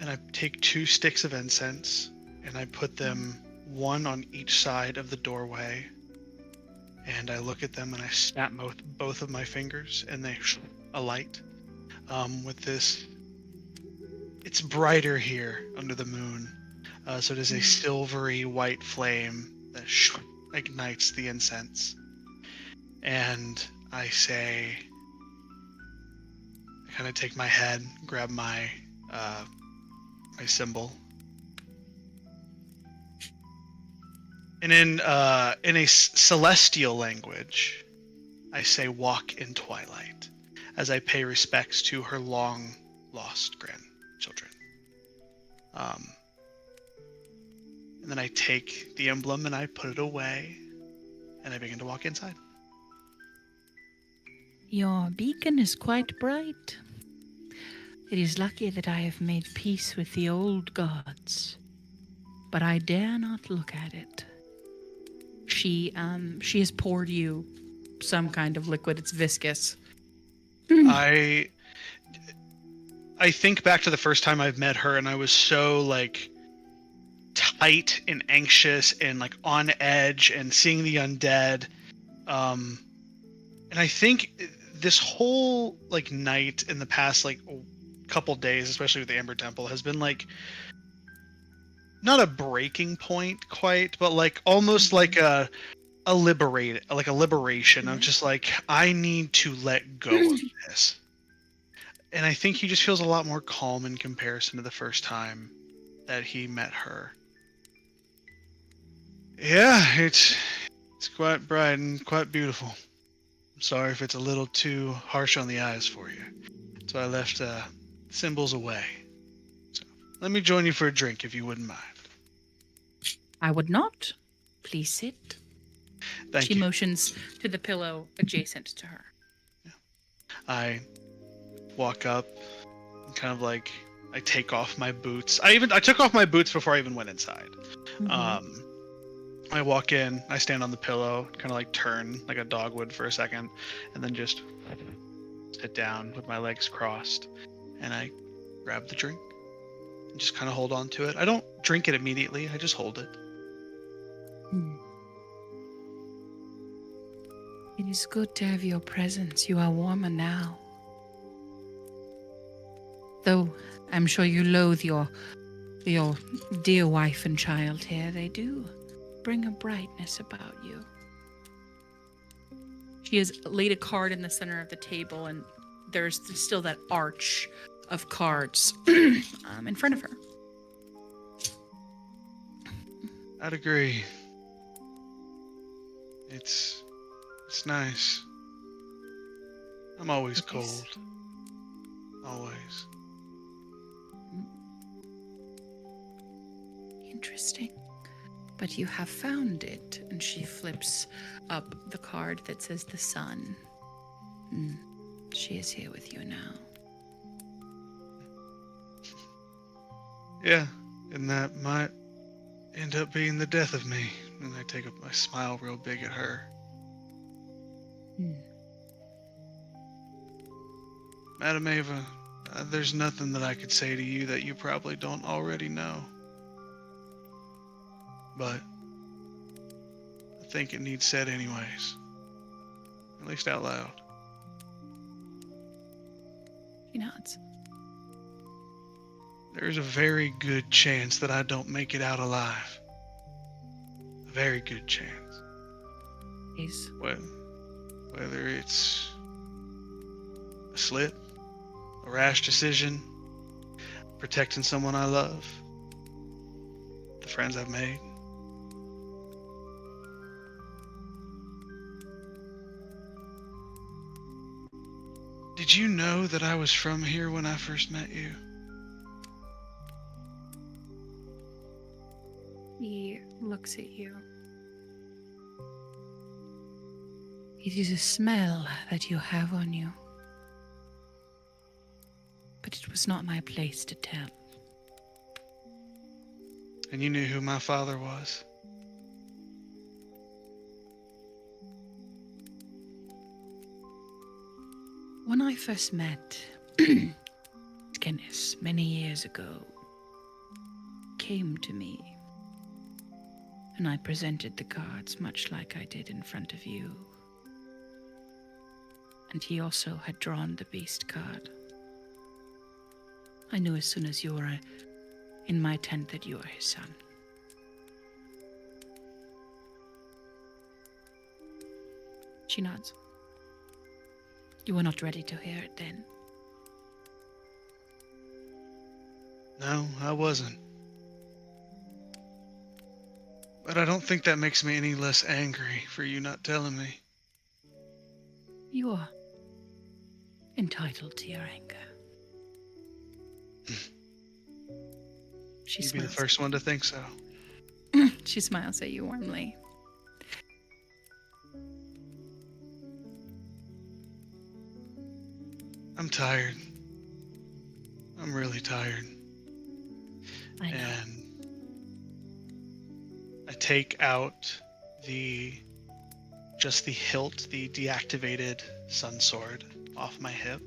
I take 2 sticks of incense, and I put them one on each side of the doorway. And I look at them, and I snap both of my fingers, and they alight with this. It's brighter here under the moon, so it is a silvery white flame that ignites the incense. And I say, I kind of take my head, grab my symbol, and in a celestial language, I say, "Walk in twilight," as I pay respects to her long lost grandchildren. And then I take the emblem and I put it away, and I begin to walk inside. Your beacon is quite bright. It is lucky that I have made peace with the old gods, but I dare not look at it. She has poured you some kind of liquid. It's viscous. I think back to the first time I've met her, and I was so like tight and anxious and like on edge, and seeing the undead. And I think this whole like night in the past like couple days, especially with the Amber Temple, has been like not a breaking point quite, but like almost like a liberation of just like, I need to let go of this. And I think he just feels a lot more calm in comparison to the first time that he met her. Yeah, it's quite bright and quite beautiful. I'm sorry if it's a little too harsh on the eyes for you. So I left symbols away. So let me join you for a drink if you wouldn't mind. I would not. Please sit. Thank She you. motions to the pillow adjacent to her. I walk up and kind of like I take off my boots. I took off my boots before I even went inside. I walk in, I stand on the pillow, kind of like turn like a dog would for a second, and then just sit down with my legs crossed, and I grab the drink and just kind of hold on to it. I don't drink it immediately, I just hold it. It is good to have your presence. You are warmer now. Though I'm sure you loathe your dear wife and child here, they do bring a brightness about you. She has laid a card in the center of the table, and there's still that arch of cards in front of her. I'd agree. It's nice. I'm always It is. cold. Always. Interesting. But you have found it. And she flips up the card that says the sun. She is here with you now. Yeah, and that might end up being the death of me. And I smile real big at her. Madam Ava, there's nothing that I could say to you that you probably don't already know. But I think it needs said anyways. At least out loud. She nods. There's a very good chance that I don't make it out alive. A very good chance. Please. Whether it's a slip, a rash decision, protecting someone I love, the friends I've made. Did you know that I was from here when I first met you? He looks at you. It is a smell that you have on you. But it was not my place to tell. And you knew who my father was? When I first met Kenneth many years ago, came to me, and I presented the cards much like I did in front of you. And he also had drawn the beast card. I knew as soon as you were in my tent that you were his son. She nods. You were not ready to hear it then. No, I wasn't. But I don't think that makes me any less angry for you not telling me. You are entitled to your anger. She You'd be the smiles. first one to think so. She smiles at you warmly. I'm tired. I'm really tired. I know. And I take out just the hilt, the deactivated sun sword off my hip,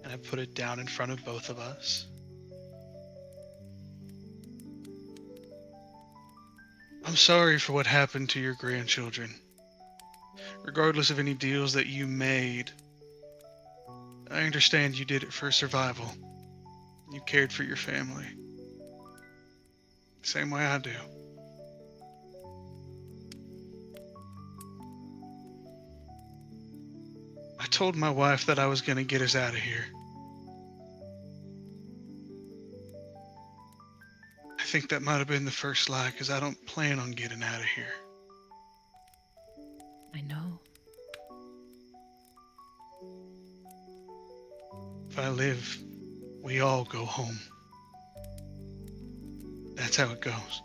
and I put it down in front of both of us. I'm sorry for what happened to your grandchildren. Regardless of any deals that you made, I understand you did it for survival. You cared for your family. Same way I do. I told my wife that I was going to get us out of here. I think that might have been the first lie, because I don't plan on getting out of here. I know. If I live, we all go home. That's how it goes.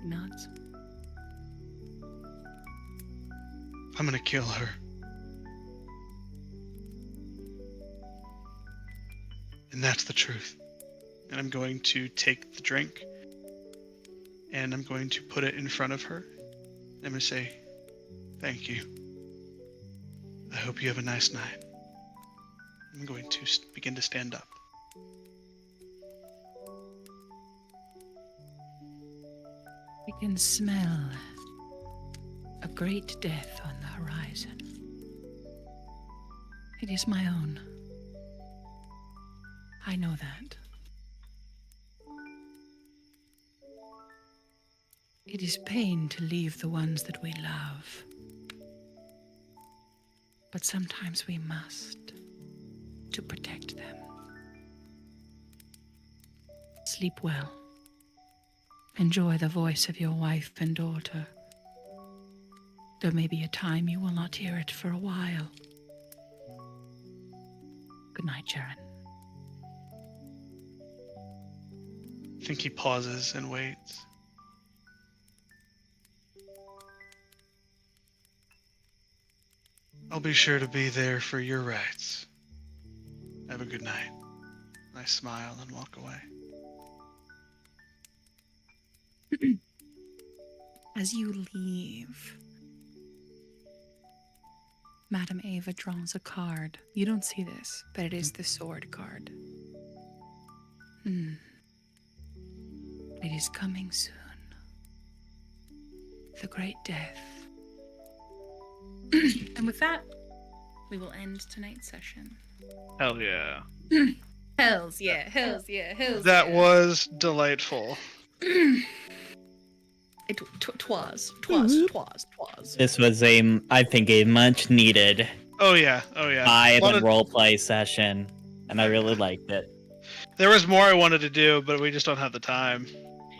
Nuts. I'm gonna kill her. And that's the truth. And I'm going to take the drink, and I'm going to put it in front of her. I'm gonna say, thank you. I hope you have a nice night. I'm going to begin to stand up. I can smell a great death on the horizon. It is my own. I know that. It is pain to leave the ones that we love. But sometimes we must, to protect them. Sleep well. Enjoy the voice of your wife and daughter. There may be a time you will not hear it for a while. Good night, Jaren. I think he pauses and waits. I'll be sure to be there for your rights. Have a good night. I smile and walk away. As you leave, Madame Ava draws a card. You don't see this, but it is the sword card. It is coming soon. The great death. And with that, we will end tonight's session. Hell yeah. Hells yeah, hells yeah, hells That yeah. was delightful. Twas. This was I think, a much needed Oh yeah. vibe Lot and of- roleplay session, and I really liked it. There was more I wanted to do, but we just don't have the time.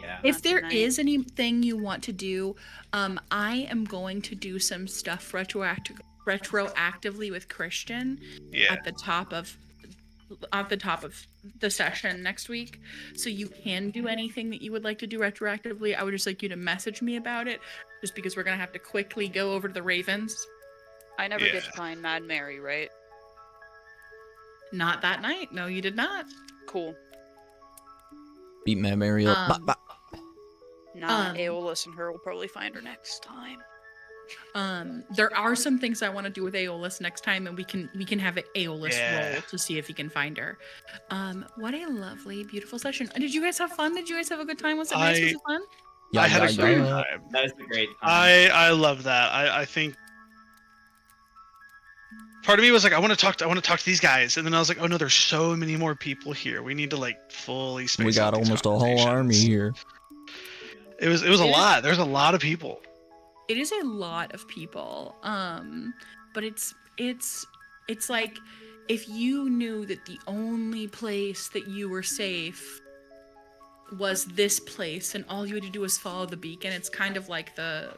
Yeah. If there tonight. is anything you want to do, I am going to do some stuff retroactively with Christian Yeah. at the top of the session next week. So you can do anything that you would like to do retroactively. I would just like you to message me about it, just because we're gonna have to quickly go over to the Ravens. I never Yeah. get to find Mad Mary, right? Not that night. No, you did not. Cool. Beat Mad Mary up. Um, Nah, Aeolus and her will probably find her next time. There are some things I want to do with Aeolus next time, and we can have an Aeolus Yeah. roll to see if he can find her. What a lovely, beautiful session. Did you guys have fun? Did you guys have a good time? Was it nice? Was it fun? I had a great yeah. time. That was a great time. I love that. I think part of me was like, I want to talk to these guys, and then I was like, oh no, there's so many more people here. We need to like fully space. We got out these almost a whole army conversations. here. It was a lot. There's a lot of people. It is a lot of people. But it's like if you knew that the only place that you were safe was this place, and all you had to do was follow the beacon. It's kind of like the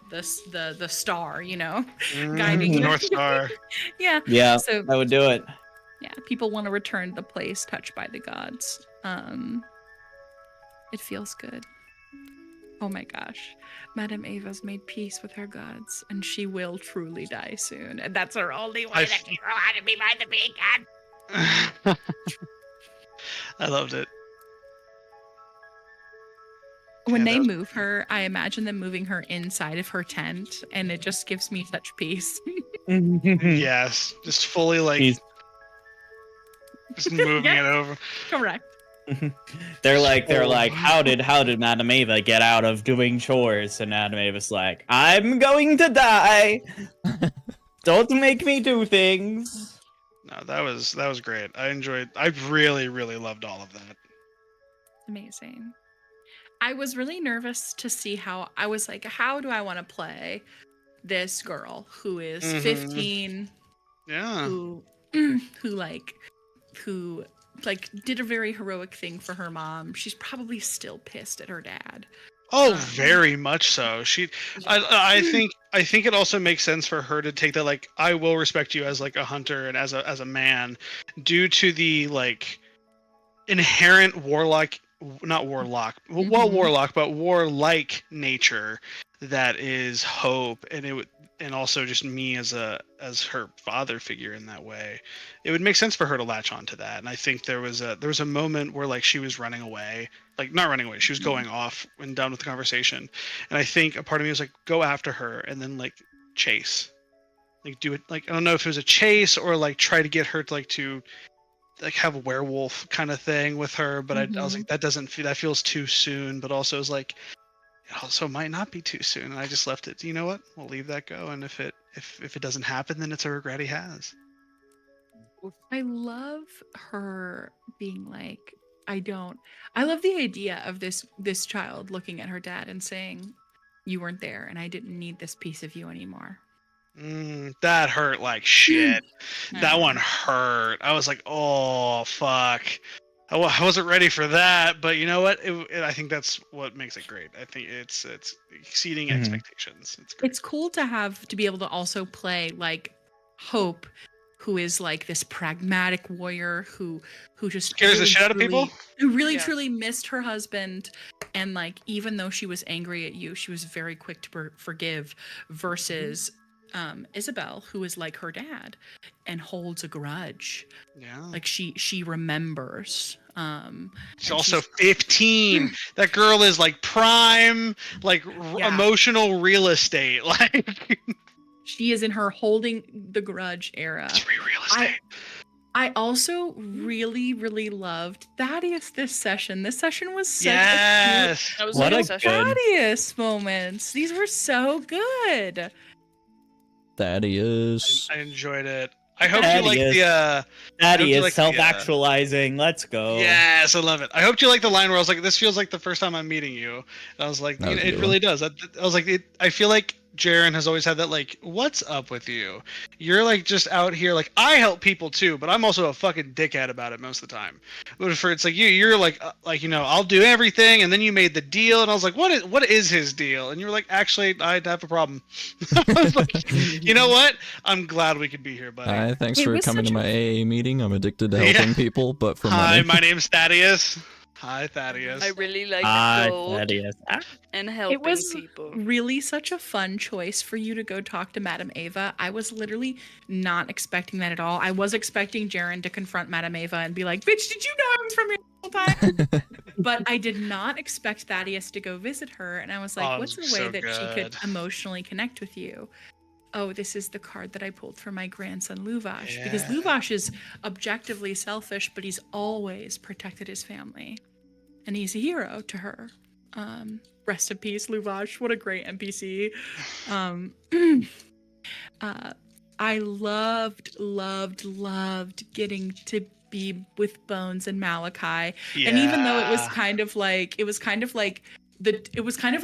star, you know, guiding you. North Star. Yeah. Yeah, So that would do it. yeah, people want to return to the place touched by the gods. It feels good. Oh my gosh. Madame Ava's made peace with her gods, and she will truly die soon. And that's her only way to get her out of me by the beacon. I loved it. When Yeah, they that was- move her, I imagine them moving her inside of her tent, and it just gives me such peace. Yes, just fully like He's- just moving Yeah. it over. Correct. they're like, how did Madame Ava get out of doing chores? And Madame Ava's like, I'm going to die. Don't make me do things. No, that was great. I really loved all of that. Amazing. I was really nervous to see how do I want to play this girl who is Mhm. 15, Yeah. who did a very heroic thing for her mom. She's probably still pissed at her dad. Oh, very much so. I think it also makes sense for her to take that, like, I will respect you as like a hunter and as a man, due to the like inherent warlike warlike nature that is Hope, and also just me as her father figure in that way. It would make sense for her to latch onto that. And I think there was a moment where like she was running away, like not running away, she was going off and done with the conversation. And I think a part of me was like, go after her and then like chase. Like do it, like I don't know if it was a chase or like try to get her to like have a werewolf kind of thing with her, but I was like, that feels too soon, but also is like, it also might not be too soon, and I just left it. You know what? We'll leave that go, and if it doesn't happen, then it's a regret he has. I love her being like, I love the idea of this child looking at her dad and saying, you weren't there and I didn't need this piece of you anymore. That hurt like shit. That one hurt. I was like, oh fuck. I wasn't ready for that, but you know what? I think that's what makes it great. I think it's exceeding expectations. It's great. It's cool to be able to also play like Hope, who is like this pragmatic warrior who just Scares the shit out of people? Who really Yeah. truly missed her husband, and like even though she was angry at you, she was very quick to forgive, versus Isabel, who is like her dad and holds a grudge. Yeah. Like she remembers. She's also 15. That girl is like prime, like Yeah. emotional real estate. Like She is in her holding the grudge era. it's free real estate. I also really loved Thaddeus this session. This session was such Yes. That was What a a good session. good- Thaddeus moments. These were so good. Thaddeus. I enjoyed it. I hope you like Thaddeus. the Daddy you is like the, self-actualizing. Let's go. Yes, I love it. I hoped you liked the line where I was like, "This feels like the first time I'm meeting you." And I was like, That was a "It good really does." I was like, I feel like Jaren has always had that, like, "What's up with you? You're like just out here, like I help people too, but I'm also a fucking dickhead about it most of the time." But for it's like you're like I'll do everything, and then you made the deal, and I was like, "What is his deal?" And you were like, "Actually, I'd have a problem." I was like, "You know what? I'm glad we could be here, buddy." Hi, thanks It for was coming to such my a- AA meeting. I'm addicted to Yeah. helping people, but for Hi, money. my name's Thaddeus. Hi, Thaddeus. I really like gold Thaddeus. and helping was people. really such a fun choice for you to go talk to Madame Ava. I was literally not expecting that at all. I was expecting Jaren to confront Madame Ava and be like, "Bitch, did you know I was from here the whole time?" But I did not expect Thaddeus to go visit her, and I was like, Oh, it what's was a way so that she could good. emotionally connect with you? Oh, this is the card that I pulled for my grandson Luvash. Because Yeah. Luvash is objectively selfish, but he's always protected his family. And he's a hero to her. Rest in peace, Luvash. What a great NPC. I loved getting to be with Bones and Malachi. And even though it was Yeah. kind of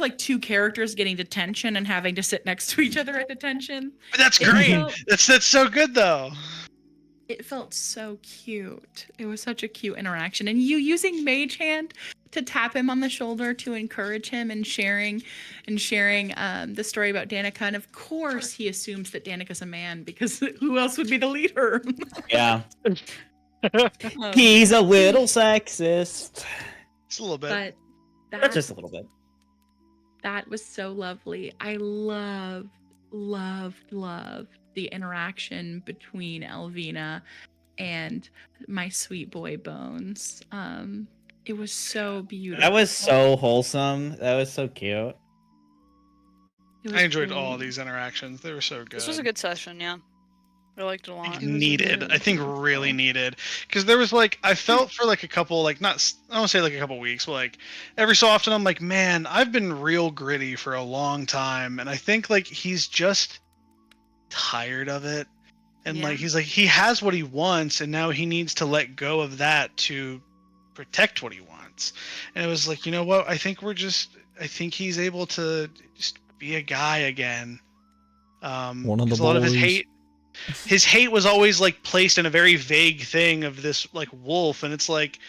like two characters getting detention and having to sit next to each other at detention. But that's It great. felt- That's so good though. It felt so cute. It was such a cute interaction. And you using Mage Hand to tap him on the shoulder to encourage him and sharing the story about Danica. And of course he assumes that Danica's a man because who else would be the leader? Yeah. Um, He's a little sexist. Just a little bit. but But that just a little bit. That was so lovely. I loved the interaction between Elvina and my sweet boy Bones. It was so beautiful. That was so wholesome. That was so cute. It was I enjoyed all really- these interactions. They were so good. This was a good session, yeah. I liked it a lot. was Needed. really I think beautiful. really needed. Because there was like, I felt for like a couple, like not, I don't say like a couple weeks, but like every so often I'm like, man, I've been real gritty for a long time. And I think like he's just tired of it. And Yeah. like, he's like, he has what he wants and now he needs to let go of that to protect what he wants. And it was like, you know what? I think he's able to just be a guy again. One of the 'cause a lot of boys. his hate was always like placed in a very vague thing of this like wolf, and it's like,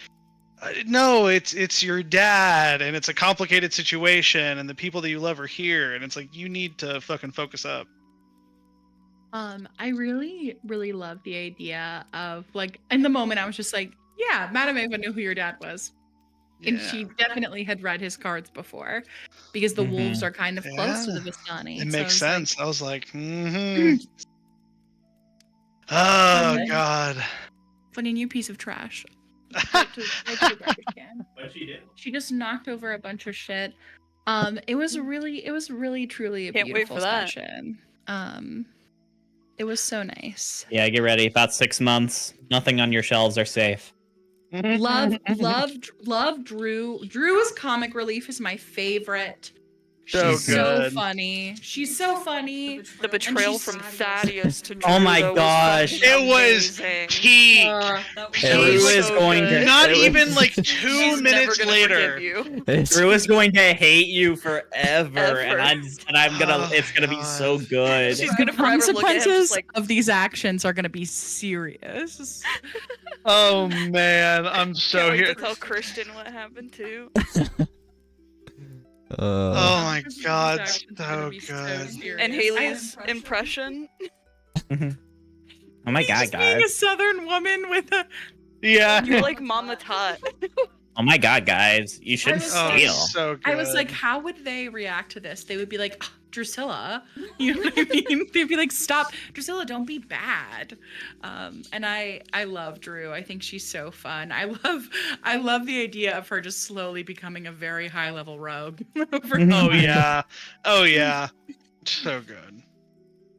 no, it's your dad, and it's a complicated situation, and the people that you love are here, and it's like you need to fucking focus up. I really, really love the idea of like in the moment I was just like, yeah, Madame Ava knew who your dad was. And Yeah. she definitely had read his cards before because the wolves are kind of close to the Vistani. It so I makes was like, sense. I was like, oh Okay. god. funny new piece of trash. Right to the garbage can. What'd she do? She just knocked over a bunch of shit. It was really truly a Can't wait beautiful for that. session. It was so nice. Yeah, get ready. About 6 months. Nothing on your shelves are safe. Love Drew. Drew's comic relief is my favorite. So She's so good. funny. She's so funny. The betrayal she's from fabulous. Thaddeus to Drew. Oh my though, gosh. fucking It was amazing. peak. Drew was is so going good. to Not it was- even like 2 She's minutes never gonna later. forgive you. It's- Drew is going to hate you forever, Ever. and I'm gonna. Oh, It's gonna be so God. good. She's The gonna forever look at him consequences just like, of these actions are gonna be serious. Oh man, I'm so can't wait here. to tell Christian what happened too. Oh my god, These actions are gonna so be good. serious. And Haley's I- impression. Oh my god, Just being a guys! Southern woman with a Yeah. You're like Mama Tot. Oh my god, guys! You should was Oh, steal. so good. I was like, how would they react to this? They would be like, "Ah, Drusilla," you know what I mean? They'd be like, "Stop, Drusilla, don't be bad." And I love Drew. I think she's so fun. I love the idea of her just slowly becoming a very high level rogue. oh yeah. Oh yeah. So good.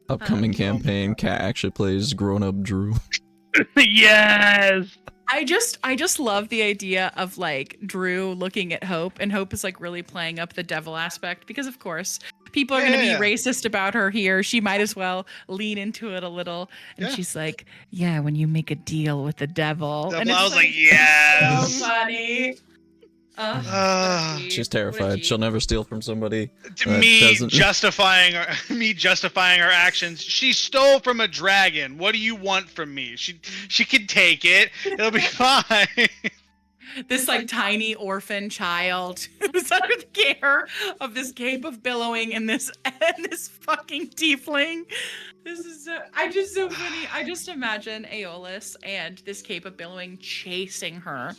Upcoming Um, campaign, Cat actually plays grown-up Drew. Yes. I just love the idea of like Drew looking at Hope, and Hope is like really playing up the devil aspect because of course people are going to Yeah. be racist about her here. She might as well lean into it a little. And Yeah. she's like, "Yeah, when you make a deal with the devil." And I it's was like, yes. so funny. She's terrified. She'll never steal from somebody. me doesn't- justifying our actions. She stole from a dragon. What do you want from me? She can take it. It'll be fine. This like tiny orphan child who's under the care of this cape of billowing and this fucking tiefling. This is so funny. I just imagine Aeolus and this cape of billowing chasing her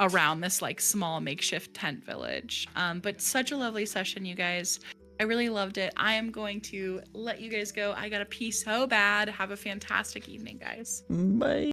around this like small makeshift tent village. But such a lovely session, you guys. I really loved it. I am going to let you guys go. I got to pee so bad. Have a fantastic evening, guys. Bye.